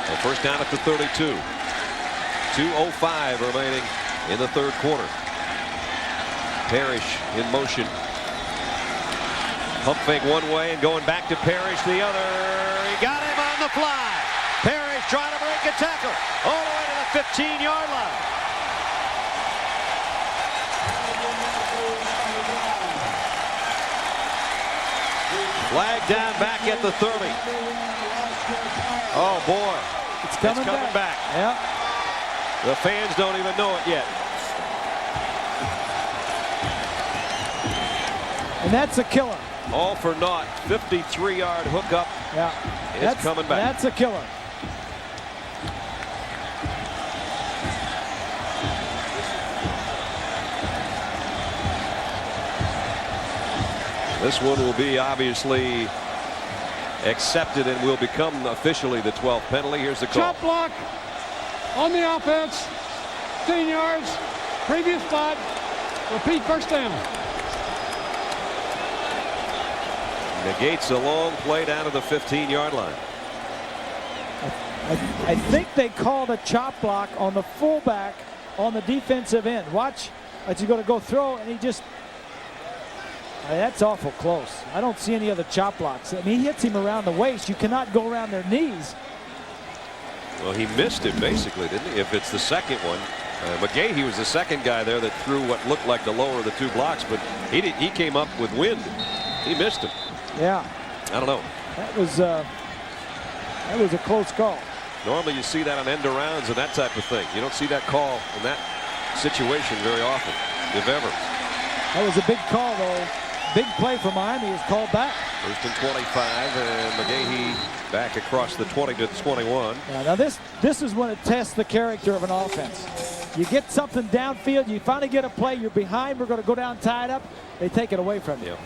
Well, 1st down at the 32. 2:05 remaining in the 3rd quarter. Parrish in motion. Pump fake one way and going back to Parrish the other. He got him on the fly. Parrish trying to break a tackle all the way to the 15-yard line. Flag down back at the 30. Oh boy. It's coming back. Yeah. The fans don't even know it yet. And that's a killer. All for naught. 53-yard hookup. Yeah. It's coming back. That's a killer. This one will be obviously accepted and will become officially the 12th penalty. Here's the call. Chop block on the offense. 10 yards. Previous spot. Repeat 1st down. Negates a long play down to the 15-yard line. I think they called a chop block on the fullback on the defensive end. Watch as he's going to go throw, and he just... that's awful close. I don't see any other chop blocks. I mean, he hits him around the waist. You cannot go around their knees. Well, he missed it basically, didn't he? If it's the second one. McGahee was the second guy there that threw what looked like the lower of the 2 blocks, but he came up with wind. He missed him. Yeah. I don't know. That was a close call. Normally you see that on end arounds and that type of thing. You don't see that call in that situation very often, if ever. That was a big call, though. Big play for Miami is called back. 1st and 25, and McGahee back across the 20 to the 21. Yeah, now this is when it tests the character of an offense. You get something downfield, you finally get a play, you're behind, we're going to go down tied up, they take it away from you. Yeah.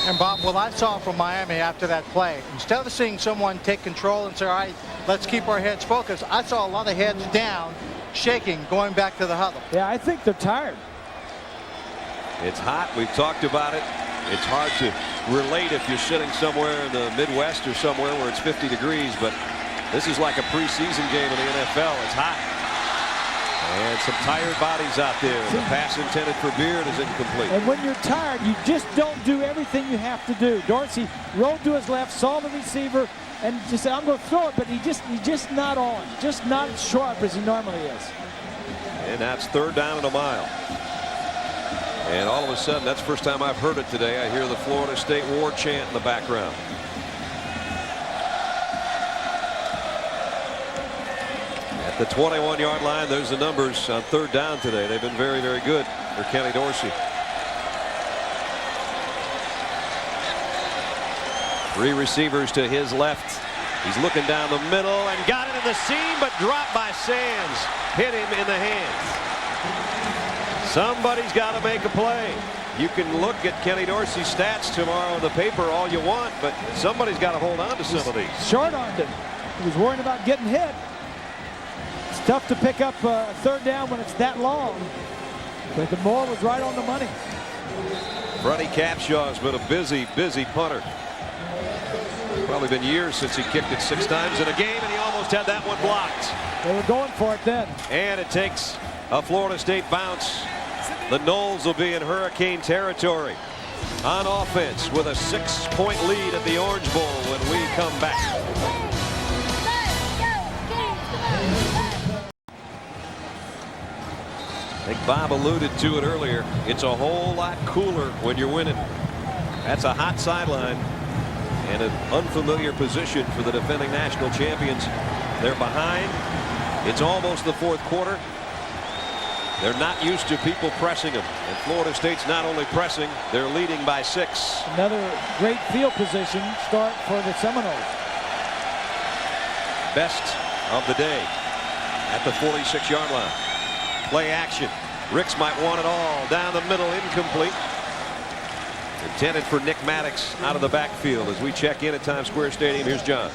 And Bob, what I saw from Miami after that play, instead of seeing someone take control and say, all right, let's keep our heads focused, I saw a lot of heads down, shaking, going back to the huddle. Yeah, I think they're tired. It's hot. We've talked about it. It's hard to relate if you're sitting somewhere in the Midwest or somewhere where it's 50 degrees, but this is like a preseason game in the NFL. It's hot. And some tired bodies out there. The pass intended for Beard is incomplete. And when you're tired, you just don't do everything you have to do. Dorsey rolled to his left, saw the receiver, and just said, I'm going to throw it, but he's just not on. Just not as sharp as he normally is. And that's 3rd down and a mile. And all of a sudden, that's the first time I've heard it today. I hear the Florida State war chant in the background. At the 21-yard line, there's the numbers on 3rd down today. They've been very, very good for Kenny Dorsey. Three receivers to his left. He's looking down the middle and got it in the seam, but dropped by Sands. Hit him in the hands. Somebody's got to make a play. You can look at Kenny Dorsey's stats tomorrow in the paper all you want, but somebody's got to hold on to some of these. Short-armed him. He was worried about getting hit. It's tough to pick up a third down when it's that long. But the ball was right on the money. Freddie Capshaw's been a busy punter. Probably been years since he kicked it 6 times in a game, and he almost had that one blocked. They were going for it then. And it takes a Florida State bounce. The Noles will be in hurricane territory on offense with a 6-point lead at the Orange Bowl when we come back. I think Bob alluded to it earlier. It's a whole lot cooler when you're winning. That's a hot sideline and an unfamiliar position for the defending national champions. They're behind. It's almost the fourth quarter. They're not used to people pressing them. And Florida State's not only pressing, they're leading by 6. Another great field position start for the Seminoles. Best of the day at the 46-yard line. Play action. Ricks might want it all. Down the middle, incomplete. Intended for Nick Maddox out of the backfield as we check in at Times Square Stadium. Here's John.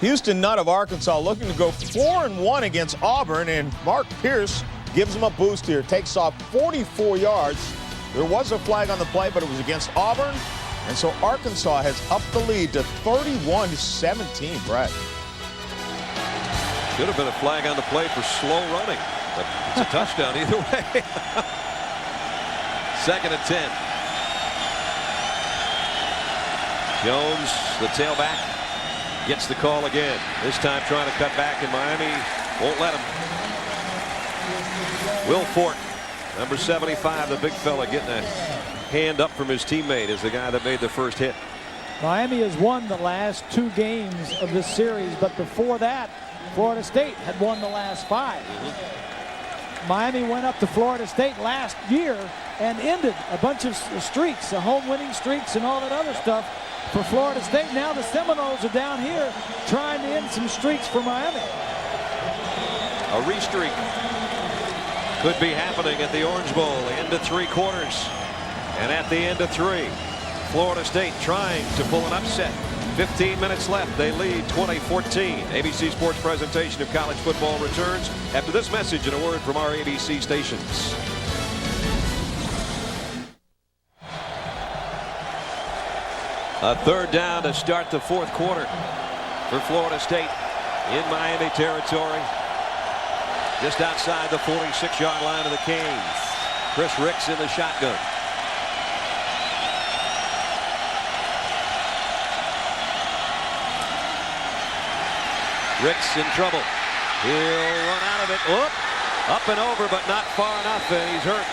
Houston Nutt of Arkansas looking to go 4-1 against Auburn, and Mark Pierce gives him a boost here. Takes off 44 yards. There was a flag on the play, but it was against Auburn. And so Arkansas has upped the lead to 31-17, Brett. Should have been a flag on the play for slow running, but it's a touchdown either way. 2nd and 10. Jones, the tailback, gets the call again. This time trying to cut back, and Miami won't let him. Will Fort, number 75, the big fella, getting a hand up from his teammate, is the guy that made the first hit. Miami has won the last 2 games of this series, but before that, Florida State had won the last 5. Miami went up to Florida State last year and ended a bunch of streaks, the home winning streaks and all that other stuff for Florida State. Now the Seminoles are down here trying to end some streaks for Miami. A re-streak could be happening at the Orange Bowl into 3 quarters. And at the end of 3, Florida State trying to pull an upset. 15 minutes left. They lead 20-14. ABC Sports presentation of college football returns after this message and a word from our ABC stations. A 3rd down to start the 4th quarter for Florida State in Miami territory. Just outside the 46-yard line of the Canes. Chris Ricks in the shotgun. Ricks in trouble. He'll run out of it. Whoop. Up and over, but not far enough, and he's hurt.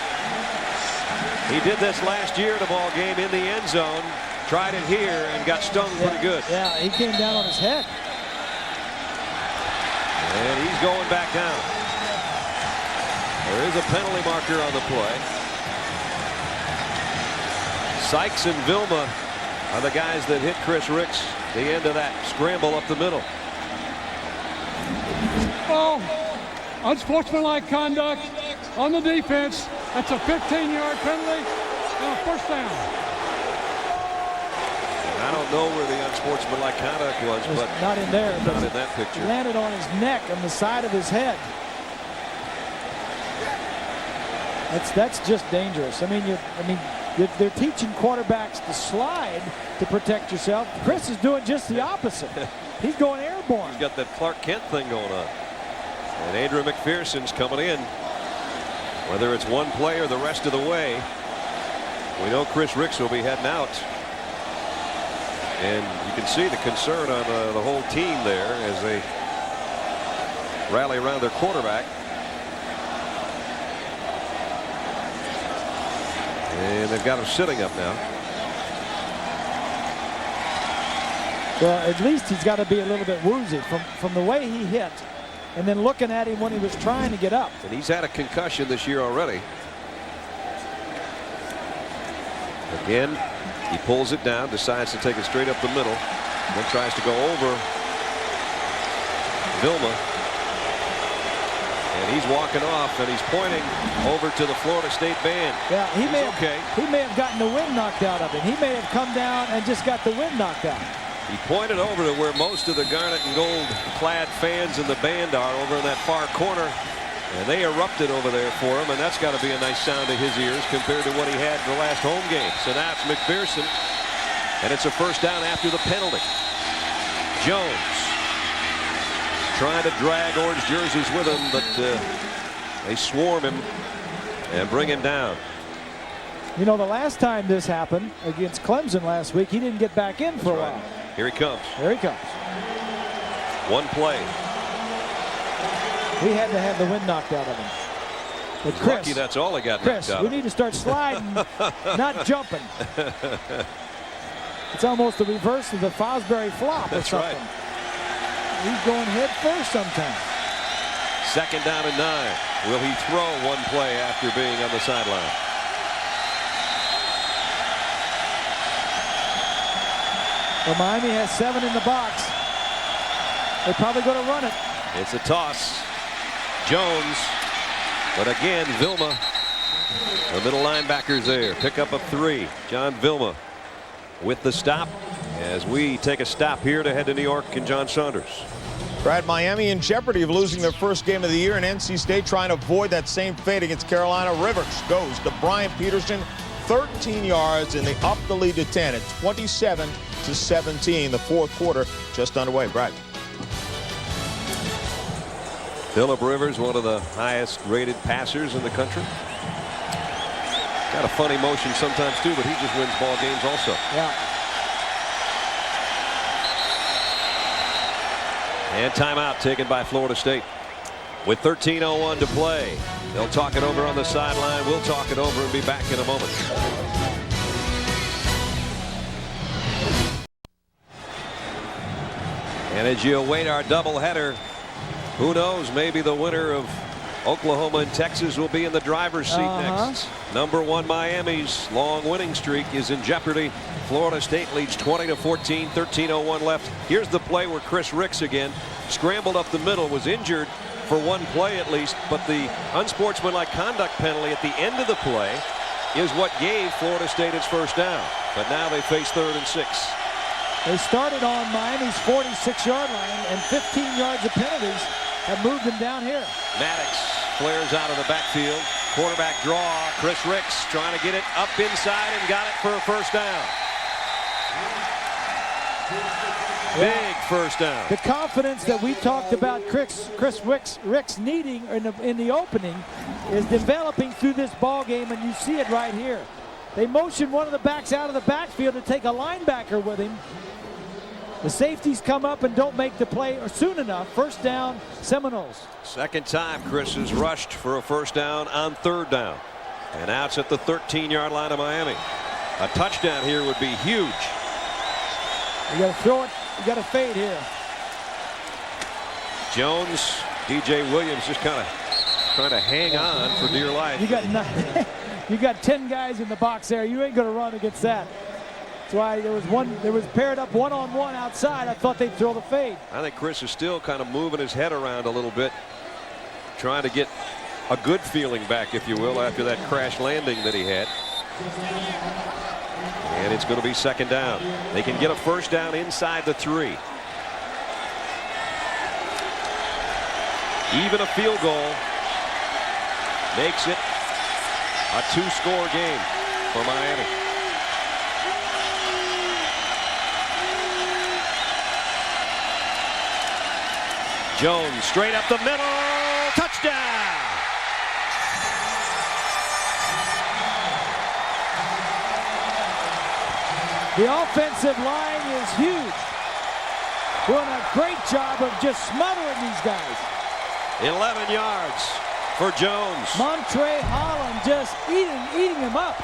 He did this last year at a ball game in the end zone. Tried it here and got stung pretty good. Yeah, he came down on his head. And he's going back down. There is a penalty marker on the play. Sykes and Vilma are the guys that hit Chris Ricks. The end of that scramble up the middle. Oh, unsportsmanlike conduct on the defense. That's a 15-yard penalty and a first down. I don't know where the unsportsmanlike conduct was, but not in there. Not in that picture. He landed on his neck, on the side of his head. That's just dangerous. They're teaching quarterbacks to slide to protect yourself. Chris is doing just the opposite. He's going airborne. He's got that Clark Kent thing going on. And Adrian McPherson's coming in. Whether it's one play or the rest of the way, we know Chris Ricks will be heading out. And you can see the concern on the whole team there as they rally around their quarterback. And they've got him sitting up now. Well, at least he's got to be a little bit woozy from the way he hit and then looking at him when he was trying to get up. And he's had a concussion this year already. Again, He pulls it down, decides to take it straight up the middle, then tries to go over Vilma. And he's walking off, and he's pointing over to the Florida State band. Yeah, he may have gotten the wind knocked out of him. He may have come down and just got the wind knocked out. He pointed over to where most of the garnet and gold clad fans in the band are, over in that far corner. And they erupted over there for him, and that's got to be a nice sound to his ears compared to what he had in the last home game. So now it's McPherson, and it's a first down after the penalty. Jones trying to drag orange jerseys with him, but they swarm him and bring him down. You know, the last time this happened against Clemson last week, he didn't get back in for a while. Here he comes. Here he comes. One play. We had to have the wind knocked out of him. But Chris, lucky that's all he got Chris, knocked out. We need to start sliding, not jumping. It's almost the reverse of the Fosbury flop or something. Right. He's going head first sometimes. Second down and 9. Will he throw one play after being on the sideline? Well, Miami has 7 in the box. They're probably going to run it. It's a toss. Jones, but again, Vilma, the middle linebackers there. Pick up of 3. John Vilma with the stop as we take a stop here to head to New York and John Saunders. Brad, Miami in jeopardy of losing their first game of the year, and NC State trying to avoid that same fate against Carolina. Rivers goes to Brian Peterson, 13 yards, and they up the lead to 10 at 27-17. The fourth quarter just underway. Brad. Phillip Rivers, one of the highest rated passers in the country. Got a funny motion sometimes too, but he just wins ball games also. Yeah. And timeout taken by Florida State with 13:01 to play. They'll talk it over on the sideline. We'll talk it over and be back in a moment. And as you await our doubleheader, who knows, maybe the winner of Oklahoma and Texas will be in the driver's seat next. Number 1 Miami's long winning streak is in jeopardy. Florida State leads 20-14, 13:01 left. Here's the play where Chris Ricks again scrambled up the middle, was injured for one play at least, but the unsportsmanlike conduct penalty at the end of the play is what gave Florida State its first down. But now they face 3rd and 6. They started on Miami's 46-yard line, and 15 yards of penalties have moved them down here. Maddox flares out of the backfield. Quarterback draw. Chris Ricks trying to get it up inside and got it for a first down. Big first down. The confidence that we talked about Chris Ricks needing in the opening is developing through this ball game, and you see it right here. They motioned one of the backs out of the backfield to take a linebacker with him. The safeties come up and don't make the play soon enough. First down, Seminoles. Second time Chris has rushed for a first down on 3rd down. And now it's at the 13-yard line of Miami. A touchdown here would be huge. You got to throw it. You got to fade here. Jones, DJ Williams just kind of trying to hang on for dear life. You got 10 guys in the box there. You ain't going to run against that. That's why there was paired up one-on-one outside. I thought they'd throw the fade. I think Chris is still kind of moving his head around a little bit, trying to get a good feeling back, if you will, after that crash landing that he had. And it's going to be second down. They can get a first down inside the 3. Even a field goal makes it a 2-score game for Miami. Jones straight up the middle. Touchdown. The offensive line is huge. Doing a great job of just smothering these guys. 11 yards for Jones. Montre Holland just eating him up.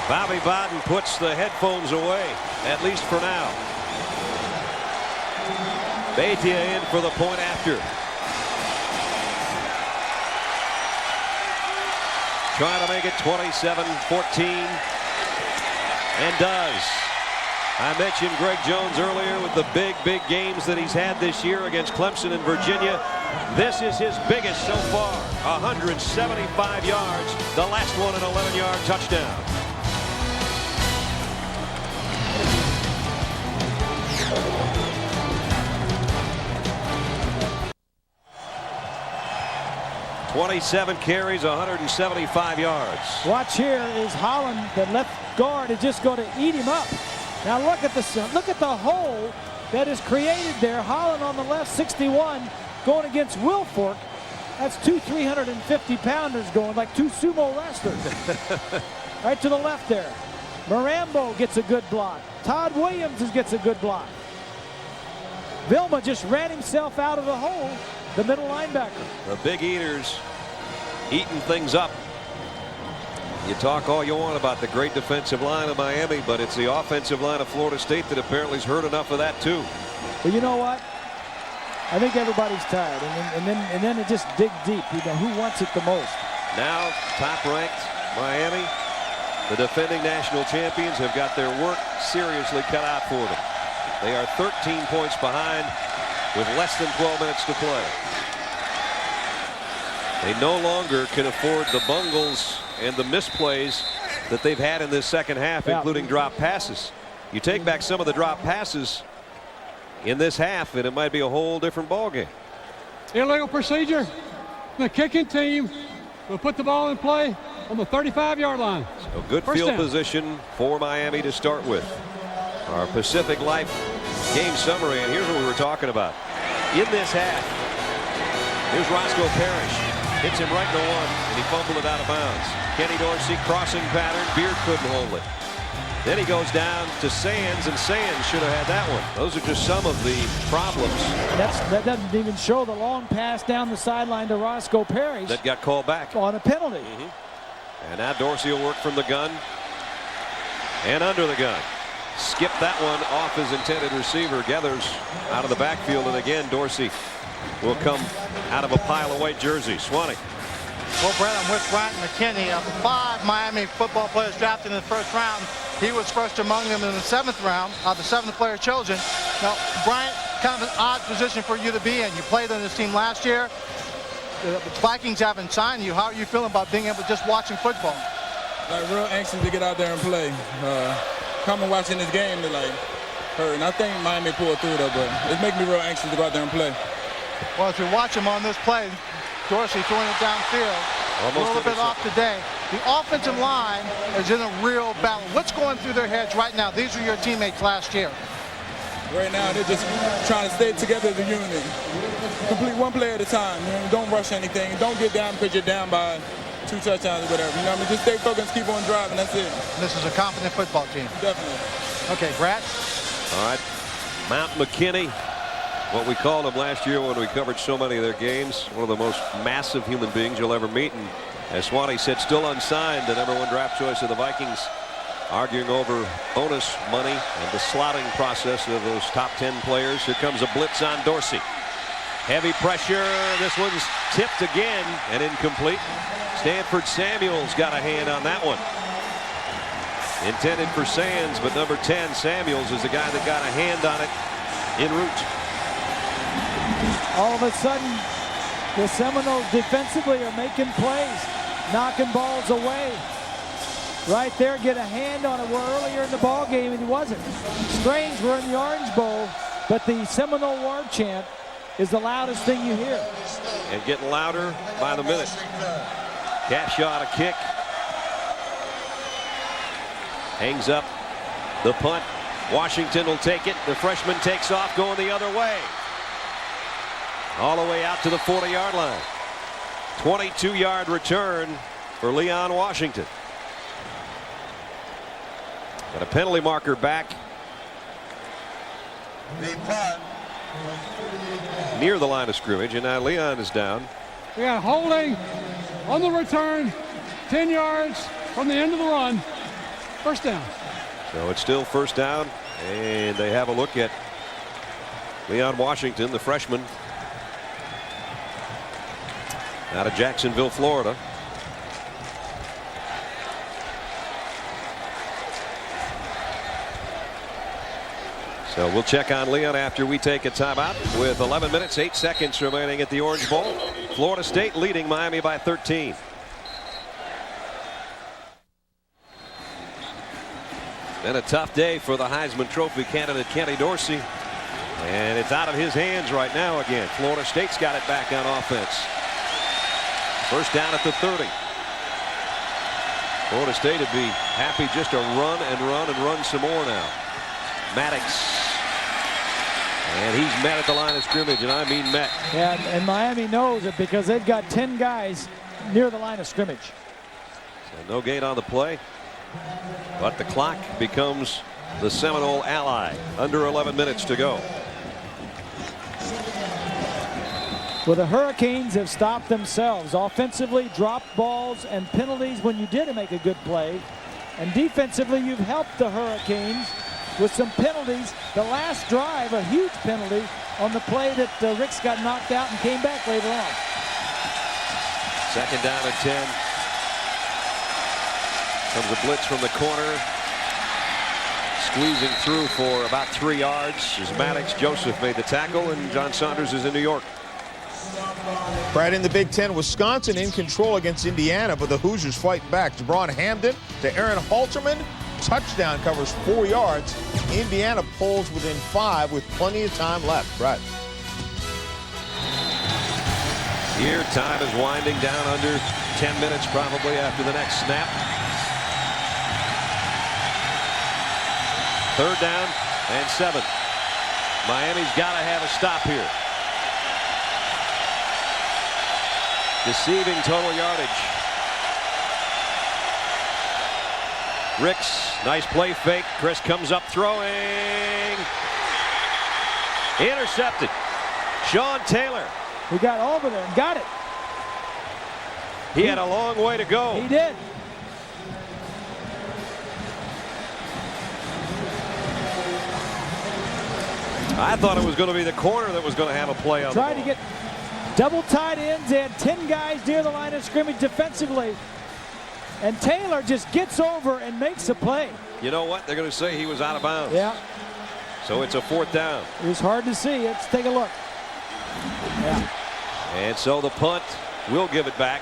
Bobby Bowden puts the headphones away, at least for now. Beitia in for the point after. Trying to make it 27-14. And does. I mentioned Greg Jones earlier with the big games that he's had this year against Clemson and Virginia. This is his biggest so far. 175 yards. The last one an 11-yard touchdown. .27 carries, 175 yards. Watch here is Holland, the left guard, is just going to eat him up. Now look at the hole that is created there. Holland on the left, 61, going against Wilfork. That's two 350-pounders going like two sumo wrestlers. Right to the left there. Marambo gets a good block. Todd Williams gets a good block. Vilma just ran himself out of the hole, the middle linebacker. The Big Eaters eating things up. You talk all you want about the great defensive line of Miami, but it's the offensive line of Florida State that apparently has heard enough of that too. But you know what? I think everybody's tired, and then it just dig deep. You know, who wants it the most? Now top-ranked Miami, the defending national champions, have got their work seriously cut out for them. They are 13 points behind with less than 12 minutes to play. They no longer can afford the bungles and the misplays that they've had in this second half, including drop passes. You take back some of the drop passes in this half, and it might be a whole different ball game. Illegal procedure. The kicking team will put the ball in play on the 35-yard line. So good First field down. position for Miami to start with. Our Pacific Life game summary, and here's what we were talking about. In this half, here's Roscoe Parrish. Hits him right in the one, and he fumbled it out of bounds. Kenny Dorsey crossing pattern. Beard couldn't hold it. Then he goes down to Sands, and Sands should have had that one. Those are just some of the problems. That doesn't even show the long pass down the sideline to Roscoe Parrish That got called back. on a penalty. And now Dorsey will work from the gun and under the gun. Skip that one off his intended receiver. Gathers out of the backfield, and again Dorsey will come out of a pile of white jerseys. Swanee. Well, Brett, I'm with Bryant McKinney. Of the 5 Miami football players drafted in the first round, he was first among them in the 7th round, the 7th player chosen. Now, Bryant, kind of an odd position for you to be in. You played on this team last year. The Vikings haven't signed you. How are you feeling about being able to just watching football? Like, real anxious to get out there and play. Coming watching this game, they're like hurt. And I think Miami pulled through though, but it makes me real anxious to go out there and play. Well, as we watch him on this play, Dorsey throwing it downfield. Almost a little bit off today. The offensive line is in a real battle. What's going through their heads right now? These are your teammates last year. Right now, they're just trying to stay together as a unit. Complete one play at a time. You know, don't rush anything. Don't get down because you're down by 2 touchdowns or whatever. You know what I mean? Just stay focused, keep on driving. That's it. This is a confident football team. Definitely. Okay, Brad. All right. Mount McKinney, what we called him last year when we covered so many of their games, one of the most massive human beings you'll ever meet. And as Swanee said, still unsigned, the #1 draft choice of the Vikings, arguing over bonus money and the slotting process of those top 10 players. Here comes a blitz on Dorsey. Heavy pressure. This one's tipped again and incomplete. Stanford Samuels got a hand on that one. Intended for Sands, but number 10, Samuels, is the guy that got a hand on it en route. All of a sudden, the Seminoles defensively are making plays, knocking balls away. Right there, get a hand on it, where earlier in the ball game it wasn't. Strange, we're in the Orange Bowl, but the Seminole War chant is the loudest thing you hear. And getting louder by the minute. Capshaw to kick. Hangs up the punt. Washington will take it. The freshman takes off going the other way. All the way out to the 40-yard line. 22-yard return for Leon Washington. Got a penalty marker back near the line of scrimmage, and now Leon is down. We got holding on the return, 10 yards from the end of the run. First down. So it's still first down, and they have a look at Leon Washington, the freshman out of Jacksonville, Florida. So we'll check on Leon after we take a timeout with 11 minutes, 8 seconds remaining at the Orange Bowl. Florida State leading Miami by 13. Been a tough day for the Heisman Trophy candidate Kenny Dorsey. And it's out of his hands right now again. Florida State's got it back on offense. First down at the 30. Florida State would be happy just to run and run and run some more now. Maddox. And he's met at the line of scrimmage, and I mean met. Yeah, and Miami knows it because they've got 10 guys near the line of scrimmage. So no gain on the play. But the clock becomes the Seminole ally. Under 11 minutes to go. Well, the Hurricanes have stopped themselves offensively, dropped balls and penalties when you did make a good play. And defensively, you've helped the Hurricanes with some penalties. The last drive, a huge penalty on the play that Ricks got knocked out and came back later on. Second down and 10. Comes a blitz from the corner. Squeezing through for about 3 yards as Maddox. Joseph made the tackle, and John Saunders is in New York. Brad, in the Big Ten, Wisconsin in control against Indiana, but the Hoosiers fight back. Jabron Hamden to Aaron Halterman. Touchdown, covers 4 yards. Indiana pulls within 5 with plenty of time left. Brad. Here, time is winding down, under 10 minutes probably after the next snap. Third down and 7. Miami's got to have a stop here. Deceiving total yardage. Ricks, nice play fake. Chris comes up throwing. Intercepted. Sean Taylor. He got over there and got it. He had a long way to go. He did. I thought it was going to be the corner that was going to have a play on the ball. Tried to get double tight ends. They had 10 guys near the line of scrimmage defensively. And Taylor just gets over and makes a play. You know what? They're going to say he was out of bounds. Yeah. So it's a 4th down. It was hard to see. Let's take a look. Yeah. And so the punt will give it back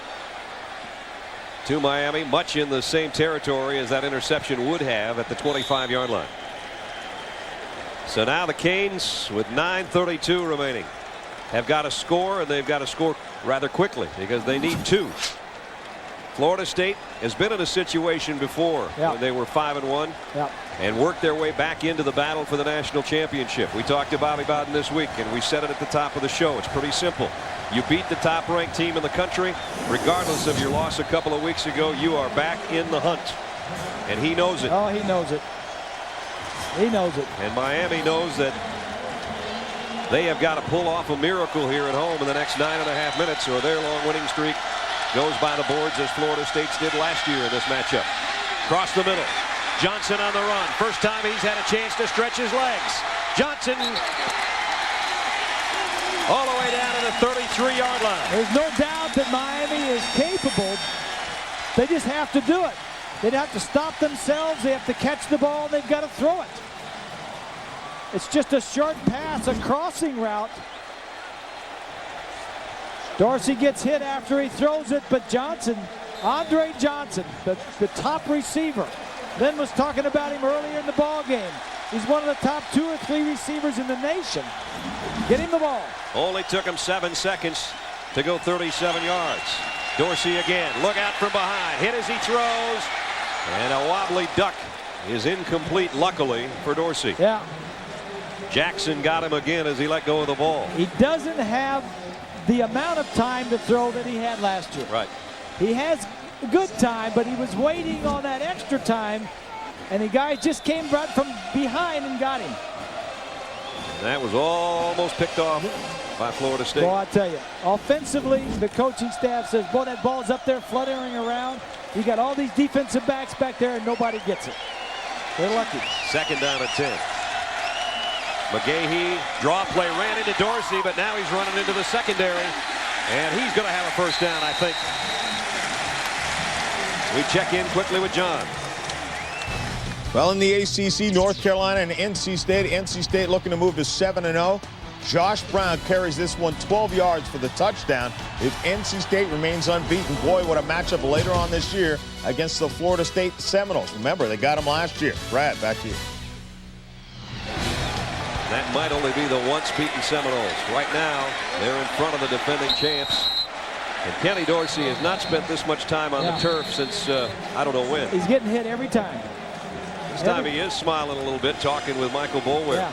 to Miami, much in the same territory as that interception would have at the 25-yard line. So now the Canes, with 9:32 remaining, have got to score, and they've got to score rather quickly because they need 2. Florida State has been in a situation before when they were 5-1 and worked their way back into the battle for the national championship. We talked to Bobby Bowden this week, and we said it at the top of the show. It's pretty simple. You beat the top-ranked team in the country, regardless of your loss a couple of weeks ago, you are back in the hunt. And he knows it. Oh, he knows it. He knows it. And Miami knows that they have got to pull off a miracle here at home in the next 9.5 minutes, or their long winning streak goes by the boards as Florida State's did last year in this matchup. Across the middle. Johnson on the run. First time he's had a chance to stretch his legs. Johnson all the way down to the 33-yard line. There's no doubt that Miami is capable. They just have to do it. They'd have to stop themselves. They have to catch the ball. And they've got to throw it. It's just a short pass, a crossing route. Dorsey gets hit after he throws it, but Johnson, Andre Johnson, the top receiver. Lynn was talking about him earlier in the ball game. He's one of the top 2 or 3 receivers in the nation. Get him the ball. Only took him 7 seconds to go 37 yards. Dorsey again. Look out from behind. Hit as he throws. And a wobbly duck is incomplete, luckily, for Dorsey. Yeah. Jackson got him again as he let go of the ball. He doesn't have the amount of time to throw that he had last year. Right. He has good time, but he was waiting on that extra time, and the guy just came right from behind and got him. And that was almost picked off by Florida State. Well, I tell you, offensively, the coaching staff says, boy, that ball's up there fluttering around. You got all these defensive backs back there, and nobody gets it. They're lucky. Second down and 10. McGahee, draw play, ran into Dorsey, but now he's running into the secondary, and he's going to have a first down, I think. We check in quickly with John. Well, in the ACC, North Carolina and NC State. NC State looking to move to 7-0. Josh Brown carries this one 12 yards for the touchdown. If NC State remains unbeaten, boy, what a matchup later on this year against the Florida State Seminoles. Remember, they got them last year. Brad, back to you. That might only be the once beaten Seminoles. Right now, they're in front of the defending champs. And Kenny Dorsey has not spent this much time on the turf since I don't know when. He's getting hit every time. This time he is smiling a little bit, talking with Michael Boulware. Yeah.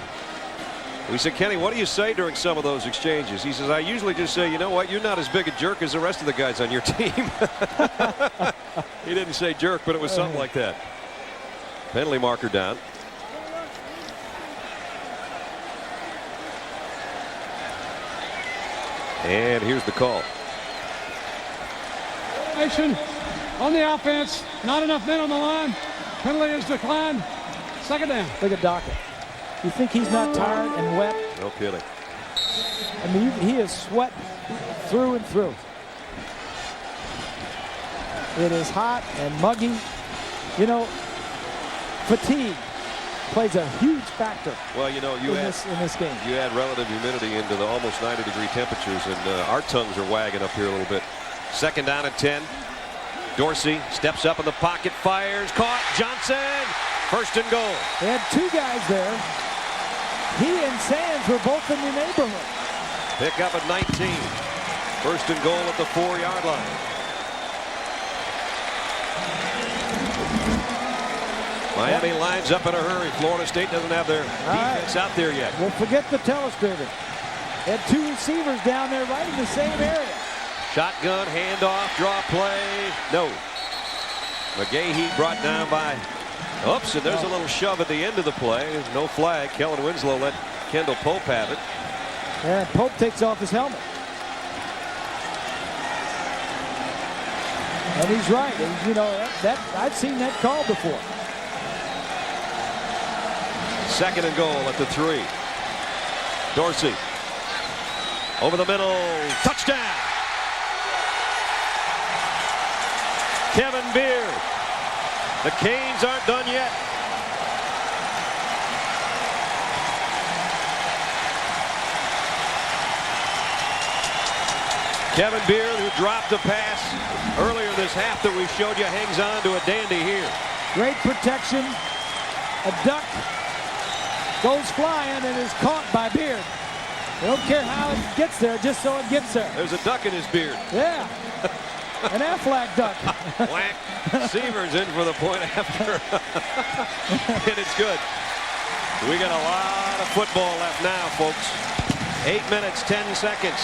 We said, Kenny, what do you say during some of those exchanges? He says, I usually just say, you know what, you're not as big a jerk as the rest of the guys on your team. He didn't say jerk, but it was something like that. Penalty marker down. And here's the call. On the offense, not enough men on the line. Penalty is declined. Second down. Look at Dockett. You think he's not tired and wet? No kidding. I mean, he is sweat through and through. It is hot and muggy. You know, fatigue plays a huge factor. Well, you know, in this game. You add relative humidity into the almost 90-degree temperatures, and our tongues are wagging up here a little bit. Second down and 10. Dorsey steps up in the pocket, fires, caught. Johnson, first and goal. They had two guys there. He and Sands were both in the neighborhood. Pick up at 19. First and goal at the 4-yard line. Miami lines up in a hurry. Florida State doesn't have their defense out there yet. Well, forget the telestrator. They had two receivers down there right in the same area. Shotgun, handoff, draw play. No. McGahee brought down by. Oops, and there's a little shove at the end of the play. There's no flag. Kellen Winslow let Kendall Pope have it. And Pope takes off his helmet. And he's right. And, you know, that I've seen that call before. Second and goal at the 3. Dorsey. Over the middle. Touchdown. Kevin Beard. The Canes aren't done yet. Kevin Beard, who dropped a pass earlier this half that we showed you, hangs on to a dandy here. Great protection. A duck goes flying and is caught by Beard. They don't care how it gets there, just so it gets there. There's a duck in his beard. Yeah. An Aflac duck. Whack. Seaver's in for the point after. And it's good. We got a lot of football left now, folks. 8 minutes, 10 seconds.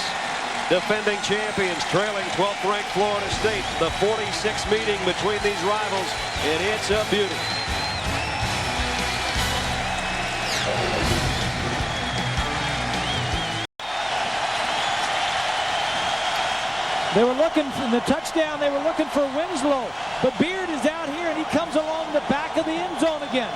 Defending champions trailing 12th ranked Florida State. The 46th meeting between these rivals, and it's a beauty. They were looking for the touchdown. They were looking for Winslow. But Beard is out here, and he comes along the back of the end zone again.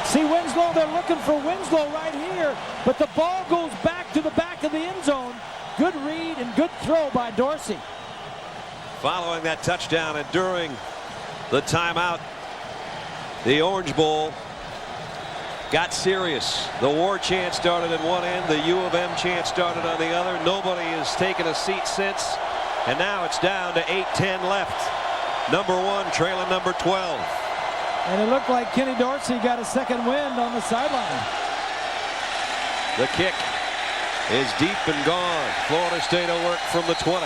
See Winslow, they're looking for Winslow right here, but the ball goes back to the back of the end zone. Good read and good throw by Dorsey. Following that touchdown and during the timeout, the Orange Bowl got serious. The war chant started at one end, the U of M chant started on the other. Nobody has taken a seat since, and now it's down to 8:10 left. Number 1 trailing number 12. And it looked like Kenny Dorsey got a second wind on the sideline. The kick is deep and gone. Florida State will work from the 20.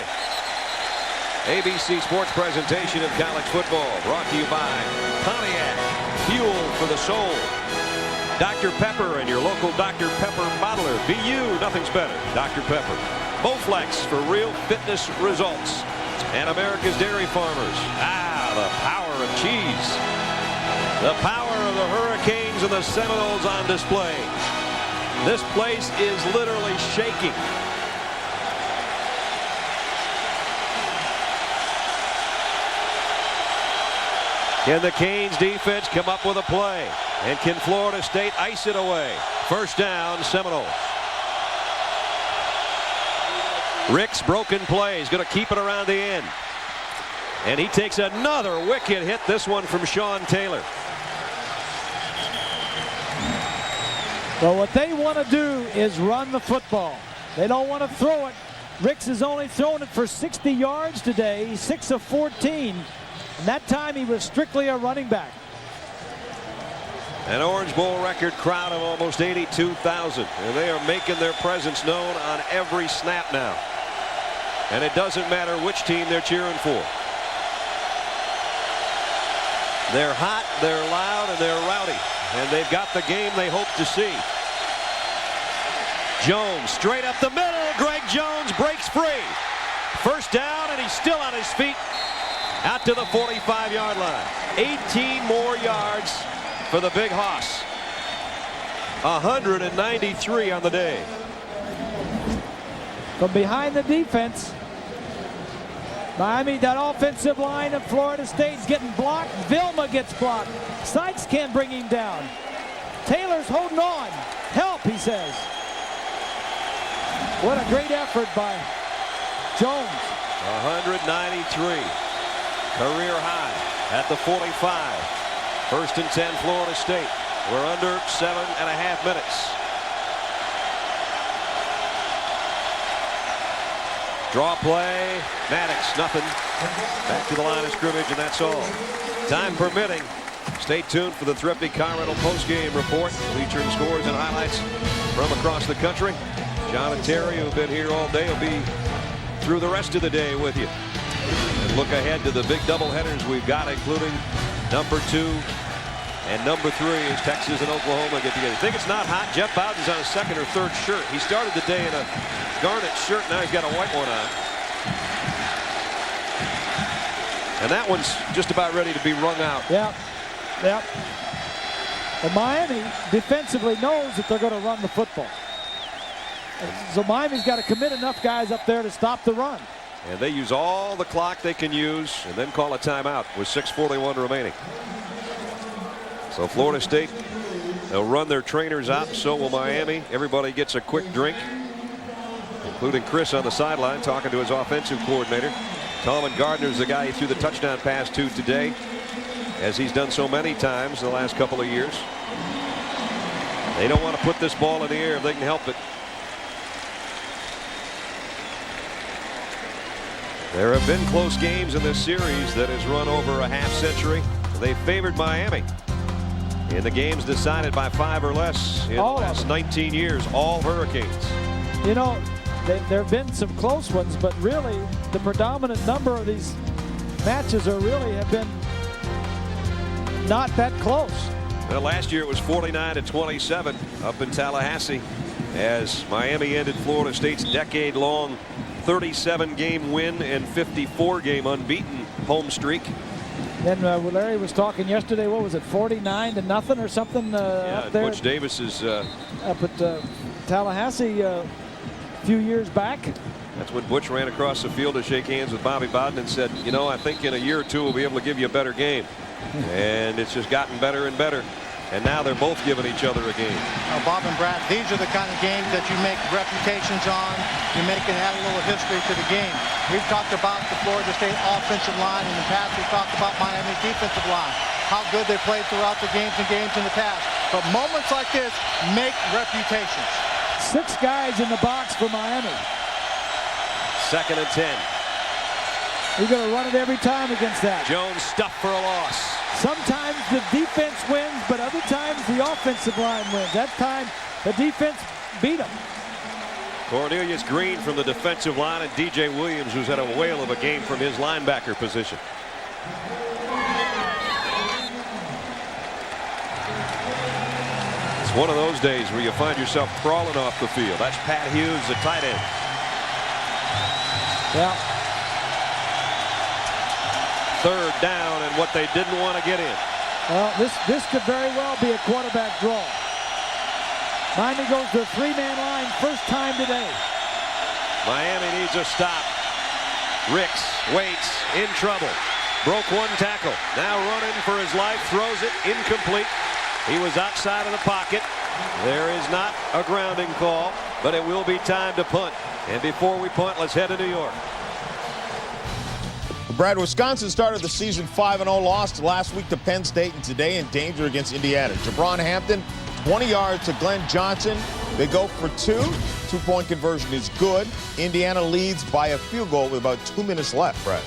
ABC Sports presentation of college football brought to you by Pontiac, fuel for the soul. Dr. Pepper and your local Dr. Pepper bottler. Be you, nothing's better. Dr. Pepper. Bowflex for real fitness results. And America's Dairy Farmers. The power of cheese. The power of the Hurricanes and the Seminoles on display. This place is literally shaking. Can the Canes defense come up with a play? And can Florida State ice it away? First down, Seminoles. Rick's broken play. He's going to keep it around the end. And he takes another wicked hit, this one from Sean Taylor. Well, what they want to do is run the football. They don't want to throw it. Ricks has only thrown it for 60 yards today. He's 6 of 14. And that time he was strictly a running back. An Orange Bowl record crowd of almost 82,000. And they are making their presence known on every snap now. And it doesn't matter which team they're cheering for. They're hot, they're loud, and they're rowdy. And they've got the game they hope to see. Jones straight up the middle. Greg Jones breaks free. First down, and he's still on his feet out to the 45-yard line. 18 more yards for the Big Hoss. 193 on the day. From behind the defense, Miami, that offensive line of Florida State's getting blocked. Vilma gets blocked. Sykes can't bring him down. Taylor's holding on. Help, he says. What a great effort by Jones. 193. Career high at the 45. 1st and 10 Florida State. We're under 7.5 minutes. Draw play. Maddox, nothing. Back to the line of scrimmage, and that's all. Time permitting. Stay tuned for the Thrifty Car Rental postgame report, featuring scores and highlights from across the country. John and Terry, who've been here all day, will be through the rest of the day with you. And look ahead to the big doubleheaders we've got, including number 2 and number 3 as Texas and Oklahoma get together. Think it's not hot? Jeff Bowden's on his 2nd or 3rd shirt. He started the day in a garnet shirt. Now he's got a white one on. And that one's just about ready to be wrung out. Yep. Yep. But Miami defensively knows that they're going to run the football. So Miami's got to commit enough guys up there to stop the run. And they use all the clock they can use and then call a timeout with 6:41 remaining. So Florida State, they'll run their trainers out, and so will Miami. Everybody gets a quick drink, including Chris on the sideline talking to his offensive coordinator. Tallman Gardner's the guy he threw the touchdown pass to today, as he's done so many times in the last couple of years. They don't want to put this ball in the air if they can help it. There have been close games in this series that has run over a half century. They favored Miami in the games decided by 5 or less in the last 19 years, all Hurricanes. You know, there have been some close ones, but really the predominant number of these matches are really have been not that close. Well, last year it was 49-27 up in Tallahassee as Miami ended Florida State's decade-long 37-game win and 54-game unbeaten home streak. Then Larry was talking yesterday. What was it, 49-0 or something? Up there. Butch Davis is up at Tallahassee a few years back. That's when Butch ran across the field to shake hands with Bobby Bowden and said, you know, I think in a year or two we'll be able to give you a better game. And it's just gotten better and better. And now they're both giving each other a game. Bob and Brad, these are the kind of games that you make reputations on. You make and add a little history to the game. We've talked about the Florida State offensive line in the past. We've talked about Miami's defensive line, how good they played throughout the games in the past. But moments like this make reputations. 6 guys in the box for Miami. 2nd and 10. You're going to run it every time against that. Jones stuffed for a loss. Sometimes the defense wins, but other times the offensive line wins. That time the defense beat them. Cornelius Green from the defensive line, and DJ Williams, who's had a whale of a game from his linebacker position. It's one of those days where you find yourself crawling off the field. That's Pat Hughes, the tight end. Yeah. 3rd down and what they didn't want to get in. Well, this could very well be a quarterback draw. Miami goes to a 3-man line first time today. Miami needs a stop. Ricks waits, in trouble. Broke 1 tackle. Now running for his life, throws it incomplete. He was outside of the pocket. There is not a grounding call, but it will be time to punt. And before we punt, let's head to New York. Brad, Wisconsin started the season 5-0, lost last week to Penn State, and today in danger against Indiana. Jabron Hampton, 20 yards to Glenn Johnson. They go for 2. Two-point conversion is good. Indiana leads by a field goal with about 2 minutes left, Brad.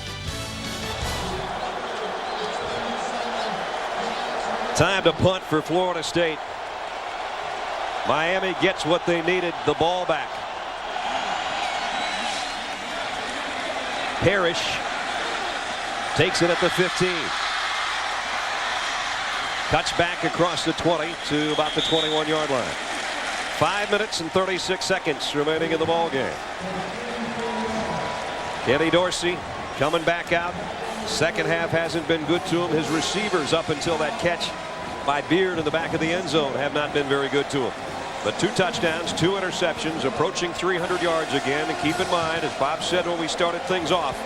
Time to punt for Florida State. Miami gets what they needed, the ball back. Parrish takes it at the 15. Cuts back across the 20 to about the 21-yard line. 5 minutes and 36 seconds remaining in the ball game. Kenny Dorsey coming back out. Second half hasn't been good to him. His receivers up until that catch by Beard in the back of the end zone have not been very good to him. But 2 touchdowns, 2 interceptions, approaching 300 yards again. And keep in mind, as Bob said when we started things off,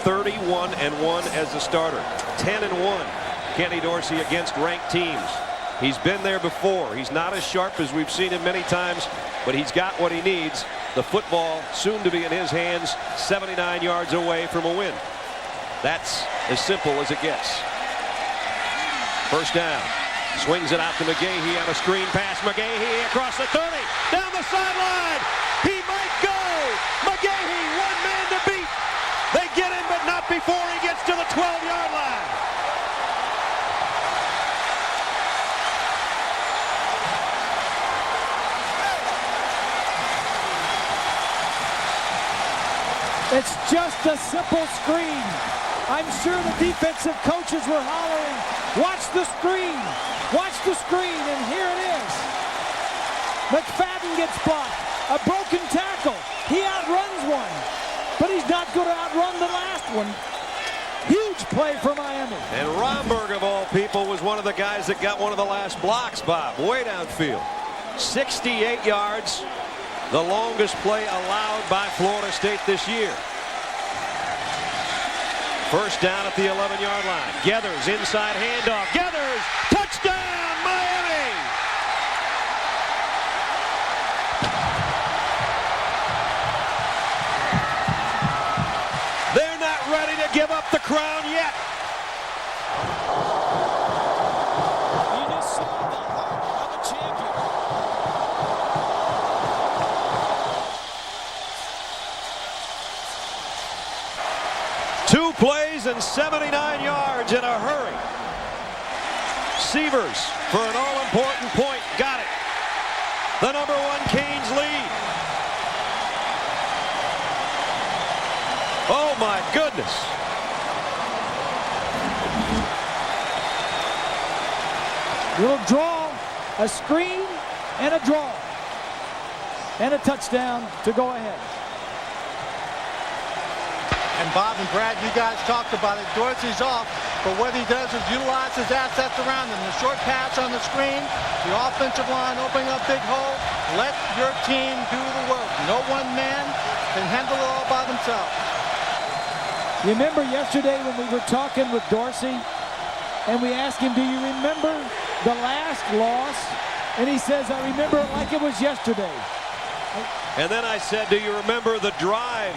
31-1 as a starter. 10-1 Kenny Dorsey against ranked teams. He's been there before. He's not as sharp as we've seen him many times, but he's got what he needs. The football soon to be in his hands, 79 yards away from a win. That's as simple as it gets. First down. Swings it out to McGahee on a screen pass. McGahee across the 30. Down the sideline. He might go. McGahee, one man to beat. They get him, but not before he gets to the 12-yard line. It's just a simple screen. I'm sure the defensive coaches were hollering, watch the screen, watch the screen, and here it is. McFadden gets blocked, a broken tackle. He outruns one, but he's not going to outrun the last one. Huge play for Miami. And Romberg, of all people, was one of the guys that got one of the last blocks, Bob, way downfield. 68 yards, the longest play allowed by Florida State this year. First down at the 11-yard line. Geathers inside handoff. Geathers, touchdown, Miami! They're not ready to give up the crown yet. You just saw the heart of a champion. Two plays and 79 yards in a hurry. Sievers for an all-important point. Got it. The number 1 Canes lead. Oh, my goodness. Little draw, a screen, and a draw. And a touchdown to go ahead. And Bob and Brad, you guys talked about it. Dorsey's off, but what he does is utilize his assets around him. The short pass on the screen, the offensive line opening up big hole. Let your team do the work. No one man can handle it all by themselves. You remember yesterday when we were talking with Dorsey, and we asked him, do you remember the last loss? And he says, I remember it like it was yesterday. And then I said, do you remember the drive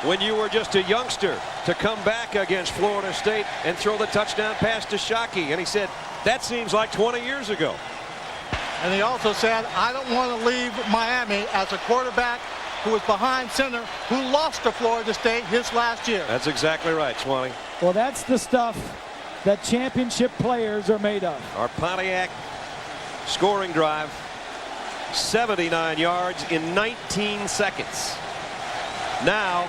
when you were just a youngster to come back against Florida State and throw the touchdown pass to Shockey? And he said, that seems like 20 years ago. And he also said, I don't want to leave Miami as a quarterback who was behind center, who lost to Florida State his last year. That's exactly right, Swanee. Well, that's the stuff that championship players are made of. Our Pontiac scoring drive, 79 yards in 19 seconds. Now,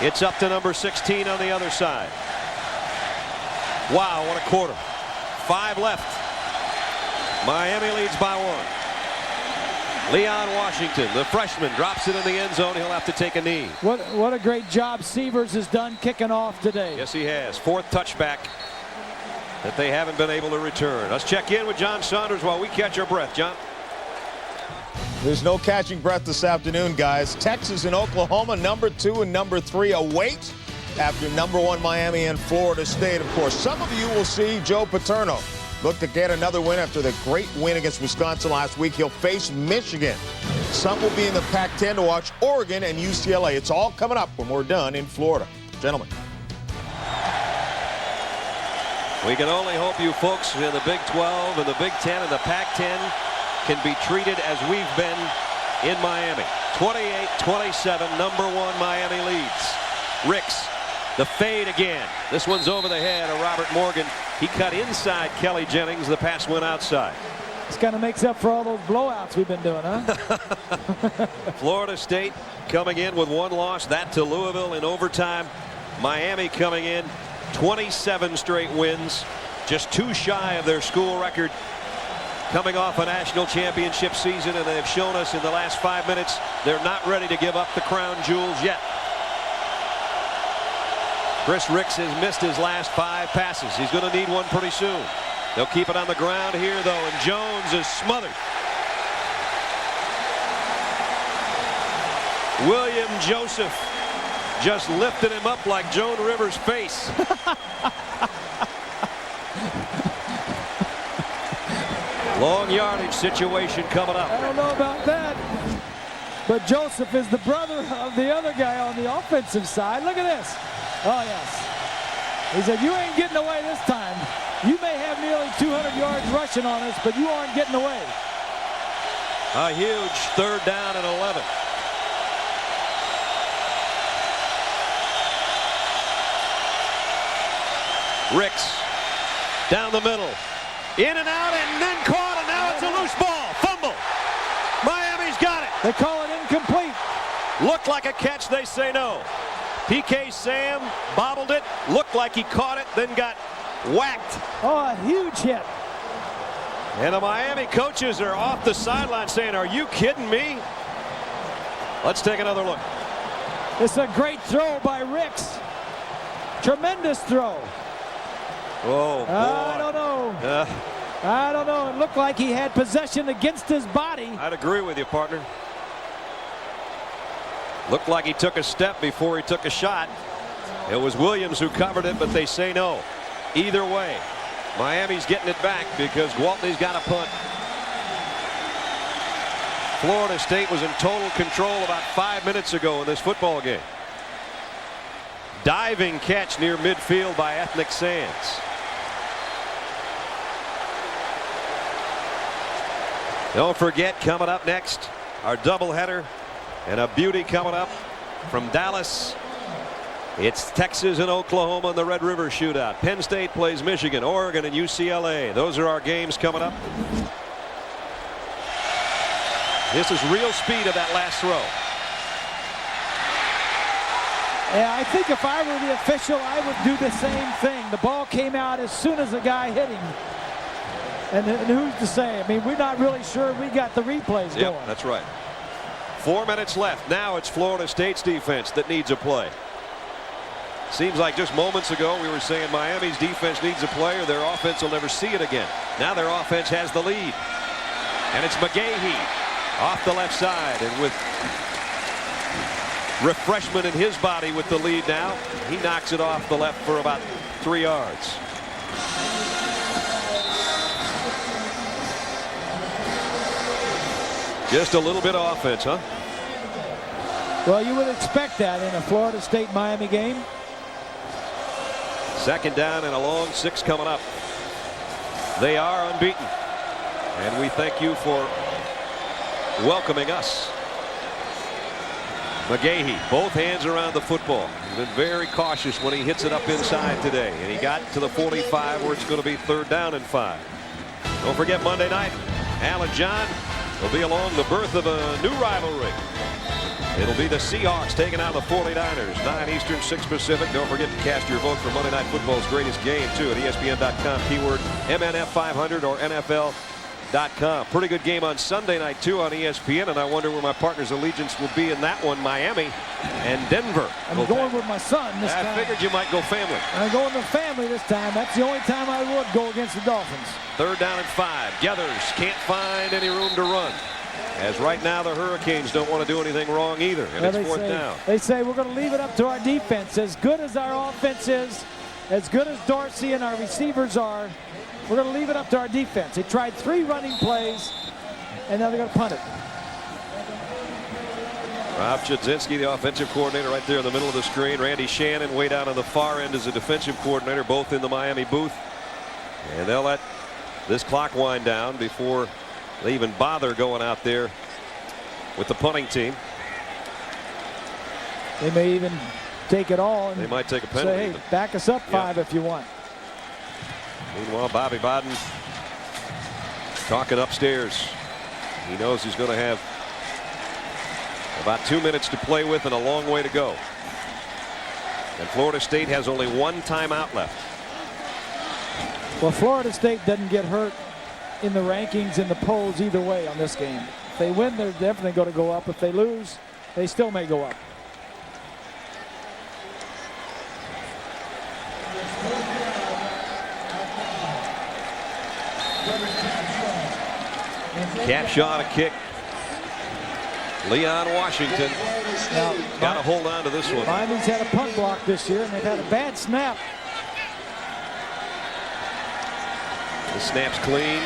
it's up to number 16 on the other side. Wow, what a quarter. 5 left. Miami leads by 1. Leon Washington, the freshman, drops it in the end zone. He'll have to take a knee. What a great job Sievers has done kicking off today. Yes, he has. 4th touchback that they haven't been able to return. Let's check in with John Saunders while we catch our breath. John? There's no catching breath this afternoon, guys. Texas and Oklahoma, number 2 and number 3, await after number 1 Miami and Florida State. Of course, some of you will see Joe Paterno look to get another win after the great win against Wisconsin last week. He'll face Michigan. Some will be in the Pac-10 to watch Oregon and UCLA. It's all coming up when we're done in Florida. Gentlemen. We can only hope you folks in the Big 12 and the Big 10 and the Pac-10 can be treated as we've been in Miami. 28-27, #1 Miami leads. Ricks, the fade again. This one's over the head of Robert Morgan. He cut inside Kelly Jennings. The pass went outside. This kind of makes up for all those blowouts we've been doing, huh? Florida State coming in with 1 loss, that to Louisville in overtime. Miami coming in 27 straight wins, just 2 shy of their school record, coming off a national championship season, and they've shown us in the last 5 minutes they're not ready to give up the crown jewels yet. Chris Ricks has missed his last 5 passes. He's going to need one pretty soon. They'll keep it on the ground here, though, and Jones is smothered. William Joseph just lifted him up like Joan Rivers' face. Long yardage situation coming up. I don't know about that, but Joseph is the brother of the other guy on the offensive side. Look at this. Oh, yes. He said, you ain't getting away this time. You may have nearly 200 yards rushing on us, but you aren't getting away. A huge 3rd down and 11. Ricks down the middle. In and out and then caught, and now it's a loose ball. Fumble. Miami's got it. They call it incomplete. Looked like a catch, they say no. PK Sam bobbled it, looked like he caught it, then got whacked. Oh, a huge hit. And the Miami coaches are off the sideline saying, are you kidding me? Let's take another look. It's a great throw by Ricks. Tremendous throw. Oh, boy. I don't know. I don't know. It looked like he had possession against his body. I'd agree with you, partner. Looked like he took a step before he took a shot. It was Williams who covered it, but they say no. Either way, Miami's getting it back because Gwaltney's got a punt. Florida State was in total control about 5 minutes ago in this football game. Diving catch near midfield by Ethnic Sands. Don't forget, coming up next, our doubleheader and a beauty coming up from Dallas. It's Texas and Oklahoma in the Red River Shootout. Penn State plays Michigan, Oregon, and UCLA. Those are our games coming up. This is real speed of that last throw. Yeah, I think if I were the official, I would do the same thing. The ball came out as soon as the guy hit him. And who's to say? I mean, we're not really sure we got the replays going. Yep, that's right. 4 minutes left. Now it's Florida State's defense that needs a play. Seems like just moments ago we were saying Miami's defense needs a play or their offense will never see it again. Now their offense has the lead. And it's McGahee off the left side, and with refreshment in his body with the lead now, he knocks it off the left for about 3 yards. Just a little bit of offense, huh? Well, you would expect that in a Florida State-Miami game. 2nd down and a long 6 coming up. They are unbeaten. And we thank you for welcoming us. McGahee, both hands around the football. He's been very cautious when he hits it up inside today. And he got to the 45 where it's going to be 3rd down and 5. Don't forget Monday night, Al and John will be along the birth of a new rivalry. It'll be the Seahawks taking out the 49ers. 9 Eastern, 6 Pacific. Don't forget to cast your vote for Monday Night Football's greatest game, too, at ESPN.com. Keyword MNF 500 or NFL.com. Pretty good game on Sunday night, too, on ESPN, and I wonder where my partner's allegiance will be in that one. Miami and Denver. I'm going with my son this time. I figured you might go family. I'm going with family this time. That's the only time I would go against the Dolphins. 3rd down and 5. Geathers can't find any room to run. As right now the Hurricanes don't want to do anything wrong either, and it's 4th down. They say we're going to leave it up to our defense. As good as our offense is, as good as Dorsey and our receivers are, we're going to leave it up to our defense. They tried 3 running plays, and now they're going to punt it. Rob Chudzinski, the offensive coordinator, right there in the middle of the screen. Randy Shannon way down on the far end as a defensive coordinator, both in the Miami booth. And they'll let this clock wind down before they even bother going out there with the punting team. They may even take it all. And they might take a penalty. Say, hey, back us up 5 if you want. Meanwhile, Bobby Bowden talking upstairs. He knows he's going to have about 2 minutes to play with and a long way to go. And Florida State has only 1 timeout left. Well, Florida State doesn't get hurt in the rankings in the polls either way on this game. If they win, they're definitely going to go up. If they lose, they still may go up. Capshaw on a kick. Leon Washington got to hold on to this one. Miami's had a punt block this year, and they've had a bad snap. The snap's clean.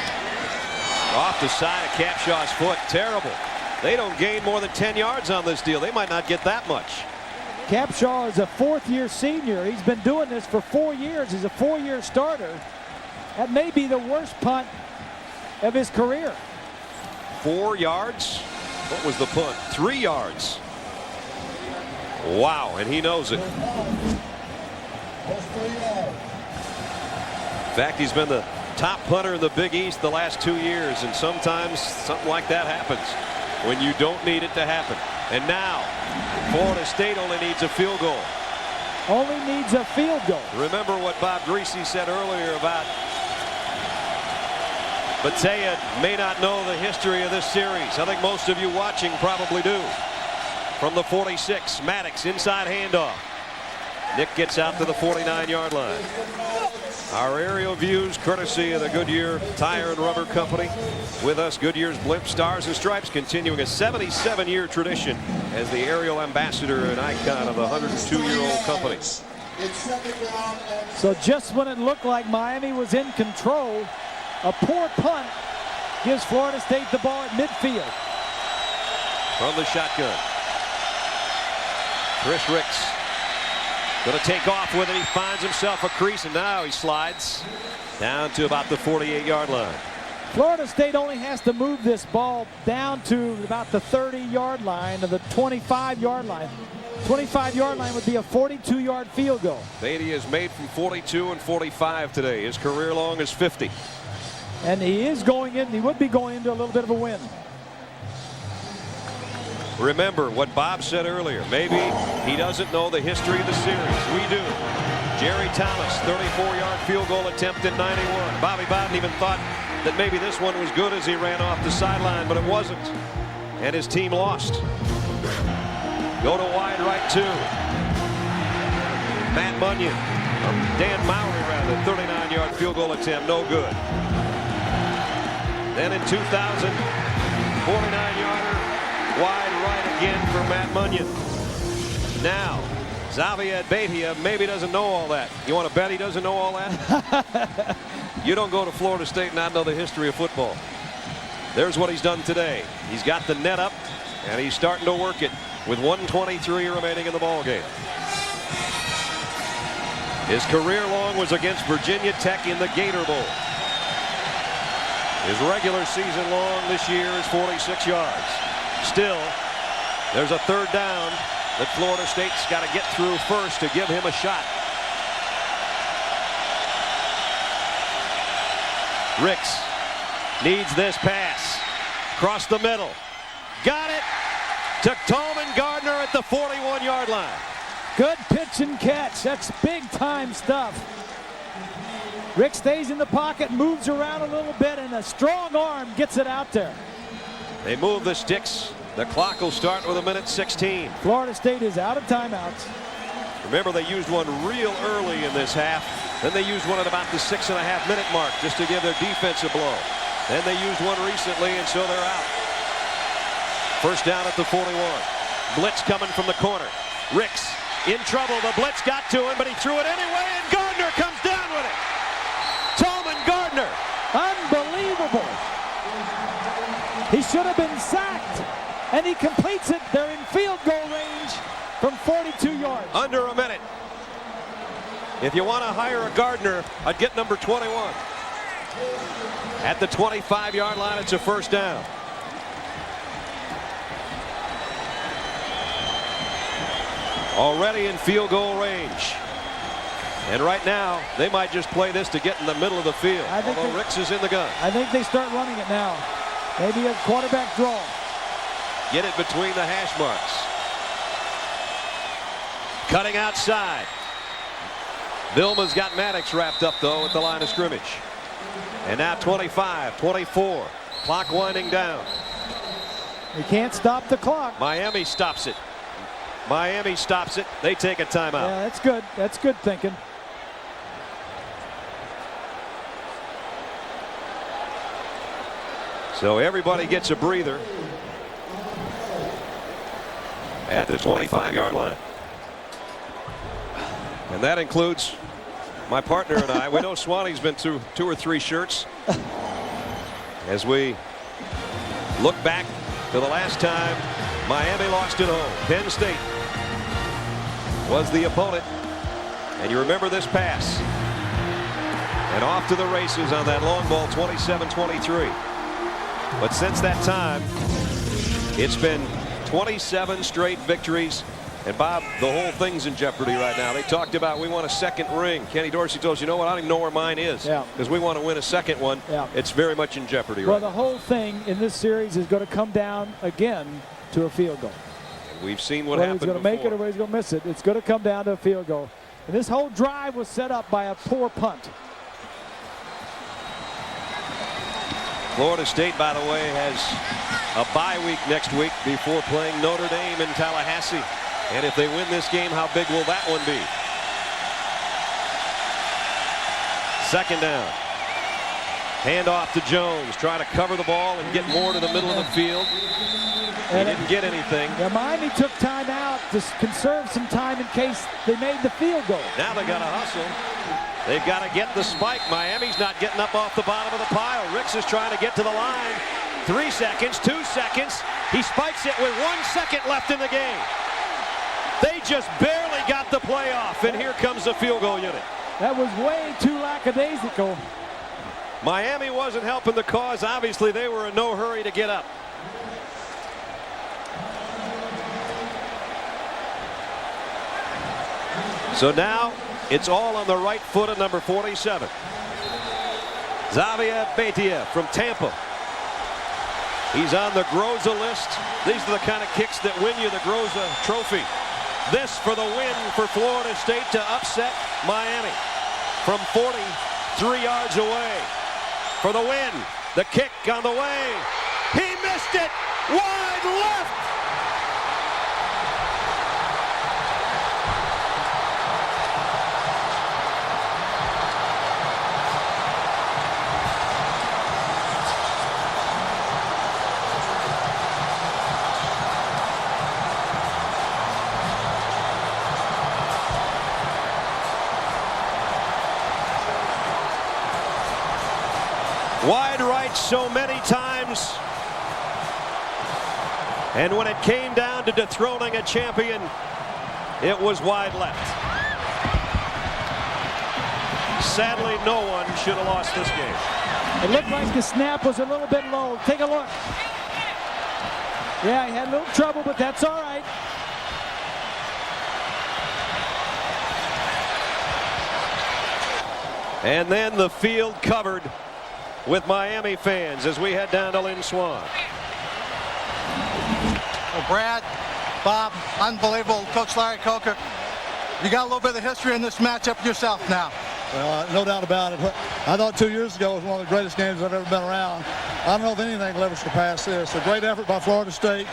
Off the side of Capshaw's foot. Terrible. They don't gain more than 10 yards on this deal. They might not get that much. Capshaw is a 4th-year senior. He's been doing this for 4 years. He's a 4-year starter. That may be the worst punt of his career. 4 yards? What was the punt? 3 yards. Wow, and he knows it. In fact, he's been the top punter in the Big East the last 2 years, and sometimes something like that happens when you don't need it to happen. And now, Florida State only needs a field goal. Only needs a field goal. Remember what Bob Greasy said earlier about Battea may not know the history of this series. I think most of you watching probably do. From the 46, Maddox inside handoff. Nick gets out to the 49-yard line. Our aerial views courtesy of the Goodyear Tire and Rubber Company. With us, Goodyear's Blimp Stars and Stripes, continuing a 77-year tradition as the aerial ambassador and icon of the 102-year-old company. So just when it looked like Miami was in control, a poor punt gives Florida State the ball at midfield. From the shotgun, Chris Ricks going to take off with it. He finds himself a crease, and now he slides down to about the 48-yard line. Florida State only has to move this ball down to about the 30-yard line or the 25-yard line. 25-yard line would be a 42-yard field goal. Beatty has made from 42 and 45 today. His career long is 50. And he is going in. He would be going into a little bit of a win. Remember what Bob said earlier. Maybe he doesn't know the history of the series. We do. Jerry Thomas, 34-yard field goal attempt in 91. Bobby Bowden even thought that maybe this one was good as he ran off the sideline, but it wasn't. And his team lost. Go to wide right 2. Matt Munyon, Dan Mowry rather, 39-yard field goal attempt, no good. Then in 2000, 49-yarder, wide right again for Matt Munyon. Now, Xavier Beatty maybe doesn't know all that. You want to bet he doesn't know all that? You don't go to Florida State and not know the history of football. There's what he's done today. He's got the net up, and he's starting to work it with 1:23 remaining in the ball game. His career long was against Virginia Tech in the Gator Bowl. His regular season long this year is 46 yards. Still, there's a 3rd down that Florida State's got to get through first to give him a shot. Ricks needs this pass. Across the middle. Got it to Tolman Gardner at the 41-yard line. Good pitch and catch. That's big-time stuff. Rick stays in the pocket, moves around a little bit, and a strong arm gets it out there. They move the sticks. The clock will start with 1:16. Florida State is out of timeouts. Remember, they used one real early in this half. Then they used one at about the 6.5-minute mark just to give their defense a blow. Then they used one recently, and so they're out. First down at the 41. Blitz coming from the corner. Ricks in trouble. The blitz got to him, but he threw it anyway, and Gardner comes down with it. Tolman Gardner. Unbelievable. He should have been sacked, and he completes it. They're in field goal range from 42 yards. Under a minute. If you want to hire a Gardner, I'd get number 21. At the 25-yard line, it's a first down. Already in field goal range. And right now, they might just play this to get in the middle of the field. Although Ricks is in the gun. I think they start running it now. Maybe a quarterback draw. Get it between the hash marks. Cutting outside. Vilma's got Maddox wrapped up, though, at the line of scrimmage. And now 25, 24. Clock winding down. You can't stop the clock. Miami stops it. Miami stops it. They take a timeout. Yeah, that's good. That's good thinking. So everybody gets a breather at the 25-yard line. And that includes my partner and I. We know Swanee's been through 2 or 3 shirts as we look back to the last time Miami lost at home. Penn State was the opponent. And you remember this pass. And off to the races on that long ball, 27-23. But since that time, it's been 27 straight victories. And Bob, the whole thing's in jeopardy right now. They talked about we want a second ring. Kenny Dorsey told us, you know what, I don't even know where mine is. Because we want to win a second one. It's very much in jeopardy right now. Well, the whole thing in this series is going to come down again to a field goal. We've seen what happened before. He's going to make it or he's going to miss it. It's going to come down to a field goal. And this whole drive was set up by a poor punt. Florida State, by the way, has a bye week next week before playing Notre Dame in Tallahassee. And if they win this game, how big will that one be? Second down. Hand off to Jones. Try to cover the ball and get more to the middle of the field. He didn't get anything. Yeah, Miami took time out to conserve some time in case they made the field goal. Now they got to hustle. They've got to get the spike. Miami's not getting up off the bottom of the pile. Ricks is trying to get to the line. 3 seconds, 2 seconds. He spikes it with 1 second left in the game. They just barely got the play off, and here comes the field goal unit. That was way too lackadaisical. Miami wasn't helping the cause. Obviously, they were in no hurry to get up. So now it's all on the right foot of number 47. Xavier Beitia from Tampa. He's on the Groza list. These are the kind of kicks that win you the Groza Trophy. This for the win for Florida State to upset Miami from 43 yards away. For the win, the kick on the way. He missed it wide left. Wide right so many times. And when it came down to dethroning a champion, it was wide left. Sadly, no one should have lost this game. It looked like the snap was a little bit low. Take a look. Yeah, he had a little trouble, but that's all right. And then the field covered with Miami fans as we head down to Lynn Swan. Well, Brad, Bob, unbelievable. Coach Larry Coker, you got a little bit of history in this matchup yourself now. Well, no doubt about it. I thought 2 years ago was one of the greatest games I've ever been around. I don't know if anything will ever surpass this. A great effort by Florida State.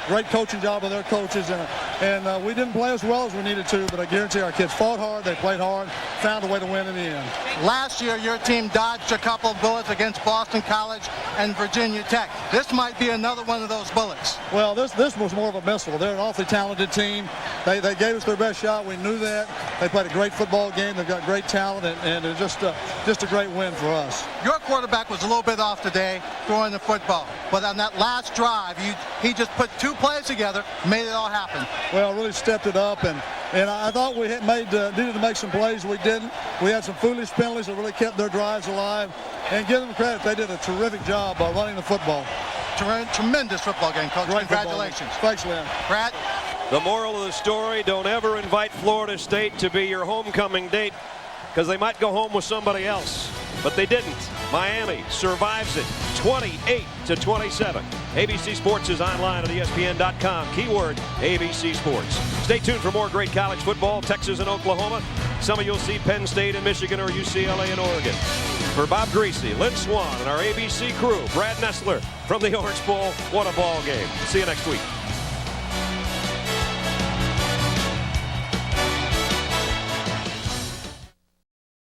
Great coaching job of their coaches, and we didn't play as well as we needed to, but I guarantee our kids fought hard, they played hard, found a way to win in the end. Last year, your team dodged a couple of bullets against Boston College and Virginia Tech. This might be another one of those bullets. Well, this was more of a missile. They're an awfully talented team. They gave us their best shot. We knew that. They played a great football game. They've got great talent, and it's just a great win for us. Your quarterback was a little bit off today throwing the football, but on that last drive, he just put 2 plays together, made it all happen. Well, really stepped it up, and I thought we had needed to make some plays. We didn't. We had some foolish penalties that really kept their drives alive. And give them credit, they did a terrific job running the football. Tremendous football game, Coach. Great Congratulations. Thanks, Lynn. Brad? The moral of the story, don't ever invite Florida State to be your homecoming date because they might go home with somebody else. But they didn't. Miami survives it 28-27. ABC Sports is online at ESPN.com. Keyword ABC Sports. Stay tuned for more great college football, Texas and Oklahoma. Some of you'll see Penn State and Michigan or UCLA and Oregon. For Bob Greasy, Lynn Swan, and our ABC crew, Brad Nessler from the Orange Bowl, what a ball game. See you next week.